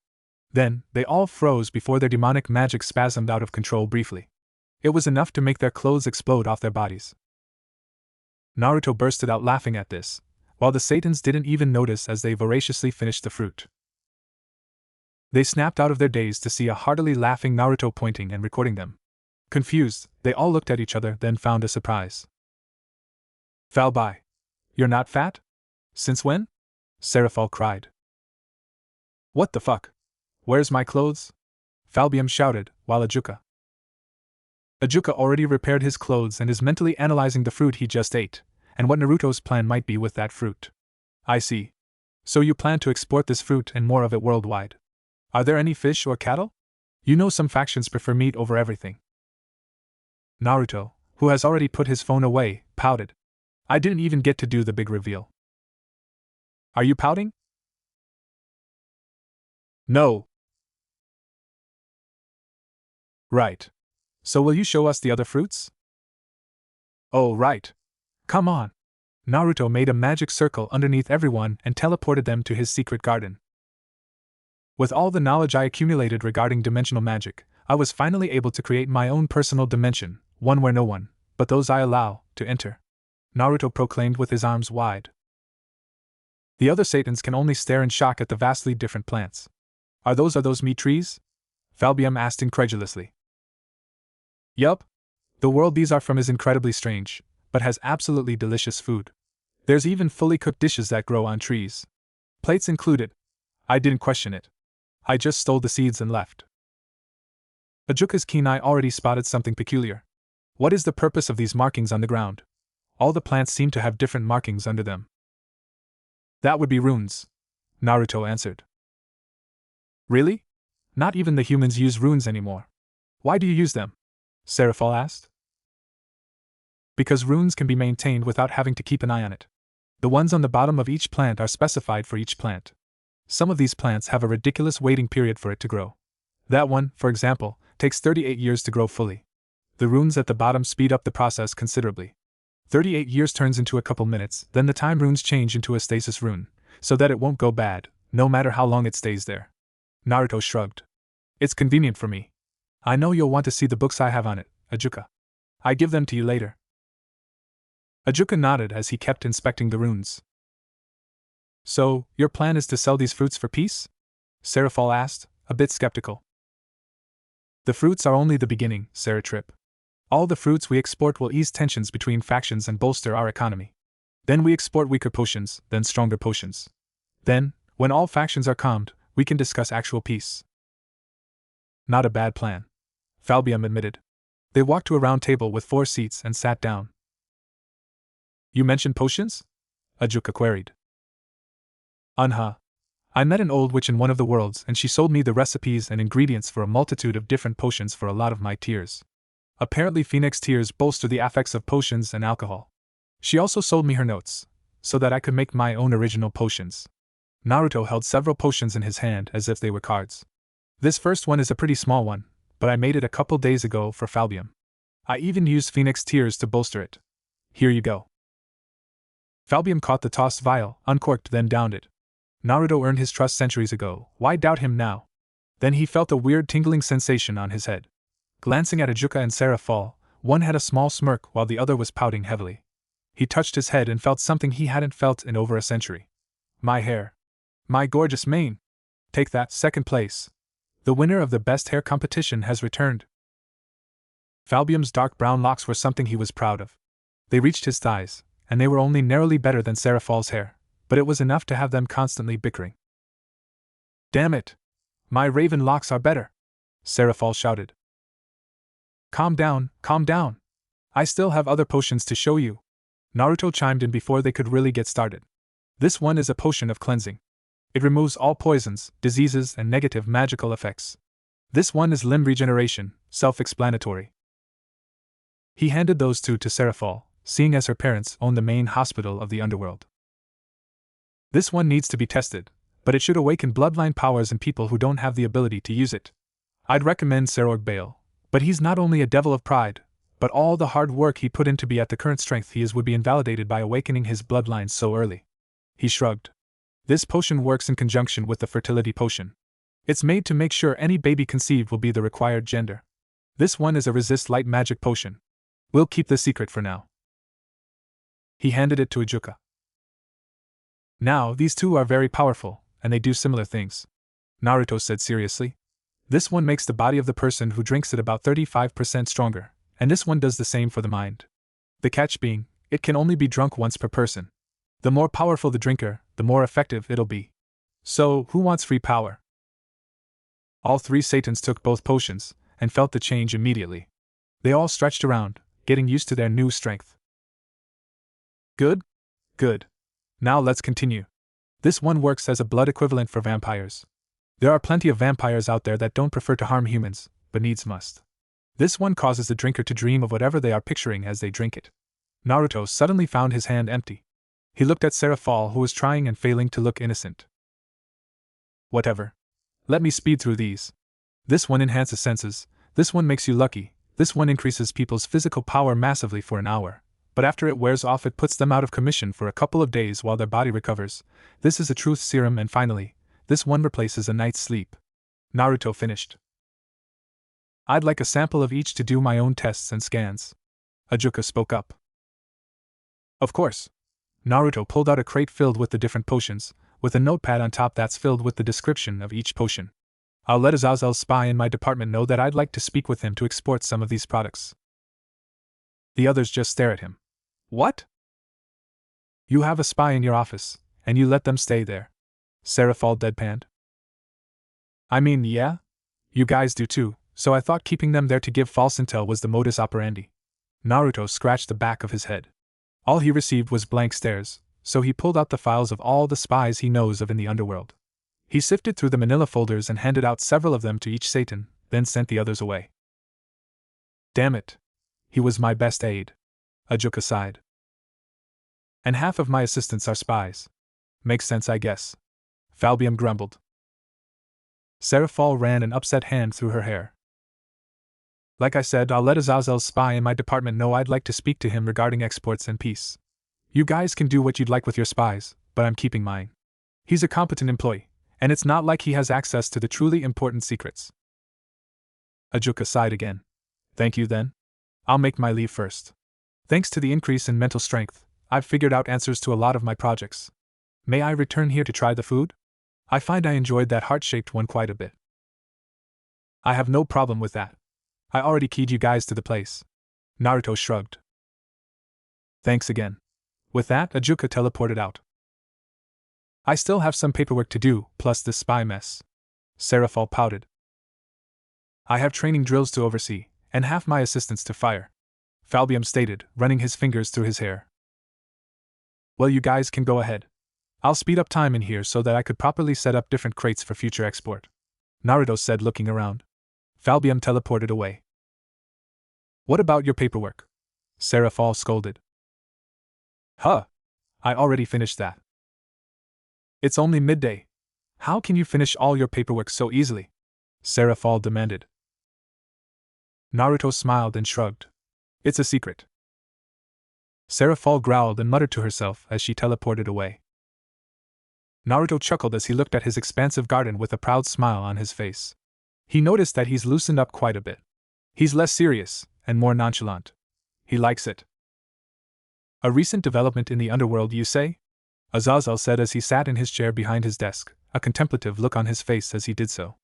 Then, they all froze before their demonic magic spasmed out of control briefly. It was enough to make their clothes explode off their bodies. Naruto bursted out laughing at this, while the Satans didn't even notice as they voraciously finished the fruit. They snapped out of their daze to see a heartily laughing Naruto pointing and recording them. Confused, they all looked at each other, then found a surprise. Falbi. You're not fat? Since when? Seraphol cried. What the fuck? Where's my clothes? Falbium shouted, while Ajuka already repaired his clothes and is mentally analyzing the fruit he just ate, and what Naruto's plan might be with that fruit. I see. So you plan to export this fruit and more of it worldwide. Are there any fish or cattle? You know some factions prefer meat over everything. Naruto, who has already put his phone away, pouted. I didn't even get to do the big reveal. Are you pouting? No. Right. So will you show us the other fruits? Oh, right. Come on. Naruto made a magic circle underneath everyone and teleported them to his secret garden. With all the knowledge I accumulated regarding dimensional magic, I was finally able to create my own personal dimension, one where no one, but those I allow, to enter. Naruto proclaimed with his arms wide. The other Satans can only stare in shock at the vastly different plants. Are those meat trees? Falbium asked incredulously. Yup. The world these are from is incredibly strange, but has absolutely delicious food. There's even fully cooked dishes that grow on trees. Plates included. I didn't question it. I just stole the seeds and left. Ajuka's keen eye already spotted something peculiar. What is the purpose of these markings on the ground? All the plants seem to have different markings under them. That would be runes, Naruto answered. Really? Not even the humans use runes anymore. Why do you use them? Seraphol asked. Because runes can be maintained without having to keep an eye on it. The ones on the bottom of each plant are specified for each plant. Some of these plants have a ridiculous waiting period for it to grow. That one, for example, takes 38 years to grow fully. The runes at the bottom speed up the process considerably. 38 years turns into a couple minutes, then the time runes change into a stasis rune, so that it won't go bad, no matter how long it stays there. Naruto shrugged. It's convenient for me. I know you'll want to see the books I have on it, Ajuka. I give them to you later. Ajuka nodded as he kept inspecting the runes. So, your plan is to sell these fruits for peace? Seraphol asked, a bit skeptical. The fruits are only the beginning, Seratrip. All the fruits we export will ease tensions between factions and bolster our economy. Then we export weaker potions, then stronger potions. Then, when all factions are calmed, we can discuss actual peace. Not a bad plan, Falbium admitted. They walked to a round table with 4 seats and sat down. You mentioned potions? Ajuka queried. I met an old witch in one of the worlds and she sold me the recipes and ingredients for a multitude of different potions for a lot of my tears. Apparently Phenex tears bolster the effects of potions and alcohol. She also sold me her notes, so that I could make my own original potions. Naruto held several potions in his hand as if they were cards. This first one is a pretty small one, but I made it a couple days ago for Falbium. I even used Phenex tears to bolster it. Here you go. Falbium caught the tossed vial, uncorked, then downed it. Naruto earned his trust centuries ago, why doubt him now? Then he felt a weird tingling sensation on his head. Glancing at Ajuka and Seraphol, one had a small smirk while the other was pouting heavily. He touched his head and felt something he hadn't felt in over a century. My hair. My gorgeous mane. Take that, second place. The winner of the best hair competition has returned. Falbium's dark brown locks were something he was proud of. They reached his thighs, and they were only narrowly better than Seraphol's hair, but it was enough to have them constantly bickering. Damn it! My raven locks are better! Seraphol shouted. Calm down, calm down. I still have other potions to show you. Naruto chimed in before they could really get started. This one is a potion of cleansing. It removes all poisons, diseases, and negative magical effects. This one is limb regeneration, self-explanatory. He handed those two to Seraphol, seeing as her parents own the main hospital of the underworld. This one needs to be tested, but it should awaken bloodline powers in people who don't have the ability to use it. I'd recommend Serorg Bale, but he's not only a devil of pride, but all the hard work he put in to be at the current strength he is would be invalidated by awakening his bloodline so early. He shrugged. This potion works in conjunction with the fertility potion. It's made to make sure any baby conceived will be the required gender. This one is a resist light magic potion. We'll keep the secret for now. He handed it to Ajuka. Now, these two are very powerful, and they do similar things, Naruto said seriously. This one makes the body of the person who drinks it about 35% stronger, and this one does the same for the mind. The catch being, it can only be drunk once per person. The more powerful the drinker, the more effective it'll be. So, who wants free power? All 3 Satans took both potions, and felt the change immediately. They all stretched around, getting used to their new strength. Good? Good. Now let's continue. This one works as a blood equivalent for vampires. There are plenty of vampires out there that don't prefer to harm humans, but needs must. This one causes the drinker to dream of whatever they are picturing as they drink it. Naruto suddenly found his hand empty. He looked at Seraphol, who was trying and failing to look innocent. Whatever. Let me speed through these. This one enhances senses, this one makes you lucky, This one increases people's physical power massively for an hour, but after it wears off, it puts them out of commission for a couple of days while their body recovers. This is a truth serum, and finally, this one replaces a night's sleep. Naruto finished. I'd like a sample of each to do my own tests and scans. Ajuka spoke up. Of course. Naruto pulled out a crate filled with the different potions, with a notepad on top that's filled with the description of each potion. I'll let Azazel's spy in my department know that I'd like to speak with him to export some of these products. The others just stare at him. What? You have a spy in your office, and you let them stay there? Seraphol deadpanned. I mean, yeah? You guys do too, so I thought keeping them there to give false intel was the modus operandi. Naruto scratched the back of his head. All he received was blank stares, so he pulled out the files of all the spies he knows of in the underworld. He sifted through the manila folders and handed out several of them to each Satan, then sent the others away. Damn it. He was my best aide. Ajuka sighed. And half of my assistants are spies. Makes sense, I guess. Falbium grumbled. Seraphol ran an upset hand through her hair. Like I said, I'll let Azazel's spy in my department know I'd like to speak to him regarding exports and peace. You guys can do what you'd like with your spies, but I'm keeping mine. He's a competent employee, and it's not like he has access to the truly important secrets. Ajuka sighed again. Thank you then. I'll make my leave first. Thanks to the increase in mental strength, I've figured out answers to a lot of my projects. May I return here to try the food? I find I enjoyed that heart-shaped one quite a bit. I have no problem with that. I already keyed you guys to the place. Naruto shrugged. Thanks again. With that, Ajuka teleported out. I still have some paperwork to do, plus this spy mess. Seraphol pouted. I have training drills to oversee, and half my assistants to fire. Falbium stated, running his fingers through his hair. Well, you guys can go ahead. I'll speed up time in here so that I could properly set up different crates for future export. Naruto said, looking around. Falbium teleported away. What about your paperwork? Seraphol scolded. Huh. I already finished that. It's only midday. How can you finish all your paperwork so easily? Seraphol demanded. Naruto smiled and shrugged. It's a secret. Seraphol growled and muttered to herself as she teleported away. Naruto chuckled as he looked at his expansive garden with a proud smile on his face. He noticed that he's loosened up quite a bit. He's less serious and more nonchalant. He likes it. A recent development in the underworld, you say? Azazel said as he sat in his chair behind his desk, a contemplative look on his face as he did so.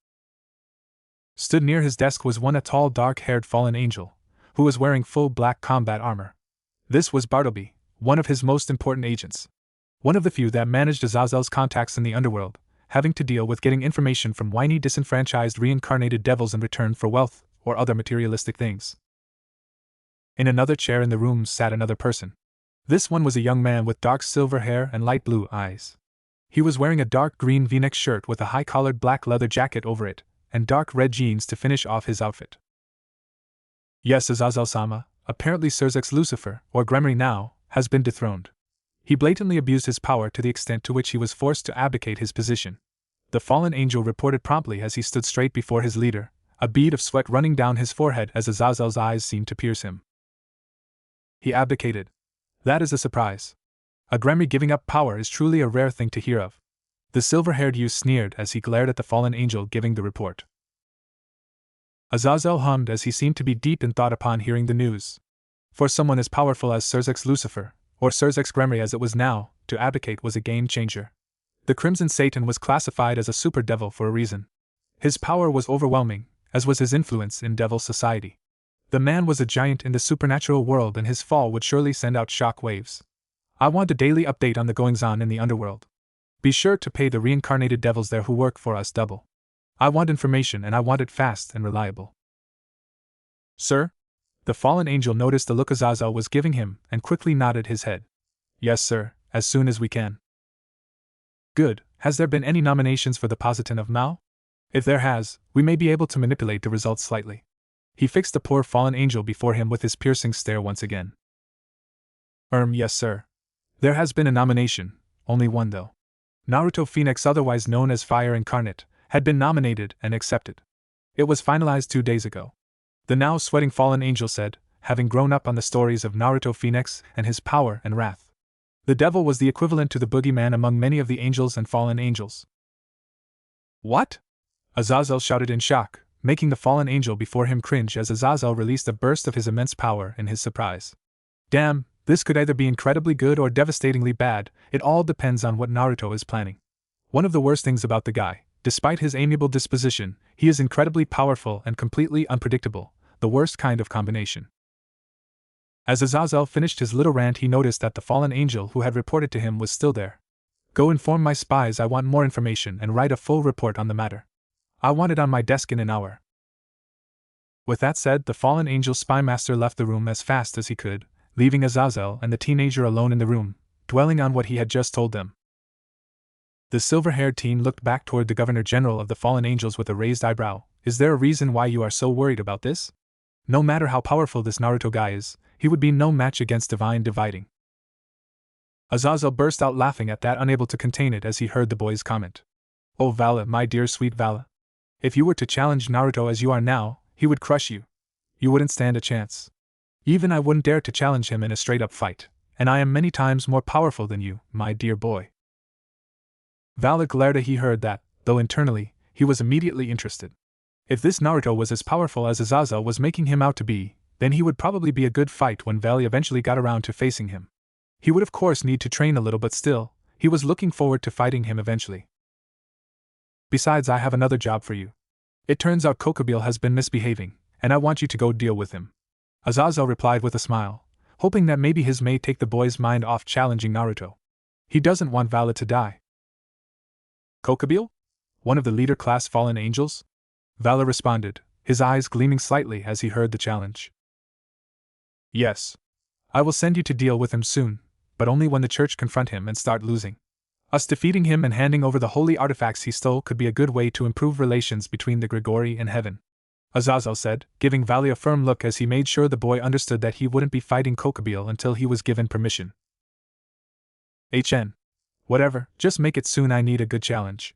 Stood near his desk was a tall, dark-haired fallen angel, who was wearing full black combat armor. This was Bartleby, one of his most important agents. One of the few that managed Azazel's contacts in the underworld, having to deal with getting information from whiny, disenfranchised reincarnated devils in return for wealth or other materialistic things. In another chair in the room sat another person. This one was a young man with dark silver hair and light blue eyes. He was wearing a dark green V-neck shirt with a high-collared black leather jacket over it, and dark red jeans to finish off his outfit. Yes, Azazel-sama, apparently Sirzechs Lucifer, or Gremory now, has been dethroned. He blatantly abused his power to the extent to which he was forced to abdicate his position. The fallen angel reported promptly as he stood straight before his leader, a bead of sweat running down his forehead as Azazel's eyes seemed to pierce him. He abdicated. That is a surprise. A Gremory giving up power is truly a rare thing to hear of. The silver-haired youth sneered as he glared at the fallen angel giving the report. Azazel hummed as he seemed to be deep in thought upon hearing the news. For someone as powerful as Sirzechs Lucifer, or Sirzechs Gremory as it was now, to abdicate was a game-changer. The Crimson Satan was classified as a super devil for a reason. His power was overwhelming, as was his influence in devil society. The man was a giant in the supernatural world, and his fall would surely send out shock waves. I want a daily update on the goings-on in the underworld. Be sure to pay the reincarnated devils there who work for us double. I want information, and I want it fast and reliable. Sir? The fallen angel noticed the look Azazel was giving him and quickly nodded his head. Yes, sir, as soon as we can. Good. Has there been any nominations for the Positon of Mao? If there has, we may be able to manipulate the results slightly. He fixed the poor fallen angel before him with his piercing stare once again. Yes, sir. There has been a nomination, only one though. Naruto Phenex, otherwise known as Fire Incarnate, had been nominated and accepted. It was finalized 2 days ago. The now sweating fallen angel said, having grown up on the stories of Naruto Phenex and his power and wrath. The devil was the equivalent to the boogeyman among many of the angels and fallen angels. What? Azazel shouted in shock, making the fallen angel before him cringe as Azazel released a burst of his immense power in his surprise. Damn, this could either be incredibly good or devastatingly bad, it all depends on what Naruto is planning. One of the worst things about the guy, despite his amiable disposition, he is incredibly powerful and completely unpredictable, the worst kind of combination. As Azazel finished his little rant, he noticed that the fallen angel who had reported to him was still there. Go inform my spies I want more information and write a full report on the matter. I want it on my desk in an hour. With that said, the fallen angel spy master left the room as fast as he could, leaving Azazel and the teenager alone in the room, dwelling on what he had just told them. The silver-haired teen looked back toward the Governor General of the fallen angels with a raised eyebrow. Is there a reason why you are so worried about this? No matter how powerful this Naruto guy is, he would be no match against Divine Dividing. Azazel burst out laughing at that, unable to contain it as he heard the boy's comment. Oh Vala, my dear sweet Vala. If you were to challenge Naruto as you are now, he would crush you. You wouldn't stand a chance. Even I wouldn't dare to challenge him in a straight-up fight, and I am many times more powerful than you, my dear boy. Vala glared as he heard that, though internally, he was immediately interested. If this Naruto was as powerful as Azazel was making him out to be, then he would probably be a good fight when Valley eventually got around to facing him. He would of course need to train a little, but still, he was looking forward to fighting him eventually. Besides, I have another job for you. It turns out Kokobile has been misbehaving, and I want you to go deal with him. Azazel replied with a smile, hoping that maybe his may take the boy's mind off challenging Naruto. He doesn't want Vala to die. Kokobile? One of the leader class fallen angels? Vala responded, his eyes gleaming slightly as he heard the challenge. Yes. I will send you to deal with him soon, but only when the church confront him and start losing. Us defeating him and handing over the holy artifacts he stole could be a good way to improve relations between the Grigori and heaven. Azazel said, giving Valley a firm look as he made sure the boy understood that he wouldn't be fighting Kokobile until he was given permission. Whatever, just make it soon, I need a good challenge.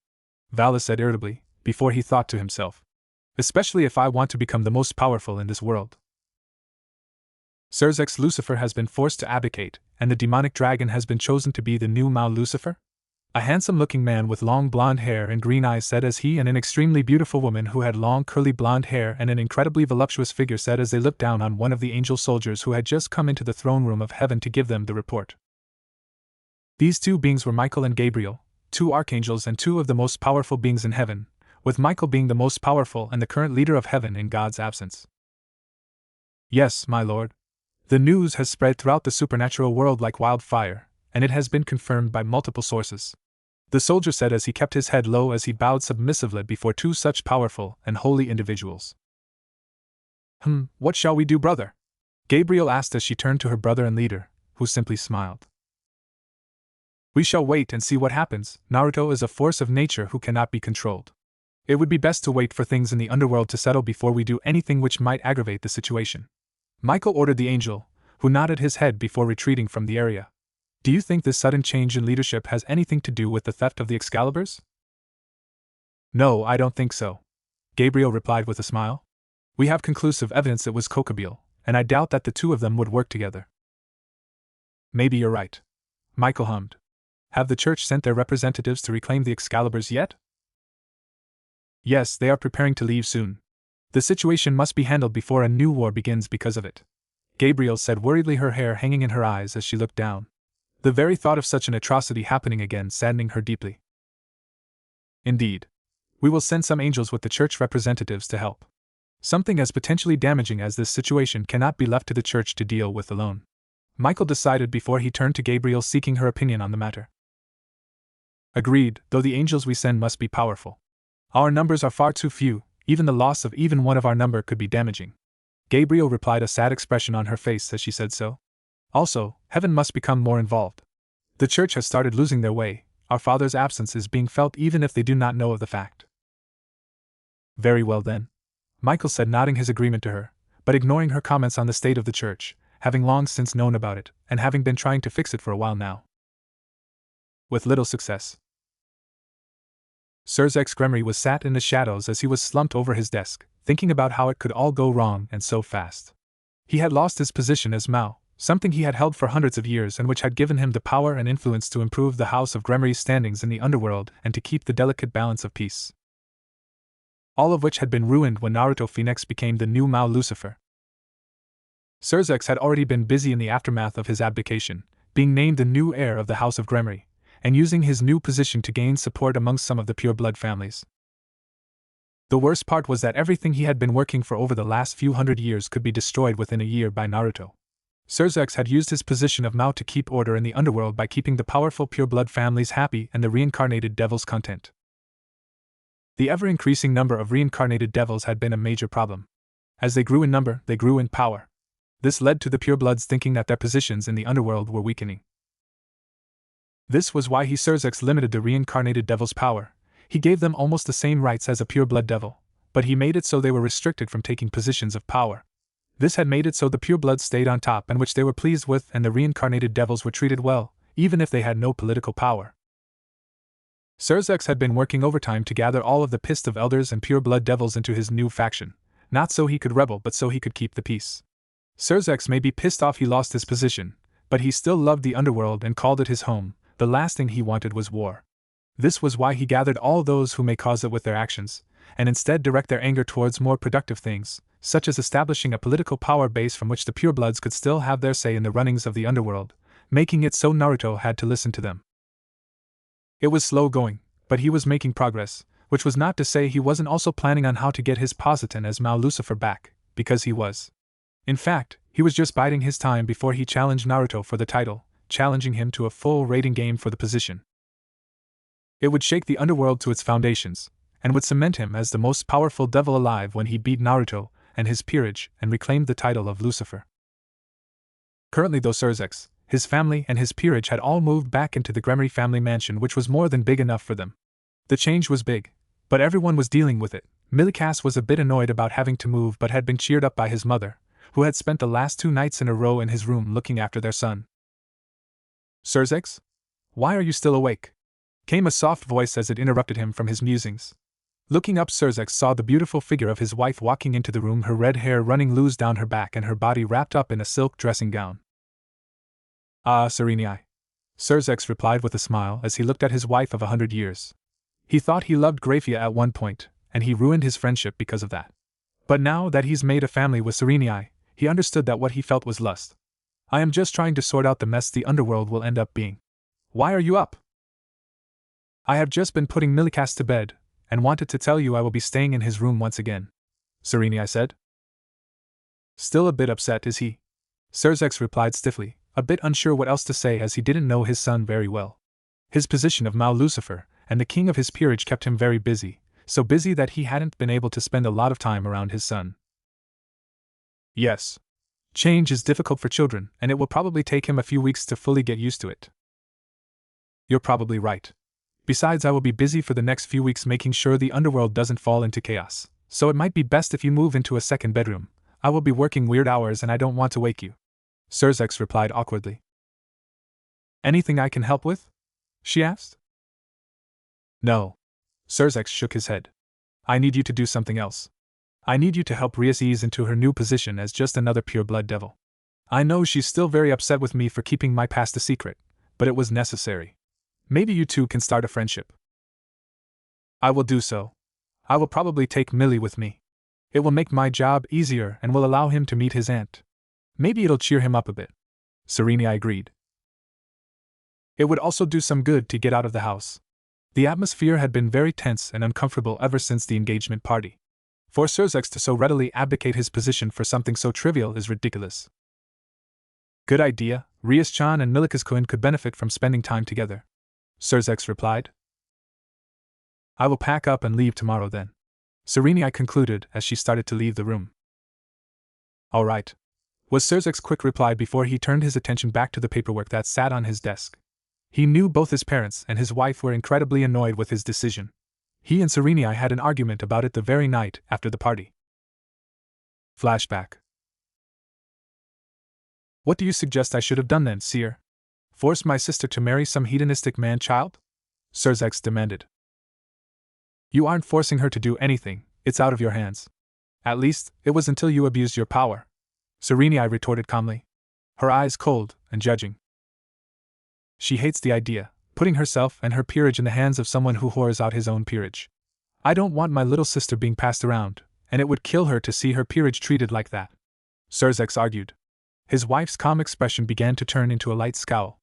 Vala said irritably, before he thought to himself. Especially if I want to become the most powerful in this world. Sirzechs Lucifer has been forced to abdicate, and the demonic dragon has been chosen to be the new Mao Lucifer? A handsome-looking man with long blonde hair and green eyes said as he and an extremely beautiful woman who had long curly blonde hair and an incredibly voluptuous figure said as they looked down on one of the angel soldiers who had just come into the throne room of heaven to give them the report. These two beings were Michael and Gabriel, two archangels and two of the most powerful beings in heaven, with Michael being the most powerful and the current leader of heaven in God's absence. Yes, my lord. The news has spread throughout the supernatural world like wildfire, and it has been confirmed by multiple sources. The soldier said as he kept his head low as he bowed submissively before two such powerful and holy individuals. What shall we do, brother? Gabriel asked as she turned to her brother and leader, who simply smiled. We shall wait and see what happens. Naruto is a force of nature who cannot be controlled. It would be best to wait for things in the underworld to settle before we do anything which might aggravate the situation. Michael ordered the angel, who nodded his head before retreating from the area. Do you think this sudden change in leadership has anything to do with the theft of the Excaliburs? No, I don't think so. Gabriel replied with a smile. We have conclusive evidence it was Kokobile, and I doubt that the two of them would work together. Maybe you're right. Michael hummed. Have the church sent their representatives to reclaim the Excaliburs yet? Yes, they are preparing to leave soon. The situation must be handled before a new war begins because of it. Gabriel said worriedly, her hair hanging in her eyes as she looked down. The very thought of such an atrocity happening again saddening her deeply. Indeed. We will send some angels with the church representatives to help. Something as potentially damaging as this situation cannot be left to the church to deal with alone. Michael decided before he turned to Gabriel seeking her opinion on the matter. Agreed, though the angels we send must be powerful. Our numbers are far too few. Even the loss of even one of our number could be damaging. Gabriel replied, a sad expression on her face as she said so. Also, heaven must become more involved. The church has started losing their way. Our Father's absence is being felt even if they do not know of the fact. Very well then. Michael said, nodding his agreement to her, but ignoring her comments on the state of the church, having long since known about it, and having been trying to fix it for a while now. With little success. Sirzechs Gremory was sat in the shadows as he was slumped over his desk, thinking about how it could all go wrong and so fast. He had lost his position as Mao, something he had held for hundreds of years and which had given him the power and influence to improve the House of Gremory's standings in the underworld and to keep the delicate balance of peace. All of which had been ruined when Naruto Phenex became the new Mao Lucifer. Sirzechs had already been busy in the aftermath of his abdication, being named the new heir of the House of Gremory, and using his new position to gain support amongst some of the pure-blood families. The worst part was that everything he had been working for over the last few hundred years could be destroyed within a year by Naruto. Sirzechs had used his position of Mao to keep order in the underworld by keeping the powerful pure-blood families happy and the reincarnated devils content. The ever-increasing number of reincarnated devils had been a major problem. As they grew in number, they grew in power. This led to the purebloods thinking that their positions in the underworld were weakening. This was why Sirzechs limited the reincarnated devil's power. He gave them almost the same rights as a pure-blood devil, but he made it so they were restricted from taking positions of power. This had made it so the purebloods stayed on top and which they were pleased with, and the reincarnated devils were treated well, even if they had no political power. Sirzechs had been working overtime to gather all of the pissed-off elders and pure-blood devils into his new faction, not so he could rebel but so he could keep the peace. Sirzechs may be pissed off he lost his position, but he still loved the underworld and called it his home. The last thing he wanted was war. This was why he gathered all those who may cause it with their actions, and instead direct their anger towards more productive things, such as establishing a political power base from which the purebloods could still have their say in the runnings of the underworld, making it so Naruto had to listen to them. It was slow going, but he was making progress, which was not to say he wasn't also planning on how to get his position as Mao Lucifer back, because he was. In fact, he was just biding his time before he challenged Naruto for the title, challenging him to a full rating game for the position. It would shake the underworld to its foundations, and would cement him as the most powerful devil alive when he beat Naruto and his peerage and reclaimed the title of Lucifer. Currently though Sirzechs, his family and his peerage had all moved back into the Gremory family mansion, which was more than big enough for them. The change was big, but everyone was dealing with it. Milikas was a bit annoyed about having to move but had been cheered up by his mother, who had spent the last 2 nights in a row in his room looking after their son. Sirzechs? Why are you still awake? Came a soft voice as it interrupted him from his musings. Looking up, Sirzechs saw the beautiful figure of his wife walking into the room, her red hair running loose down her back and her body wrapped up in a silk dressing gown. Ah, Serenei. Sirzechs replied with a smile as he looked at his wife of 100 years. He thought he loved Grafia at one point, and he ruined his friendship because of that. But now that he's made a family with Serenei, he understood that what he felt was lust. I am just trying to sort out the mess the underworld will end up being. Why are you up? I have just been putting Milikas to bed, and wanted to tell you I will be staying in his room once again, Serenei said. Still a bit upset, is he? Sirzechs replied stiffly, a bit unsure what else to say as he didn't know his son very well. His position of Mao Lucifer and the king of his peerage kept him very busy, so busy that he hadn't been able to spend a lot of time around his son. Yes. Change is difficult for children, and it will probably take him a few weeks to fully get used to it. You're probably right. Besides, I will be busy for the next few weeks making sure the underworld doesn't fall into chaos, so it might be best if you move into a second bedroom. I will be working weird hours and I don't want to wake you. Sirzechs replied awkwardly. Anything I can help with? She asked. No. Sirzechs shook his head. I need you to do something else. I need you to help Rias ease into her new position as just another pure-blood devil. I know she's still very upset with me for keeping my past a secret, but it was necessary. Maybe you two can start a friendship. I will do so. I will probably take Millie with me. It will make my job easier and will allow him to meet his aunt. Maybe it'll cheer him up a bit. Serenei agreed. It would also do some good to get out of the house. The atmosphere had been very tense and uncomfortable ever since the engagement party. For Sirzechs to so readily abdicate his position for something so trivial is ridiculous. Good idea, Rias-chan and Milikas-kun could benefit from spending time together. Sirzechs replied. I will pack up and leave tomorrow then. Serenei concluded as she started to leave the room. All right, was Sirzechs' quick reply before he turned his attention back to the paperwork that sat on his desk. He knew both his parents and his wife were incredibly annoyed with his decision. He and Serenei had an argument about it the very night after the party. Flashback. What do you suggest I should have done then, Seer? Force my sister to marry some hedonistic man-child? Sirzechs demanded. You aren't forcing her to do anything, it's out of your hands. At least, it was until you abused your power. Sirzechs retorted calmly, her eyes cold and judging. She hates the idea, putting herself and her peerage in the hands of someone who whores out his own peerage. I don't want my little sister being passed around, and it would kill her to see her peerage treated like that, Sirzechs argued. His wife's calm expression began to turn into a light scowl.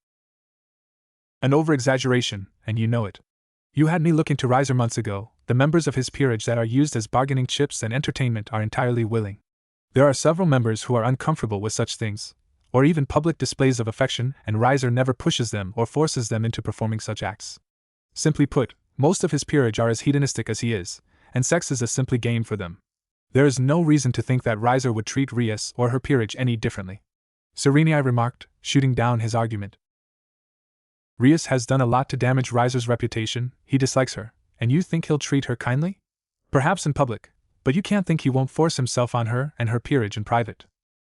An over-exaggeration, and you know it. You had me looking to Riser months ago. The members of his peerage that are used as bargaining chips and entertainment are entirely willing. There are several members who are uncomfortable with such things, or even public displays of affection, and Riser never pushes them or forces them into performing such acts. Simply put, most of his peerage are as hedonistic as he is, and sex is a simply game for them. There is no reason to think that Riser would treat Rias or her peerage any differently, Sirzechs remarked, shooting down his argument. Rias has done a lot to damage Riser's reputation. He dislikes her, and you think he'll treat her kindly? Perhaps in public, but you can't think he won't force himself on her and her peerage in private.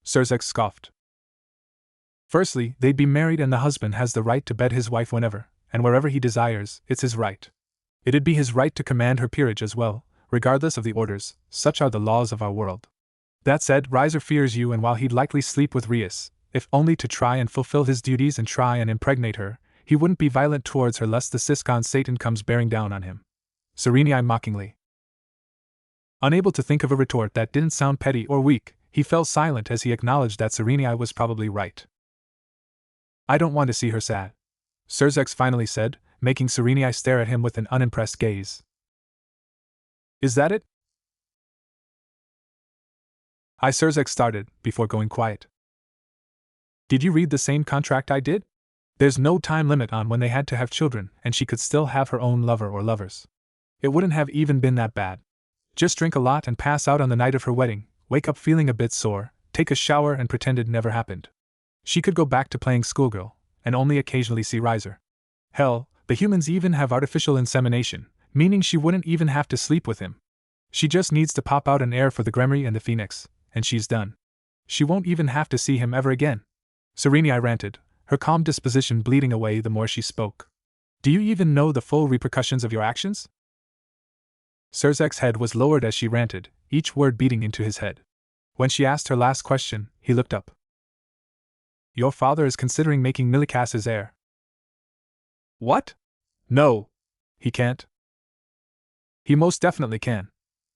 Sirzechs scoffed. Firstly, they'd be married and the husband has the right to bed his wife whenever, and wherever he desires. It's his right. It'd be his right to command her peerage as well, regardless of the orders. Such are the laws of our world. That said, Riser fears you, and while he'd likely sleep with Rias, if only to try and fulfill his duties and try and impregnate her, he wouldn't be violent towards her lest the Siskon Satan comes bearing down on him. Sirzechs mockingly. Unable to think of a retort that didn't sound petty or weak, he fell silent as he acknowledged that Sirzechs was probably right. I don't want to see her sad, Sirzechs finally said, making Sirzechs stare at him with an unimpressed gaze. Is that it? Sirzechs started, before going quiet. Did you read the same contract I did? There's no time limit on when they had to have children, and she could still have her own lover or lovers. It wouldn't have even been that bad. Just drink a lot and pass out on the night of her wedding, wake up feeling a bit sore, take a shower and pretend it never happened. She could go back to playing schoolgirl, and only occasionally see Riser. Hell, the humans even have artificial insemination, meaning she wouldn't even have to sleep with him. She just needs to pop out an heir for the Gremry and the Phenex, and she's done. She won't even have to see him ever again. Sirzechs ranted, her calm disposition bleeding away the more she spoke. Do you even know the full repercussions of your actions? Sirzechs' head was lowered as she ranted, each word beating into his head. When she asked her last question, he looked up. Your father is considering making Milikas his heir. What? No. He can't. He most definitely can.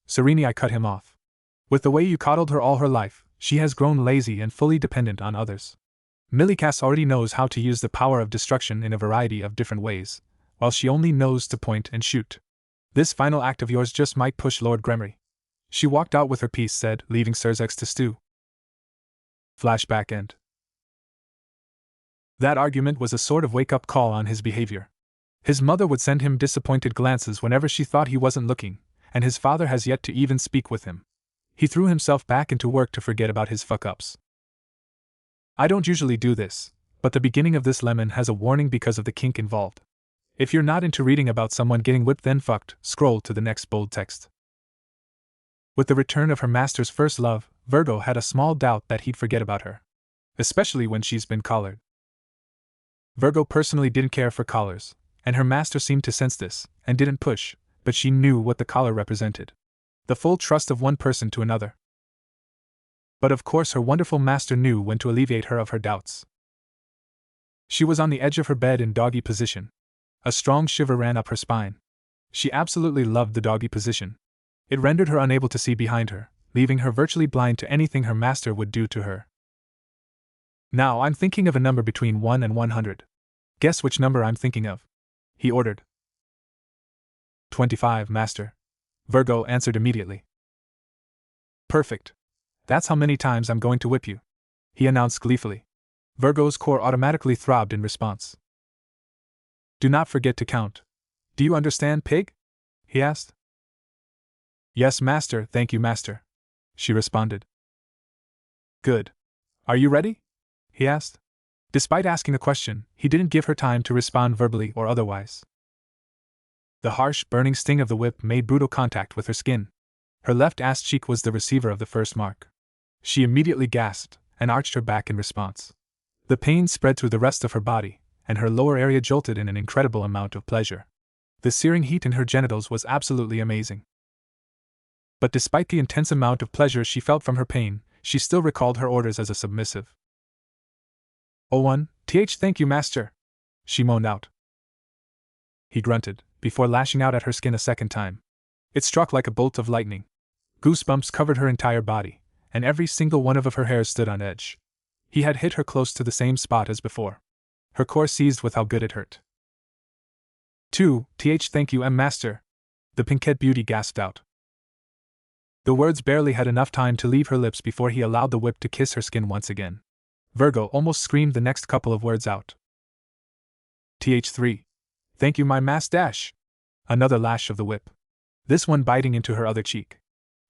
Sirzechs cut him off. With the way you coddled her all her life, she has grown lazy and fully dependent on others. Milikas already knows how to use the power of destruction in a variety of different ways, while she only knows to point and shoot. This final act of yours just might push Lord Gremry. She walked out with her piece said, leaving Sirzechs to stew. Flashback end. That argument was a sort of wake-up call on his behavior. His mother would send him disappointed glances whenever she thought he wasn't looking, and his father has yet to even speak with him. He threw himself back into work to forget about his fuck-ups. I don't usually do this, but the beginning of this lemon has a warning because of the kink involved. If you're not into reading about someone getting whipped then fucked, scroll to the next bold text. With the return of her master's first love, Virgo had a small doubt that he'd forget about her. Especially when she's been collared. Virgo personally didn't care for collars, and her master seemed to sense this, and didn't push, but she knew what the collar represented. The full trust of one person to another. But of course her wonderful master knew when to alleviate her of her doubts. She was on the edge of her bed in doggy position. A strong shiver ran up her spine. She absolutely loved the doggy position. It rendered her unable to see behind her, leaving her virtually blind to anything her master would do to her. Now I'm thinking of a number between 1 and 100. Guess which number I'm thinking of? He ordered. 25, master. Virgo answered immediately. Perfect. That's how many times I'm going to whip you, he announced gleefully. Virgo's core automatically throbbed in response. Do not forget to count. Do you understand, pig? He asked. Yes, master, thank you, master, she responded. Good. Are you ready? He asked. Despite asking the question, he didn't give her time to respond verbally or otherwise. The harsh, burning sting of the whip made brutal contact with her skin. Her left ass cheek was the receiver of the first mark. She immediately gasped and arched her back in response. The pain spread through the rest of her body, and her lower area jolted in an incredible amount of pleasure. The searing heat in her genitals was absolutely amazing. But despite the intense amount of pleasure she felt from her pain, she still recalled her orders as a submissive. "Oh, one, thank you, master," she moaned out. He grunted, before lashing out at her skin a second time. It struck like a bolt of lightning. Goosebumps covered her entire body, and every single one of her hairs stood on edge. He had hit her close to the same spot as before. Her core seized with how good it hurt. Thank you, master," the pink-haired beauty gasped out. The words barely had enough time to leave her lips before he allowed the whip to kiss her skin once again. Virgo almost screamed the next couple of words out. "3. Thank you, my mass dash." Another lash of the whip. This one biting into her other cheek.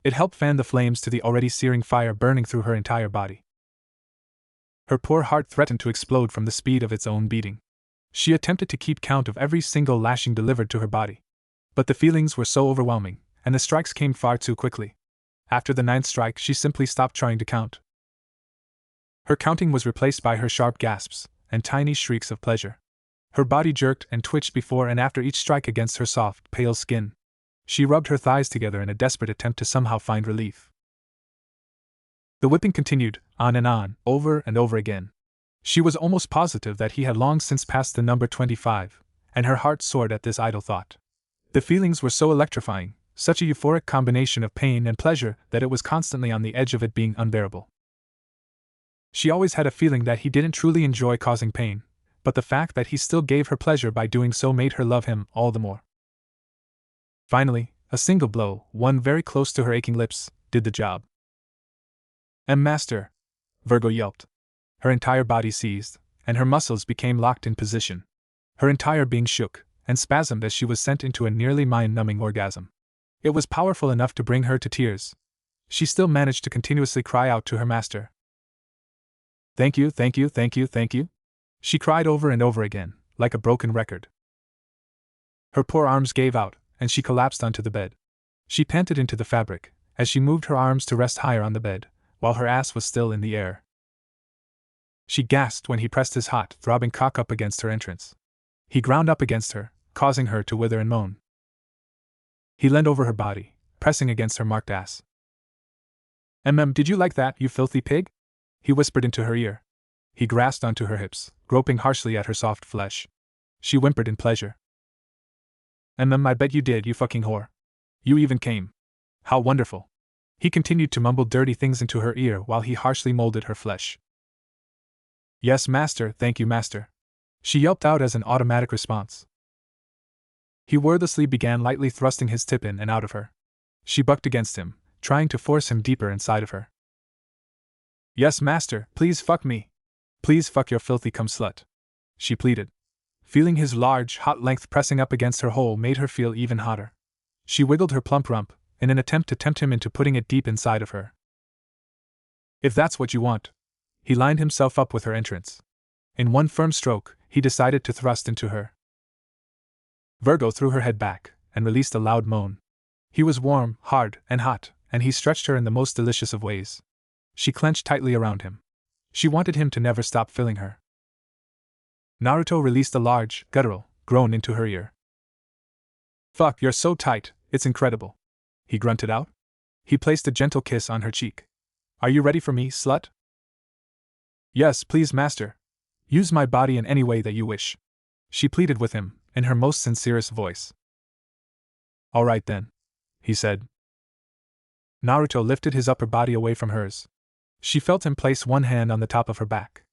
It helped fan the flames to the already searing fire burning through her entire body. Her poor heart threatened to explode from the speed of its own beating. She attempted to keep count of every single lashing delivered to her body. But the feelings were so overwhelming, and the strikes came far too quickly. After the 9th strike, she simply stopped trying to count. Her counting was replaced by her sharp gasps and tiny shrieks of pleasure. Her body jerked and twitched before and after each strike against her soft, pale skin. She rubbed her thighs together in a desperate attempt to somehow find relief. The whipping continued, on and on, over and over again. She was almost positive that he had long since passed the number 25, and her heart soared at this idle thought. The feelings were so electrifying, such a euphoric combination of pain and pleasure, that it was constantly on the edge of it being unbearable. She always had a feeling that he didn't truly enjoy causing pain, but the fact that he still gave her pleasure by doing so made her love him all the more. Finally, a single blow, one very close to her aching lips, did the job. Master," Virgo yelped. Her entire body seized, and her muscles became locked in position. Her entire being shook and spasmed as she was sent into a nearly mind-numbing orgasm. It was powerful enough to bring her to tears. She still managed to continuously cry out to her master. "Thank you, thank you, thank you, thank you," she cried over and over again, like a broken record. Her poor arms gave out, and she collapsed onto the bed. She panted into the fabric, as she moved her arms to rest higher on the bed, while her ass was still in the air. She gasped when he pressed his hot, throbbing cock up against her entrance. He ground up against her, causing her to wither and moan. He leaned over her body, pressing against her marked ass. Did you like that, you filthy pig?" he whispered into her ear. He grasped onto her hips, groping harshly at her soft flesh. She whimpered in pleasure. I bet you did, you fucking whore. You even came. How wonderful." He continued to mumble dirty things into her ear while he harshly molded her flesh. "Yes, master, thank you, master," she yelped out as an automatic response. He wordlessly began lightly thrusting his tip in and out of her. She bucked against him, trying to force him deeper inside of her. "Yes, master, please fuck me. Please fuck your filthy cum slut," she pleaded. Feeling his large, hot length pressing up against her hole made her feel even hotter. She wiggled her plump rump, in an attempt to tempt him into putting it deep inside of her. "If that's what you want." He lined himself up with her entrance. In one firm stroke, he decided to thrust into her. Virgo threw her head back, and released a loud moan. He was warm, hard, and hot, and he stretched her in the most delicious of ways. She clenched tightly around him. She wanted him to never stop filling her. Naruto released a large, guttural groan into her ear. "Fuck, you're so tight, it's incredible," he grunted out. He placed a gentle kiss on her cheek. "Are you ready for me, slut?" "Yes, please, master. Use my body in any way that you wish," she pleaded with him, in her most sincerest voice. "All right then," he said. Naruto lifted his upper body away from hers. She felt him place one hand on the top of her back.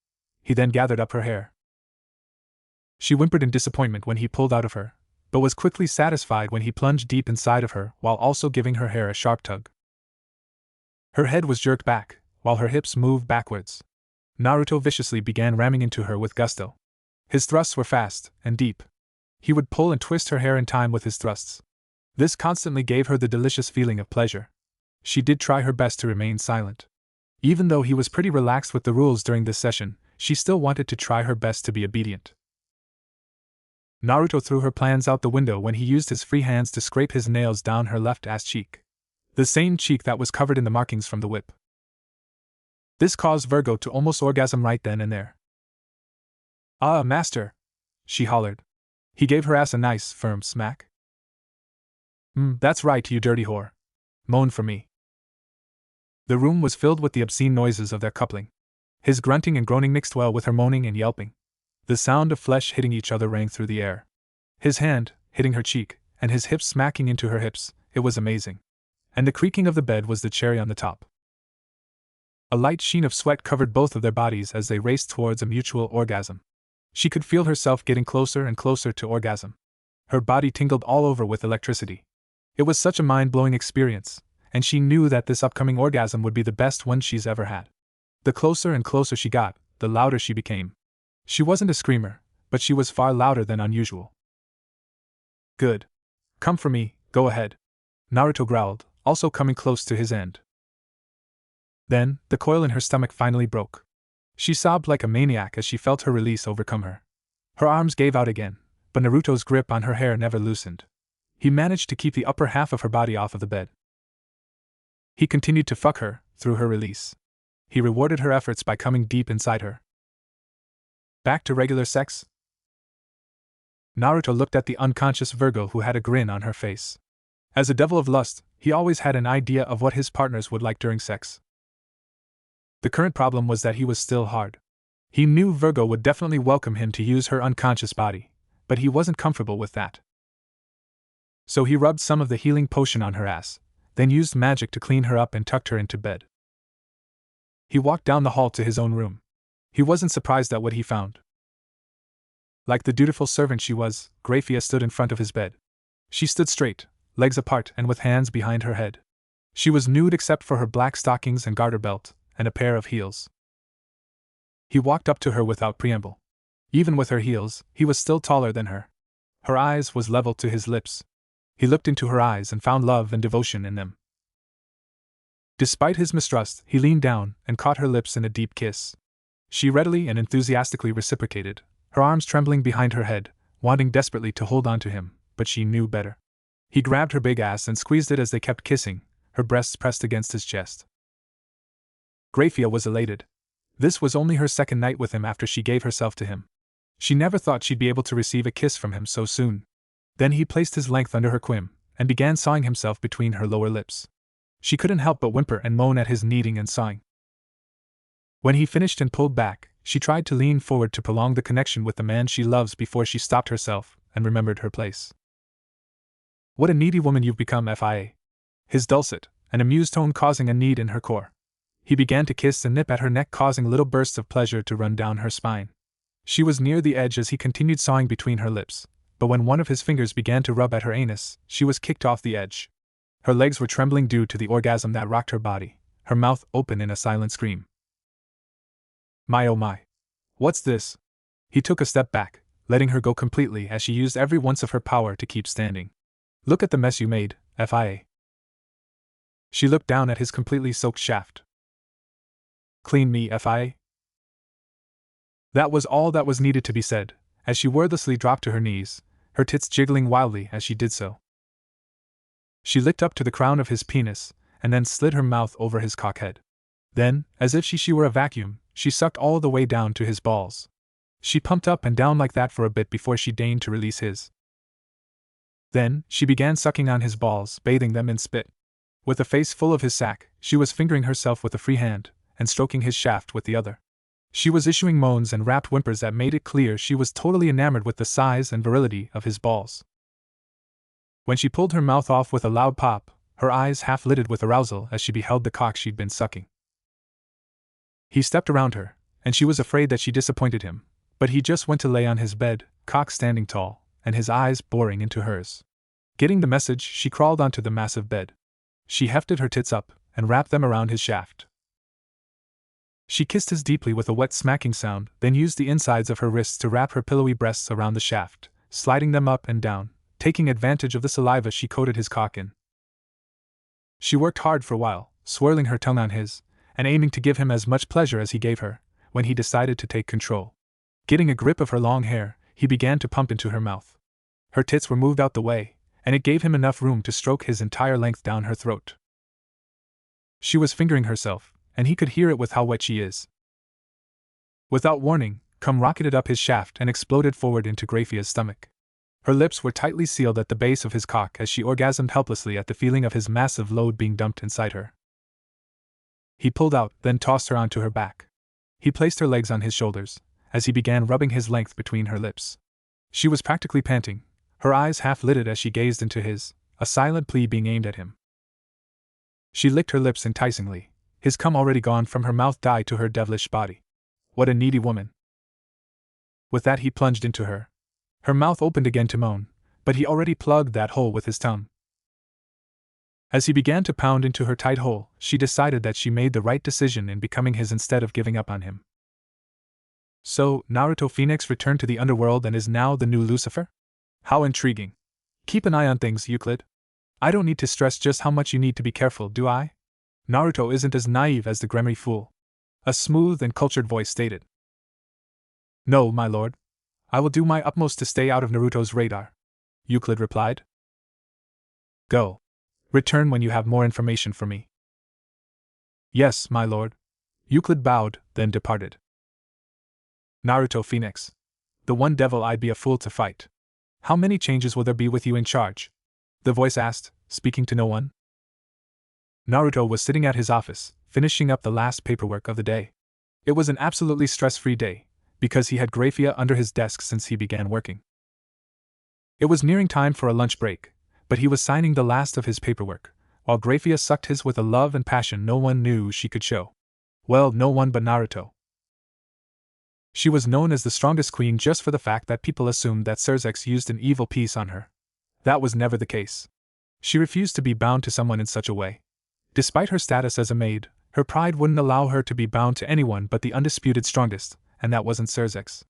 He then gathered up her hair. She whimpered in disappointment when he pulled out of her, but was quickly satisfied when he plunged deep inside of her while also giving her hair a sharp tug. Her head was jerked back, while her hips moved backwards. Naruto viciously began ramming into her with gusto. His thrusts were fast and deep. He would pull and twist her hair in time with his thrusts. This constantly gave her the delicious feeling of pleasure. She did try her best to remain silent. Even though he was pretty relaxed with the rules during this session, she still wanted to try her best to be obedient. Naruto threw her plans out the window when he used his free hands to scrape his nails down her left ass cheek. The same cheek that was covered in the markings from the whip. This caused Virgo to almost orgasm right then and there. "Ah, master!" she hollered. He gave her ass a nice, firm smack. That's right, you dirty whore. Moan for me. The room was filled with the obscene noises of their coupling. His grunting and groaning mixed well with her moaning and yelping. The sound of flesh hitting each other rang through the air. His hand, hitting her cheek, and his hips smacking into her hips, it was amazing. And the creaking of the bed was the cherry on the top. A light sheen of sweat covered both of their bodies as they raced towards a mutual orgasm. She could feel herself getting closer and closer to orgasm. Her body tingled all over with electricity. It was such a mind-blowing experience, and she knew that this upcoming orgasm would be the best one she's ever had. The closer and closer she got, the louder she became. She wasn't a screamer, but she was far louder than unusual. Good. Come for me, go ahead. Naruto growled, also coming close to his end. Then, the coil in her stomach finally broke. She sobbed like a maniac as she felt her release overcome her. Her arms gave out again, but Naruto's grip on her hair never loosened. He managed to keep the upper half of her body off of the bed. He continued to fuck her, through her release. He rewarded her efforts by coming deep inside her. Back to regular sex? Naruto looked at the unconscious Virgo who had a grin on her face. As a devil of lust, he always had an idea of what his partners would like during sex. The current problem was that he was still hard. He knew Virgo would definitely welcome him to use her unconscious body, but he wasn't comfortable with that. So he rubbed some of the healing potion on her ass, then used magic to clean her up and tucked her into bed. He walked down the hall to his own room. He wasn't surprised at what he found. Like the dutiful servant she was, Graphia stood in front of his bed. She stood straight, legs apart and with hands behind her head. She was nude except for her black stockings and garter belt, and a pair of heels. He walked up to her without preamble. Even with her heels, he was still taller than her. Her eyes was leveled to his lips. He looked into her eyes and found love and devotion in them. Despite his mistrust, he leaned down and caught her lips in a deep kiss. She readily and enthusiastically reciprocated, her arms trembling behind her head, wanting desperately to hold on to him, but she knew better. He grabbed her big ass and squeezed it as they kept kissing, her breasts pressed against his chest. Graphia was elated. This was only her second night with him after she gave herself to him. She never thought she'd be able to receive a kiss from him so soon. Then he placed his length under her quim, and began sawing himself between her lower lips. She couldn't help but whimper and moan at his kneading and sawing. When he finished and pulled back, she tried to lean forward to prolong the connection with the man she loves before she stopped herself and remembered her place. What a needy woman you've become, Fia. His dulcet and amused tone causing a need in her core. He began to kiss and nip at her neck, causing little bursts of pleasure to run down her spine. She was near the edge as he continued sawing between her lips, but when one of his fingers began to rub at her anus, she was kicked off the edge. Her legs were trembling due to the orgasm that rocked her body, her mouth open in a silent scream. My oh my. What's this? He took a step back, letting her go completely as she used every ounce of her power to keep standing. Look at the mess you made, Fia. She looked down at his completely soaked shaft. Clean me, Fia. That was all that was needed to be said, as she wordlessly dropped to her knees, her tits jiggling wildly as she did so. She licked up to the crown of his penis, and then slid her mouth over his cockhead. Then, as if she were a vacuum, she sucked all the way down to his balls. She pumped up and down like that for a bit before she deigned to release his. Then, she began sucking on his balls, bathing them in spit. With a face full of his sack, she was fingering herself with a free hand, and stroking his shaft with the other. She was issuing moans and rapt whimpers that made it clear she was totally enamored with the size and virility of his balls. When she pulled her mouth off with a loud pop, her eyes half-lidded with arousal as she beheld the cock she'd been sucking. He stepped around her, and she was afraid that she disappointed him, but he just went to lay on his bed, cock standing tall, and his eyes boring into hers. Getting the message, she crawled onto the massive bed. She hefted her tits up, and wrapped them around his shaft. She kissed his deeply with a wet smacking sound, then used the insides of her wrists to wrap her pillowy breasts around the shaft, sliding them up and down, taking advantage of the saliva she coated his cock in. She worked hard for a while, swirling her tongue on his, and aiming to give him as much pleasure as he gave her, when he decided to take control. Getting a grip of her long hair, he began to pump into her mouth. Her tits were moved out the way, and it gave him enough room to stroke his entire length down her throat. She was fingering herself, and he could hear it with how wet she is. Without warning, cum rocketed up his shaft and exploded forward into Graphia's stomach. Her lips were tightly sealed at the base of his cock as she orgasmed helplessly at the feeling of his massive load being dumped inside her. He pulled out, then tossed her onto her back. He placed her legs on his shoulders, as he began rubbing his length between her lips. She was practically panting, her eyes half-lidded as she gazed into his, a silent plea being aimed at him. She licked her lips enticingly, his cum already gone from her mouth died to her devilish body. What a needy woman. With that he plunged into her. Her mouth opened again to moan, but he already plugged that hole with his tongue. As he began to pound into her tight hole, she decided that she made the right decision in becoming his instead of giving up on him. So, Naruto Phenex returned to the underworld and is now the new Lucifer? How intriguing. Keep an eye on things, Euclid. I don't need to stress just how much you need to be careful, do I? Naruto isn't as naive as the grimy fool. A smooth and cultured voice stated. No, my lord. I will do my utmost to stay out of Naruto's radar, Euclid replied. Go. Return when you have more information for me. Yes, my lord. Euclid bowed, then departed. Naruto Phenex. The one devil I'd be a fool to fight. How many changes will there be with you in charge? The voice asked, speaking to no one. Naruto was sitting at his office, finishing up the last paperwork of the day. It was an absolutely stress-free day, because he had Graphia under his desk since he began working. It was nearing time for a lunch break, but he was signing the last of his paperwork, while Graphia sucked his with a love and passion no one knew she could show. Well, no one but Naruto. She was known as the strongest queen just for the fact that people assumed that Sirzechs used an evil piece on her. That was never the case. She refused to be bound to someone in such a way. Despite her status as a maid, her pride wouldn't allow her to be bound to anyone but the undisputed strongest, and that wasn't Sirzechs.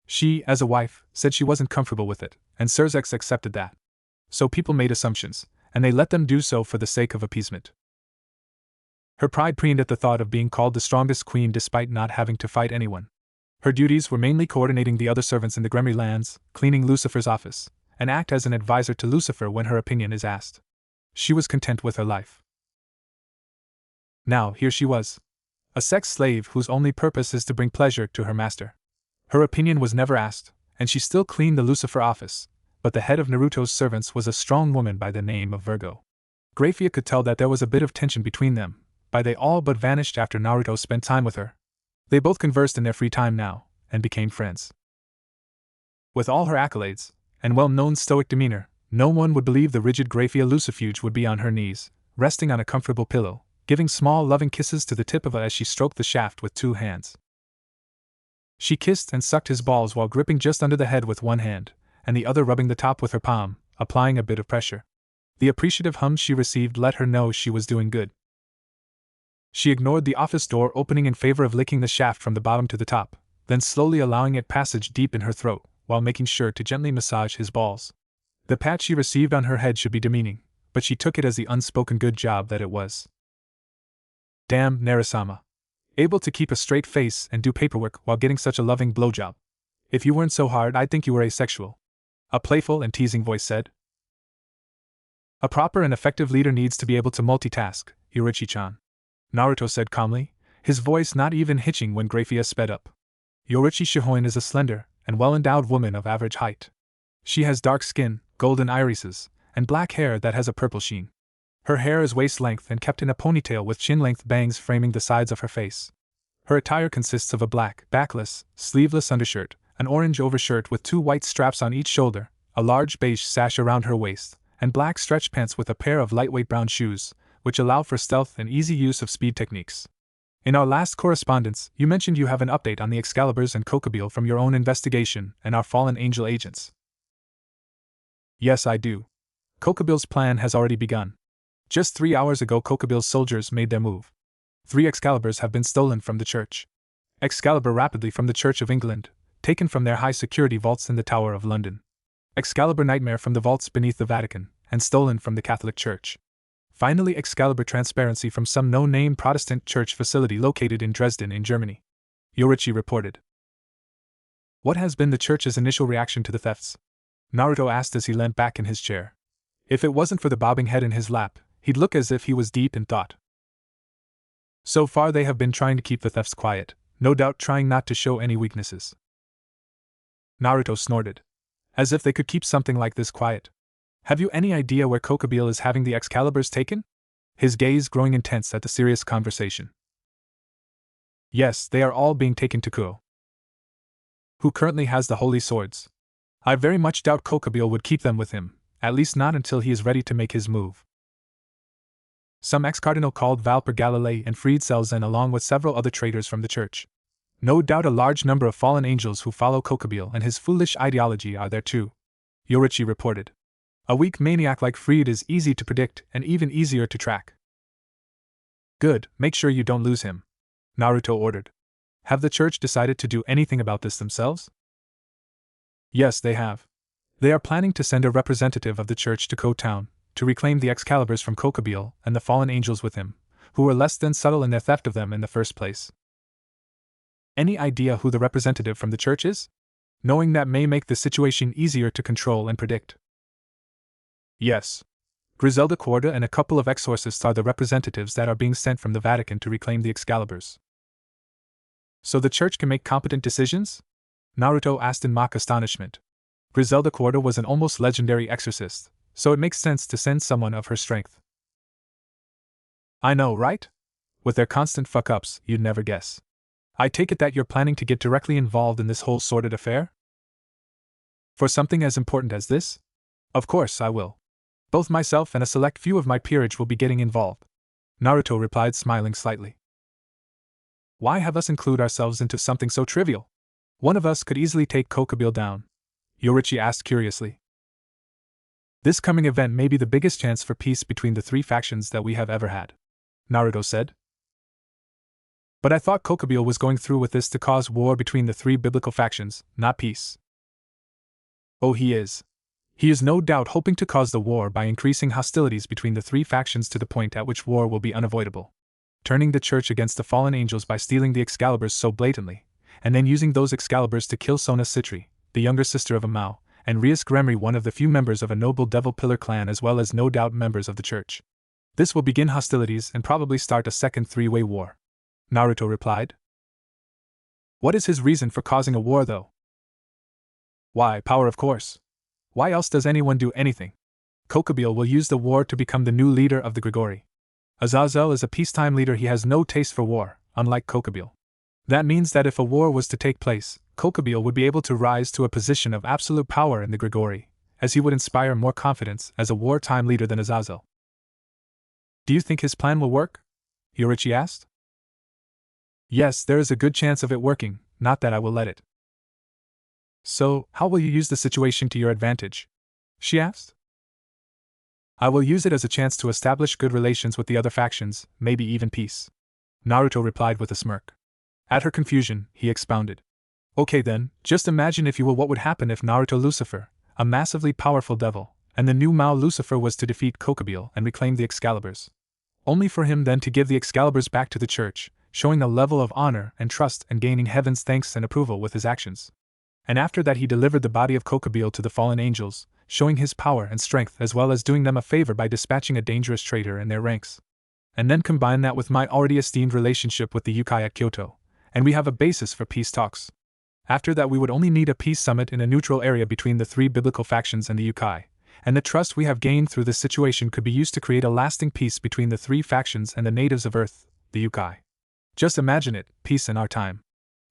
She, as a wife, said she wasn't comfortable with it, and Sirzechs accepted that. So people made assumptions, and they let them do so for the sake of appeasement. Her pride preened at the thought of being called the strongest queen despite not having to fight anyone. Her duties were mainly coordinating the other servants in the Gremry lands, cleaning Lucifer's office, and act as an advisor to Lucifer when her opinion is asked. She was content with her life. Now, here she was. A sex slave whose only purpose is to bring pleasure to her master. Her opinion was never asked, and she still cleaned the Lucifer office, but the head of Naruto's servants was a strong woman by the name of Virgo. Graphia could tell that there was a bit of tension between them, but they all but vanished after Naruto spent time with her. They both conversed in their free time now, and became friends. With all her accolades, and well-known stoic demeanor, no one would believe the rigid Graphia Lucifuge would be on her knees, resting on a comfortable pillow, giving small loving kisses to the tip of it as she stroked the shaft with 2 hands. She kissed and sucked his balls while gripping just under the head with one hand, and the other rubbing the top with her palm, applying a bit of pressure. The appreciative hums she received let her know she was doing good. She ignored the office door opening in favor of licking the shaft from the bottom to the top, then slowly allowing it passage deep in her throat, while making sure to gently massage his balls. The pat she received on her head should be demeaning, but she took it as the unspoken good job that it was. Damn, Narasama. Able to keep a straight face and do paperwork while getting such a loving blowjob. If you weren't so hard, I'd think you were asexual. A playful and teasing voice said. A proper and effective leader needs to be able to multitask, Yorichi-chan. Naruto said calmly, his voice not even hitching when Graphia sped up. Yorichi Shihoin is a slender and well-endowed woman of average height. She has dark skin, golden irises, and black hair that has a purple sheen. Her hair is waist-length and kept in a ponytail with chin-length bangs framing the sides of her face. Her attire consists of a black, backless, sleeveless undershirt, an orange overshirt with 2 white straps on each shoulder, a large beige sash around her waist, and black stretch pants with a pair of lightweight brown shoes, which allow for stealth and easy use of speed techniques. In our last correspondence, you mentioned you have an update on the Excaliburs and Kokobile from your own investigation and our fallen angel agents. Yes, I do. Kokobile's plan has already begun. Just 3 hours ago, Kokobile's soldiers made their move. 3 Excaliburs have been stolen from the church. Excalibur rapidly from the Church of England, taken from their high-security vaults in the Tower of London. Excalibur Nightmare from the vaults beneath the Vatican, and stolen from the Catholic Church. Finally, Excalibur Transparency from some no-name Protestant church facility located in Dresden in Germany. Yorichi reported. What has been the church's initial reaction to the thefts? Naruto asked as he leant back in his chair. If it wasn't for the bobbing head in his lap, he'd look as if he was deep in thought. So far they have been trying to keep the thefts quiet, no doubt trying not to show any weaknesses. Naruto snorted. As if they could keep something like this quiet. Have you any idea where Kokabeel is having the Excaliburs taken? His gaze growing intense at the serious conversation. Yes, they are all being taken to Kuo, who currently has the holy swords. I very much doubt Kokabeel would keep them with him, at least not until he is ready to make his move. Some ex-cardinal called Valper Galilei and freed Selzen along with several other traitors from the church. No doubt a large number of fallen angels who follow Kokabeel and his foolish ideology are there too, Yorichi reported. A weak maniac like Freed is easy to predict and even easier to track. Good, make sure you don't lose him, Naruto ordered. Have the church decided to do anything about this themselves? Yes, they have. They are planning to send a representative of the church to Ko Town, to reclaim the Excaliburs from Kokabeel and the fallen angels with him, who were less than subtle in their theft of them in the first place. Any idea who the representative from the church is? Knowing that may make the situation easier to control and predict. Yes. Griselda Corda and a couple of exorcists are the representatives that are being sent from the Vatican to reclaim the Excaliburs. So the church can make competent decisions? Naruto asked in mock astonishment. Griselda Corda was an almost legendary exorcist, so it makes sense to send someone of her strength. I know, right? With their constant fuck-ups, you'd never guess. I take it that you're planning to get directly involved in this whole sordid affair? For something as important as this? Of course I will. Both myself and a select few of my peerage will be getting involved, Naruto replied, smiling slightly. Why have us include ourselves into something so trivial? One of us could easily take Kokabeel down, Yorichi asked curiously. This coming event may be the biggest chance for peace between the three factions that we have ever had, Naruto said. But I thought Kokabeel was going through with this to cause war between the three biblical factions, not peace. Oh, he is. He is no doubt hoping to cause the war by increasing hostilities between the three factions to the point at which war will be unavoidable. Turning the church against the fallen angels by stealing the Excaliburs so blatantly, and then using those Excaliburs to kill Sona Citri, the younger sister of Amao, and Rias Gremry, one of the few members of a noble Devil Pillar clan as well as no doubt members of the church. This will begin hostilities and probably start a second three-way war, Naruto replied. What is his reason for causing a war though? Why, power of course. Why else does anyone do anything? Kokabeel will use the war to become the new leader of the Grigori. Azazel is a peacetime leader, he has no taste for war, unlike Kokabeel. That means that if a war was to take place, Kokabeel would be able to rise to a position of absolute power in the Grigori, as he would inspire more confidence as a wartime leader than Azazel. Do you think his plan will work? Yorichi asked. Yes, there is a good chance of it working, not that I will let it. So, how will you use the situation to your advantage? She asked. I will use it as a chance to establish good relations with the other factions, maybe even peace, Naruto replied with a smirk. At her confusion, he expounded. Okay then, just imagine if you will what would happen if Naruto Lucifer, a massively powerful devil, and the new Mao Lucifer was to defeat Kokabeel and reclaim the Excaliburs. Only for him then to give the Excaliburs back to the church, showing a level of honor and trust and gaining heaven's thanks and approval with his actions. And after that he delivered the body of Kokabeel to the fallen angels, showing his power and strength as well as doing them a favor by dispatching a dangerous traitor in their ranks. And then combine that with my already esteemed relationship with the Yukai at Kyoto, and we have a basis for peace talks. After that we would only need a peace summit in a neutral area between the three biblical factions and the Yukai, and the trust we have gained through this situation could be used to create a lasting peace between the three factions and the natives of Earth, the Yukai. Just imagine it, peace in our time,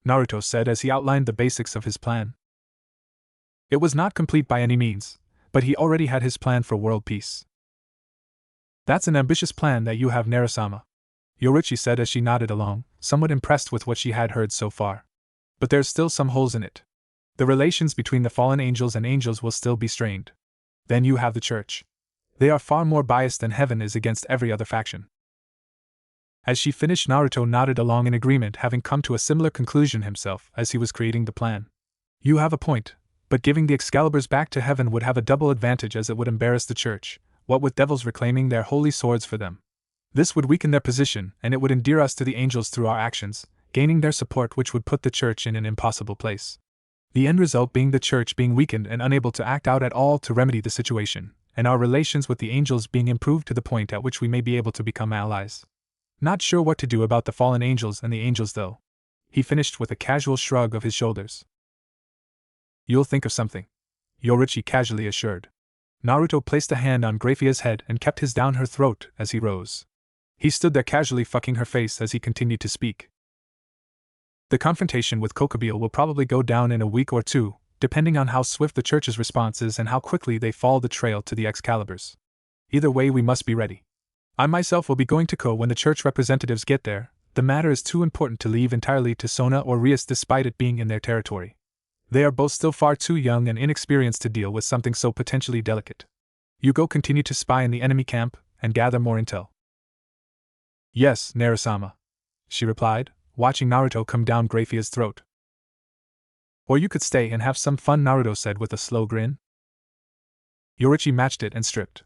Naruto said as he outlined the basics of his plan. It was not complete by any means, but he already had his plan for world peace. That's an ambitious plan that you have, Narasama, Yorichi said as she nodded along, somewhat impressed with what she had heard so far. But there's still some holes in it. The relations between the fallen angels and angels will still be strained. Then you have the church. They are far more biased than heaven is against every other faction. As she finished, Naruto nodded along in agreement, having come to a similar conclusion himself as he was creating the plan. You have a point, but giving the Excaliburs back to heaven would have a double advantage as it would embarrass the church, what with devils reclaiming their holy swords for them. This would weaken their position, and it would endear us to the angels through our actions, gaining their support, which would put the church in an impossible place. The end result being the church being weakened and unable to act out at all to remedy the situation, and our relations with the angels being improved to the point at which we may be able to become allies. Not sure what to do about the fallen angels and the angels though. He finished with a casual shrug of his shoulders. You'll think of something. Yoruichi casually assured. Naruto placed a hand on Graphia's head and kept his down her throat as he rose. He stood there casually fucking her face as he continued to speak. The confrontation with Kokobile will probably go down in a week or two, depending on how swift the church's response is and how quickly they follow the trail to the Excaliburs. Either way, we must be ready. I myself will be going to Ko when the church representatives get there. The matter is too important to leave entirely to Sona or Rias despite it being in their territory. They are both still far too young and inexperienced to deal with something so potentially delicate. You go continue to spy in the enemy camp and gather more intel. Yes, Narasama, she replied, watching Naruto come down Graphia's throat. Or you could stay and have some fun, Naruto said with a slow grin. Yoruichi matched it and stripped.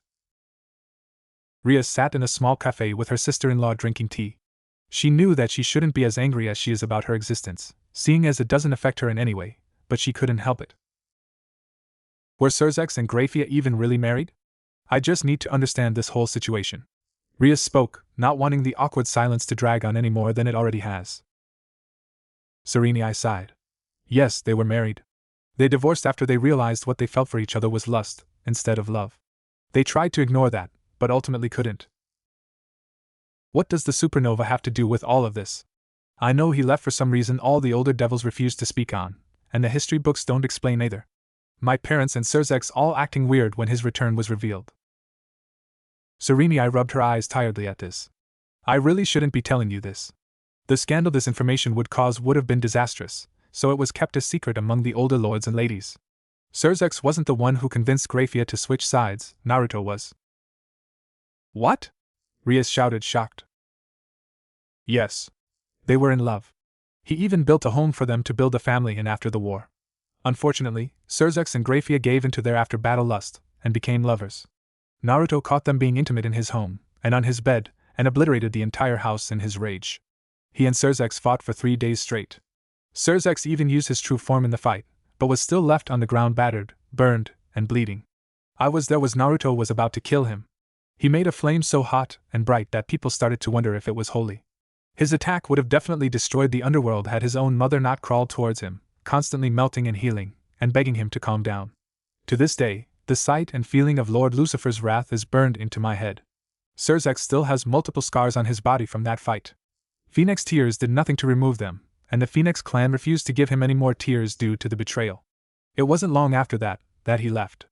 Ria sat in a small cafe with her sister-in-law drinking tea. She knew that she shouldn't be as angry as she is about her existence, seeing as it doesn't affect her in any way, but she couldn't help it. Were Sirzechs and Graphia even really married? I just need to understand this whole situation. Ria spoke, not wanting the awkward silence to drag on any more than it already has. Serenei sighed. Yes, they were married. They divorced after they realized what they felt for each other was lust, instead of love. They tried to ignore that, but ultimately couldn't. What does the supernova have to do with all of this? I know he left for some reason all the older devils refused to speak on, and the history books don't explain either. My parents and Sirzechs all acting weird when his return was revealed. Serenei rubbed her eyes tiredly at this. I really shouldn't be telling you this. The scandal this information would cause would have been disastrous, so it was kept a secret among the older lords and ladies. Sirzechs wasn't the one who convinced Graphia to switch sides, Naruto was. What? Rias shouted, shocked. Yes. They were in love. He even built a home for them to build a family in after the war. Unfortunately, Sirzechs and Graphia gave into their after-battle lust, and became lovers. Naruto caught them being intimate in his home, and on his bed, and obliterated the entire house in his rage. He and Sirzechs fought for 3 days straight. Sirzechs even used his true form in the fight, but was still left on the ground battered, burned, and bleeding. Naruto was about to kill him. He made a flame so hot and bright that people started to wonder if it was holy. His attack would have definitely destroyed the underworld had his own mother not crawled towards him, constantly melting and healing, and begging him to calm down. To this day, the sight and feeling of Lord Lucifer's wrath is burned into my head. Sirzechs still has multiple scars on his body from that fight. Phenex tears did nothing to remove them, and the Phenex clan refused to give him any more tears due to the betrayal. It wasn't long after that he left.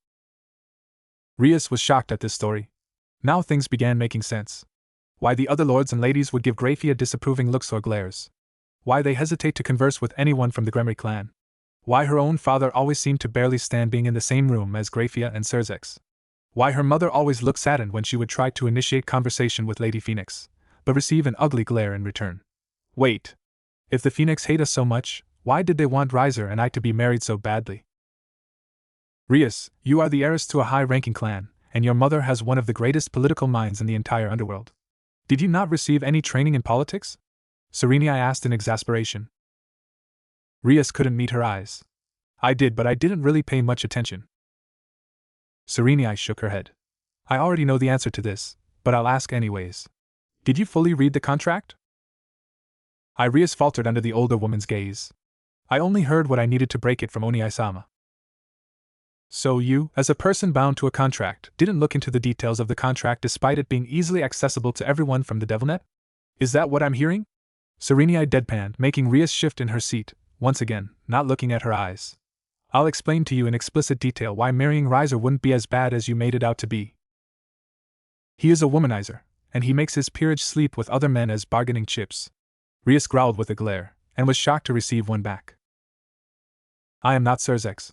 Rias was shocked at this story. Now things began making sense. Why the other lords and ladies would give Graphia disapproving looks or glares. Why they hesitate to converse with anyone from the Gremory clan. Why her own father always seemed to barely stand being in the same room as Graphia and Sirzechs. Why her mother always looked saddened when she would try to initiate conversation with Lady Phenex, but receive an ugly glare in return. Wait. If the Phenex hate us so much, why did they want Riser and I to be married so badly? Rias, you are the heiress to a high-ranking clan, and your mother has one of the greatest political minds in the entire underworld. Did you not receive any training in politics? Serenei asked in exasperation. Rias couldn't meet her eyes. I did, but I didn't really pay much attention. Serenei shook her head. I already know the answer to this, but I'll ask anyways. Did you fully read the contract? Rias faltered under the older woman's gaze. I only heard what I needed to break it from Oni-sama. So you, as a person bound to a contract, didn't look into the details of the contract despite it being easily accessible to everyone from the DevilNet? Is that what I'm hearing? Serenei deadpanned, making Rias shift in her seat, once again, not looking at her eyes. I'll explain to you in explicit detail why marrying Riser wouldn't be as bad as you made it out to be. He is a womanizer, and he makes his peerage sleep with other men as bargaining chips. Rias growled with a glare, and was shocked to receive one back. I am not Sirzechs.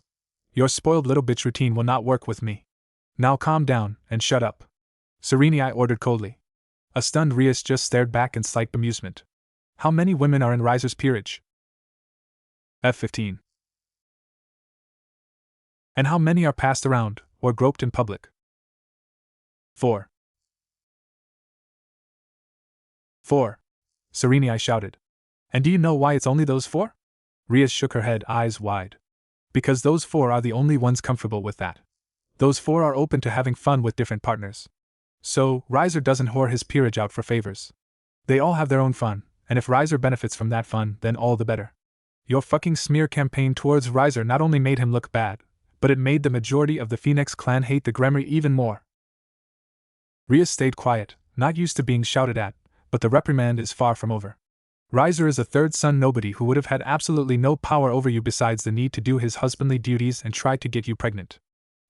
Your spoiled little bitch routine will not work with me. Now calm down, and shut up. Serenei ordered coldly. A stunned Rias just stared back in slight bemusement. How many women are in Riser's peerage? F15. And how many are passed around, or groped in public? 4. 4. Serenei shouted. And do you know why it's only those 4? Rias shook her head, eyes wide. Because those 4 are the only ones comfortable with that. Those 4 are open to having fun with different partners. So, Riser doesn't whore his peerage out for favors. They all have their own fun, and if Riser benefits from that fun, then all the better. Your fucking smear campaign towards Riser not only made him look bad, but it made the majority of the Phenex clan hate the Gremry even more. Rias stayed quiet, not used to being shouted at, but the reprimand is far from over. Riser is a third son nobody who would have had absolutely no power over you besides the need to do his husbandly duties and try to get you pregnant.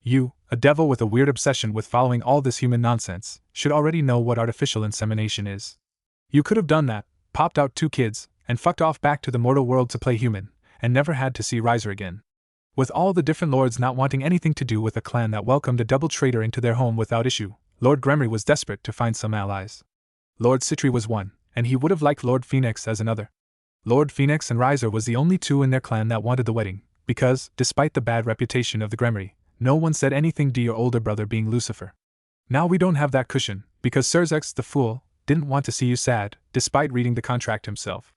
You, a devil with a weird obsession with following all this human nonsense, should already know what artificial insemination is. You could have done that, popped out 2 kids, and fucked off back to the mortal world to play human, and never had to see Riser again. With all the different lords not wanting anything to do with a clan that welcomed a double traitor into their home without issue, Lord Gremry was desperate to find some allies. Lord Citri was one, and he would have liked Lord Phenex as another. Lord Phenex and Riser was the only 2 in their clan that wanted the wedding, because, despite the bad reputation of the Gremry, no one said anything to your older brother being Lucifer. Now we don't have that cushion, because Sirzechs, the fool, didn't want to see you sad, despite reading the contract himself.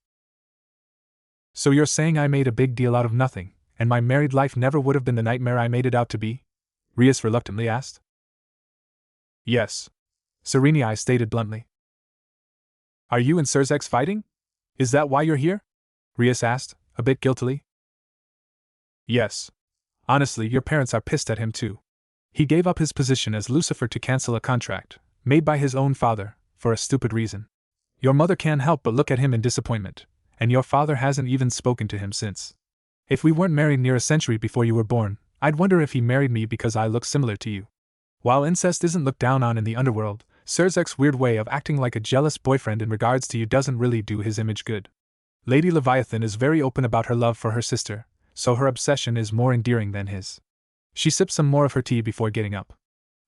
So you're saying I made a big deal out of nothing, and my married life never would have been the nightmare I made it out to be? Rias reluctantly asked. Yes. Serenii stated bluntly. Are you and Sirzechs fighting? Is that why you're here? Rias asked, a bit guiltily. Yes. Honestly, your parents are pissed at him too. He gave up his position as Lucifer to cancel a contract, made by his own father, for a stupid reason. Your mother can't help but look at him in disappointment, and your father hasn't even spoken to him since. If we weren't married near a century before you were born, I'd wonder if he married me because I look similar to you. While incest isn't looked down on in the underworld, Sirzechs' weird way of acting like a jealous boyfriend in regards to you doesn't really do his image good. Lady Leviathan is very open about her love for her sister, so her obsession is more endearing than his. She sips some more of her tea before getting up.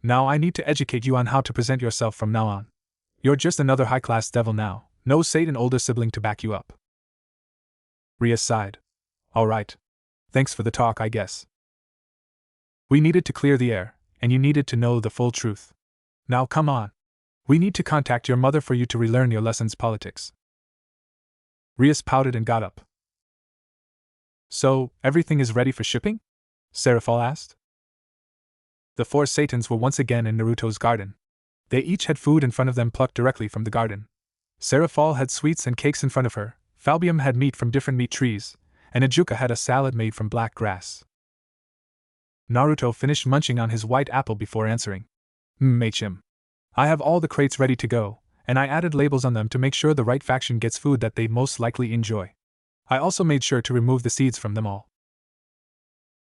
Now I need to educate you on how to present yourself from now on. You're just another high-class devil now, no Satan older sibling to back you up. Rias sighed. All right. Thanks for the talk, I guess. We needed to clear the air, and you needed to know the full truth. Now come on. We need to contact your mother for you to relearn your lessons politics. Rias pouted and got up. So, everything is ready for shipping? Serafal asked. The 4 Satans were once again in Naruto's garden. They each had food in front of them plucked directly from the garden. Serafal had sweets and cakes in front of her, Falbium had meat from different meat trees, and Ajuka had a salad made from black grass. Naruto finished munching on his white apple before answering. HM. I have all the crates ready to go, and I added labels on them to make sure the right faction gets food that they most likely enjoy. I also made sure to remove the seeds from them all.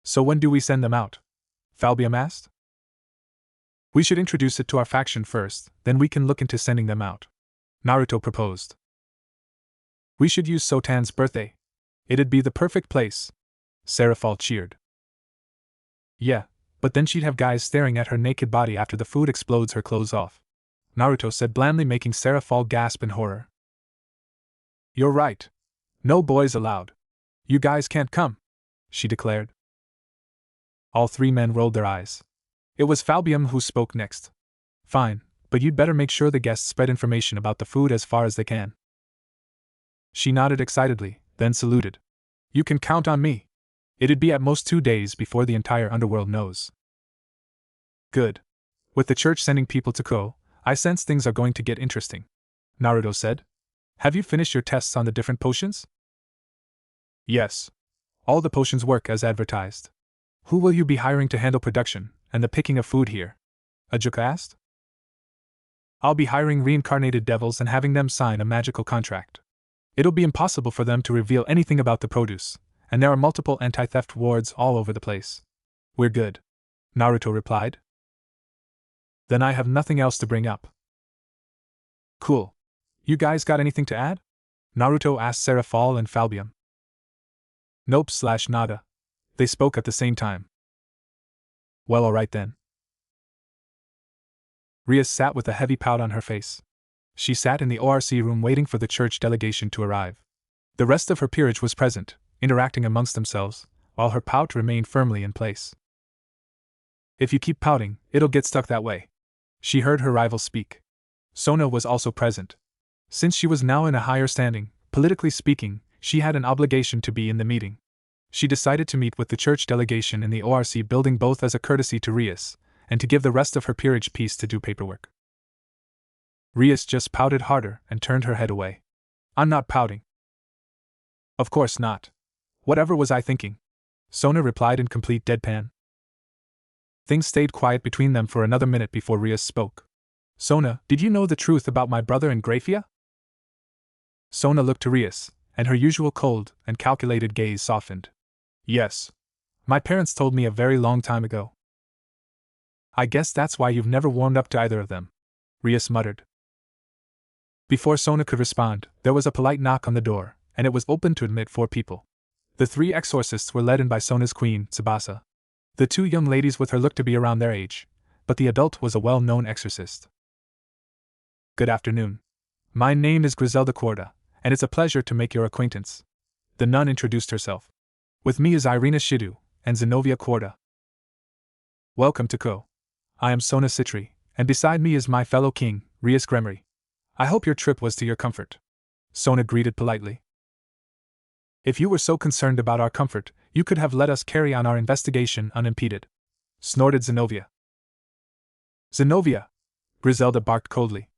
So when do we send them out? Falbium asked. We should introduce it to our faction first, then we can look into sending them out. Naruto proposed. We should use Sotan's birthday. It'd be the perfect place. Serafal cheered. Yeah, but then she'd have guys staring at her naked body after the food explodes her clothes off. Naruto said blandly, making Serafal gasp in horror. You're right. No boys allowed. You guys can't come, she declared. All 3 men rolled their eyes. It was Falbium who spoke next. Fine, but you'd better make sure the guests spread information about the food as far as they can. She nodded excitedly, then saluted. You can count on me. It'd be at most 2 days before the entire underworld knows. Good. With the church sending people to Ko, I sense things are going to get interesting. Naruto said. Have you finished your tests on the different potions? Yes. All the potions work as advertised. Who will you be hiring to handle production and the picking of food here? Ajuka asked. I'll be hiring reincarnated devils and having them sign a magical contract. It'll be impossible for them to reveal anything about the produce, and there are multiple anti-theft wards all over the place. We're good, Naruto replied. Then I have nothing else to bring up. Cool. You guys got anything to add? Naruto asked Serafal and Falbium. Nope/nada. They spoke at the same time. Well, alright then. Rias sat with a heavy pout on her face. She sat in the ORC room waiting for the church delegation to arrive. The rest of her peerage was present, interacting amongst themselves, while her pout remained firmly in place. If you keep pouting, it'll get stuck that way. She heard her rival speak. Sona was also present. Since she was now in a higher standing, politically speaking, she had an obligation to be in the meeting. She decided to meet with the church delegation in the ORC building both as a courtesy to Rias, and to give the rest of her peerage peace to do paperwork. Rias just pouted harder and turned her head away. I'm not pouting. Of course not. Whatever was I thinking? Sona replied in complete deadpan. Things stayed quiet between them for another minute before Rias spoke. Sona, did you know the truth about my brother and Graphia? Sona looked to Rias, and her usual cold and calculated gaze softened. Yes. My parents told me a very long time ago. I guess that's why you've never warmed up to either of them, Rias muttered. Before Sona could respond, there was a polite knock on the door, and it was opened to admit 4 people. The 3 exorcists were led in by Sona's queen, Tsubasa. The 2 young ladies with her looked to be around their age, but the adult was a well-known exorcist. Good afternoon. My name is Griselda Corda, and it's a pleasure to make your acquaintance. The nun introduced herself. With me is Irina Shidu, and Zenobia Corda. Welcome to Ko. I am Sona Citri, and beside me is my fellow king, Rias Gremory. I hope your trip was to your comfort. Sona greeted politely. If you were so concerned about our comfort, you could have let us carry on our investigation unimpeded, snorted Zenobia. Zenobia! Griselda barked coldly.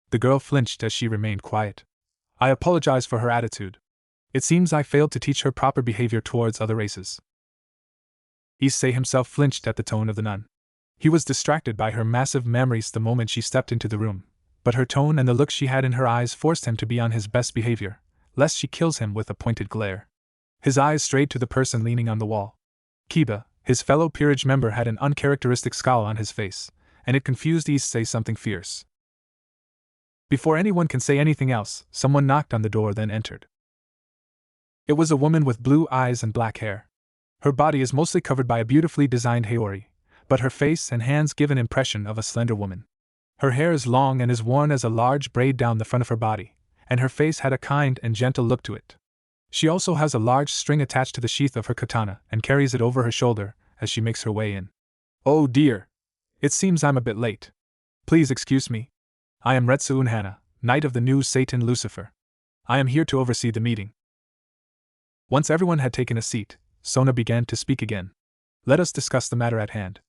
The girl flinched as she remained quiet. I apologize for her attitude. It seems I failed to teach her proper behavior towards other races. Issei himself flinched at the tone of the nun. He was distracted by her massive memories the moment she stepped into the room, but her tone and the look she had in her eyes forced him to be on his best behavior, lest she kills him with a pointed glare. His eyes strayed to the person leaning on the wall. Kiba, his fellow peerage member, had an uncharacteristic scowl on his face, and it confused Issei something fierce. Before anyone can say anything else, someone knocked on the door then entered. It was a woman with blue eyes and black hair. Her body is mostly covered by a beautifully designed haori, but her face and hands give an impression of a slender woman. Her hair is long and is worn as a large braid down the front of her body, and her face had a kind and gentle look to it. She also has a large string attached to the sheath of her katana and carries it over her shoulder as she makes her way in. Oh dear! It seems I'm a bit late. Please excuse me. I am Retsu Unhana, Knight of the new Satan Lucifer. I am here to oversee the meeting. Once everyone had taken a seat, Sona began to speak again. Let us discuss the matter at hand.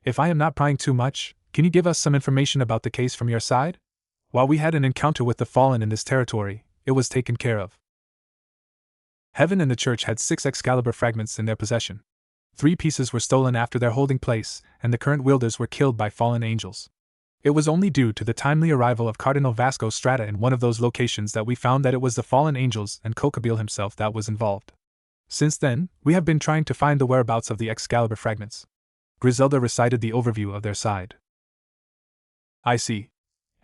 If I am not prying too much, can you give us some information about the case from your side? While we had an encounter with the fallen in this territory, it was taken care of. Heaven and the church had 6 Excalibur fragments in their possession. 3 pieces were stolen after their holding place, and the current wielders were killed by fallen angels. It was only due to the timely arrival of Cardinal Vasco Strata in one of those locations that we found that it was the fallen angels and Kokabeel himself that was involved. Since then, we have been trying to find the whereabouts of the Excalibur fragments. Griselda recited the overview of their side. I see.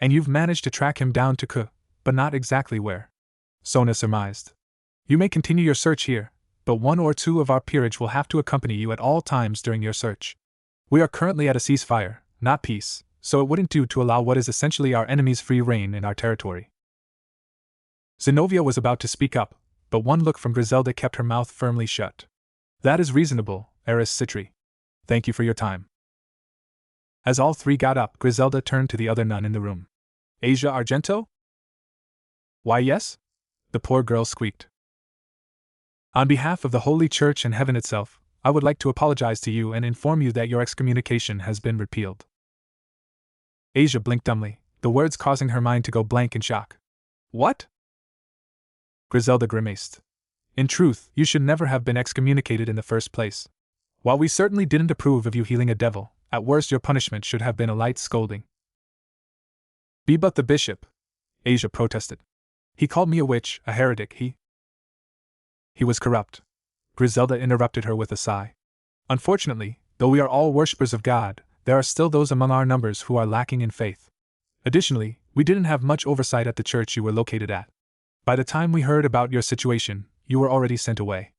And you've managed to track him down to K, but not exactly where. Sona surmised. You may continue your search here, but 1 or 2 of our peerage will have to accompany you at all times during your search. We are currently at a ceasefire, not peace, so it wouldn't do to allow what is essentially our enemy's free reign in our territory. Zenobia was about to speak up, but one look from Griselda kept her mouth firmly shut. That is reasonable, Heiress Citri. Thank you for your time. As all 3 got up, Griselda turned to the other nun in the room. Asia Argento? Why yes? The poor girl squeaked. On behalf of the Holy Church and heaven itself, I would like to apologize to you and inform you that your excommunication has been repealed. Asia blinked dumbly, the words causing her mind to go blank in shock. What? Griselda grimaced. In truth, you should never have been excommunicated in the first place. While we certainly didn't approve of you healing a devil, at worst your punishment should have been a light scolding. Be but the bishop, Asia protested. He called me a witch, a heretic, He was corrupt. Griselda interrupted her with a sigh. Unfortunately, though we are all worshippers of God, there are still those among our numbers who are lacking in faith. Additionally, we didn't have much oversight at the church you were located at. By the time we heard about your situation, you were already sent away.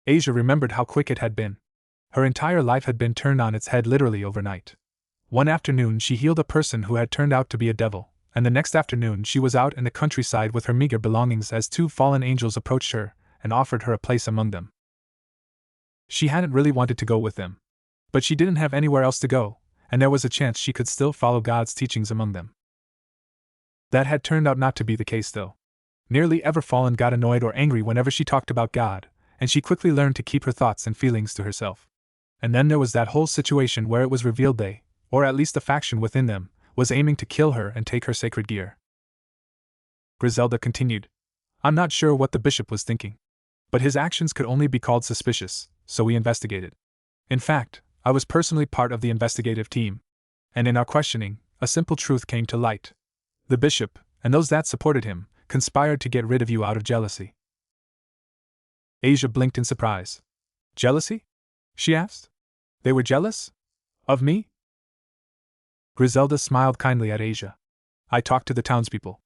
Asia remembered how quick it had been. Her entire life had been turned on its head literally overnight. One afternoon she healed a person who had turned out to be a devil, and the next afternoon she was out in the countryside with her meager belongings as 2 fallen angels approached her and offered her a place among them. She hadn't really wanted to go with them. But she didn't have anywhere else to go, and there was a chance she could still follow God's teachings among them. That had turned out not to be the case though. Nearly every fallen got annoyed or angry whenever she talked about God, and she quickly learned to keep her thoughts and feelings to herself. And then there was that whole situation where it was revealed they, or at least a faction within them, was aiming to kill her and take her sacred gear. Griselda continued. I'm not sure what the bishop was thinking. But his actions could only be called suspicious, so we investigated. In fact, I was personally part of the investigative team. And in our questioning, a simple truth came to light. The bishop, and those that supported him, conspired to get rid of you out of jealousy. Asia blinked in surprise. Jealousy? She asked. They were jealous? Of me? Griselda smiled kindly at Asia. I talked to the townspeople.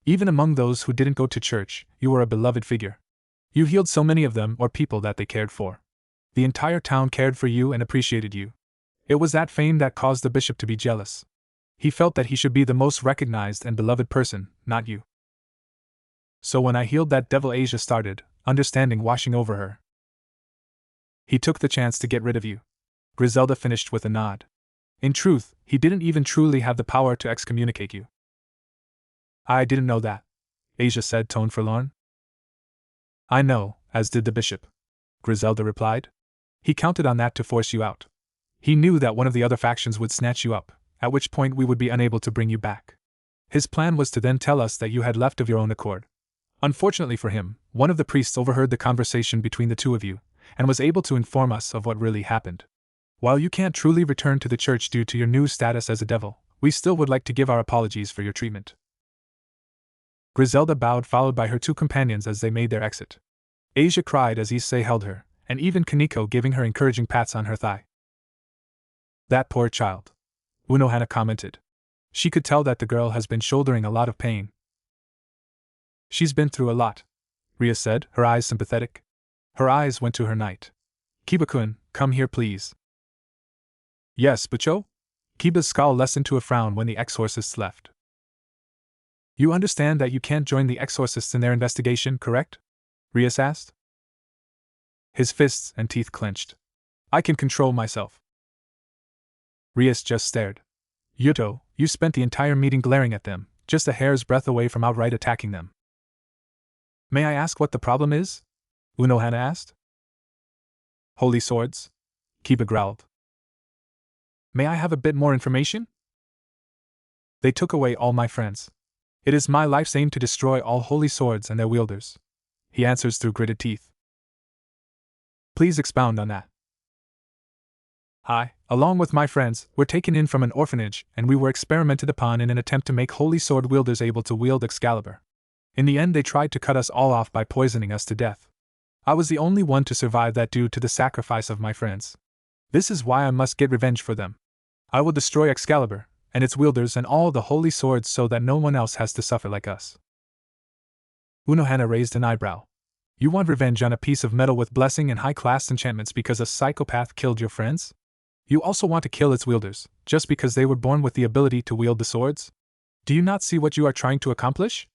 Even among those who didn't go to church, you were a beloved figure. You healed so many of them or people that they cared for. The entire town cared for you and appreciated you. It was that fame that caused the bishop to be jealous. He felt that he should be the most recognized and beloved person, not you. So when I healed that devil, Asia started, understanding washing over her. He took the chance to get rid of you. Griselda finished with a nod. In truth, he didn't even truly have the power to excommunicate you. I didn't know that, Asia said, tone forlorn. I know, as did the bishop, Griselda replied. He counted on that to force you out. He knew that one of the other factions would snatch you up, at which point we would be unable to bring you back. His plan was to then tell us that you had left of your own accord. Unfortunately for him, one of the priests overheard the conversation between the two of you, and was able to inform us of what really happened. While you can't truly return to the church due to your new status as a devil, we still would like to give our apologies for your treatment. Griselda bowed, followed by her two companions as they made their exit. Asia cried as Issei held her, and even Kaneko giving her encouraging pats on her thigh. That poor child, Unohana commented. She could tell that the girl has been shouldering a lot of pain. She's been through a lot, Ria said, her eyes sympathetic. Her eyes went to her knight. Kiba-kun, come here please. Yes, Bucho? Kiba's scowl lessened to a frown when the exorcists left. You understand that you can't join the exorcists in their investigation, correct? Rias asked. His fists and teeth clenched. I can control myself. Rias just stared. Yuto, you spent the entire meeting glaring at them, just a hair's breadth away from outright attacking them. May I ask what the problem is? Unohana asked. Holy swords? Kiba growled. May I have a bit more information? They took away all my friends. It is my life's aim to destroy all holy swords and their wielders, he answers through gritted teeth. Please expound on that. I, along with my friends, were taken in from an orphanage, and we were experimented upon in an attempt to make holy sword wielders able to wield Excalibur. In the end, they tried to cut us all off by poisoning us to death. I was the only one to survive that due to the sacrifice of my friends. This is why I must get revenge for them. I will destroy Excalibur and its wielders and all the holy swords so that no one else has to suffer like us. Unohana raised an eyebrow. You want revenge on a piece of metal with blessing and high-class enchantments because a psychopath killed your friends? You also want to kill its wielders, just because they were born with the ability to wield the swords? Do you not see what you are trying to accomplish?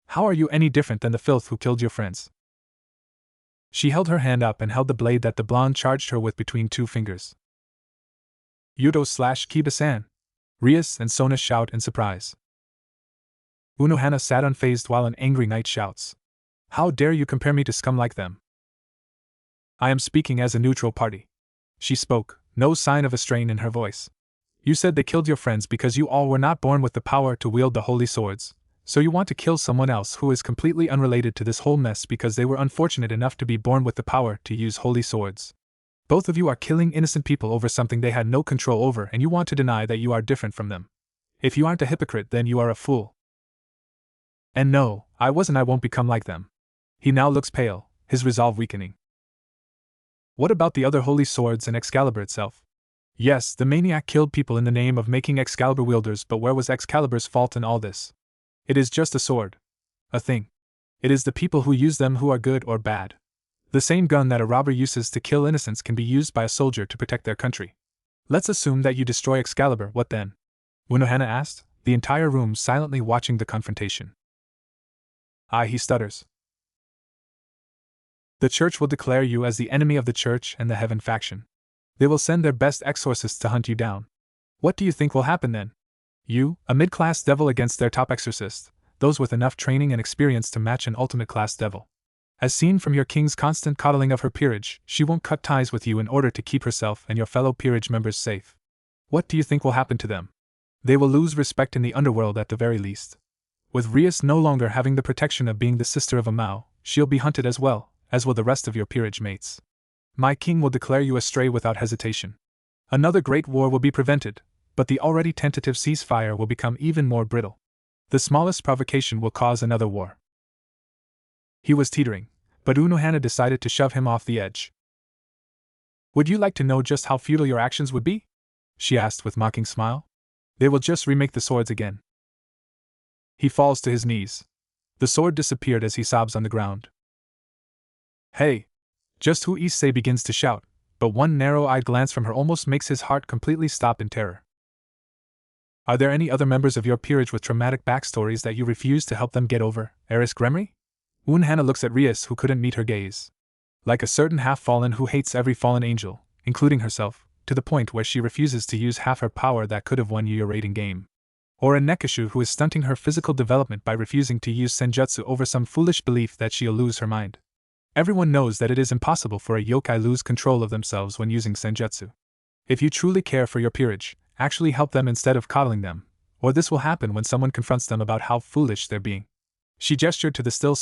How are you any different than the filth who killed your friends? She held her hand up and held the blade that the blonde charged her with between two fingers. Yuto/Kiba-san. Rias and Sona shout in surprise. Unohana sat unfazed while an angry knight shouts. How dare you compare me to scum like them? I am speaking as a neutral party. She spoke, no sign of a strain in her voice. You said they killed your friends because you all were not born with the power to wield the holy swords, so you want to kill someone else who is completely unrelated to this whole mess because they were unfortunate enough to be born with the power to use holy swords. Both of you are killing innocent people over something they had no control over, and you want to deny that you are different from them. If you aren't a hypocrite, then you are a fool. And no, I won't become like them. He now looks pale, his resolve weakening. What about the other holy swords and Excalibur itself? Yes, the maniac killed people in the name of making Excalibur wielders, but where was Excalibur's fault in all this? It is just a sword. A thing. It is the people who use them who are good or bad. The same gun that a robber uses to kill innocents can be used by a soldier to protect their country. Let's assume that you destroy Excalibur, what then? Unohana asked, the entire room silently watching the confrontation. He stutters. The church will declare you as the enemy of the church and the heaven faction. They will send their best exorcists to hunt you down. What do you think will happen then? You, a mid-class devil against their top exorcist, those with enough training and experience to match an ultimate-class devil. As seen from your king's constant coddling of her peerage, she won't cut ties with you in order to keep herself and your fellow peerage members safe. What do you think will happen to them? They will lose respect in the underworld at the very least. With Rias no longer having the protection of being the sister of a Mao, she'll be hunted as well, as will the rest of your peerage mates. My king will declare you astray without hesitation. Another great war will be prevented, but the already tentative ceasefire will become even more brittle. The smallest provocation will cause another war. He was teetering, but Unohana decided to shove him off the edge. Would you like to know just how futile your actions would be? She asked with mocking smile. They will just remake the swords again. He falls to his knees. The sword disappeared as he sobs on the ground. Hey! Just who Issei begins to shout, but one narrow-eyed glance from her almost makes his heart completely stop in terror. Are there any other members of your peerage with traumatic backstories that you refuse to help them get over, Eris Gremry? Unohana looks at Rias, who couldn't meet her gaze. Like a certain half-fallen who hates every fallen angel, including herself, to the point where she refuses to use half her power that could have won you your rating game. Or a Nekishu who is stunting her physical development by refusing to use senjutsu over some foolish belief that she'll lose her mind. Everyone knows that it is impossible for a yokai lose control of themselves when using senjutsu. If you truly care for your peerage, actually help them instead of coddling them, or this will happen when someone confronts them about how foolish they're being. She gestured to the still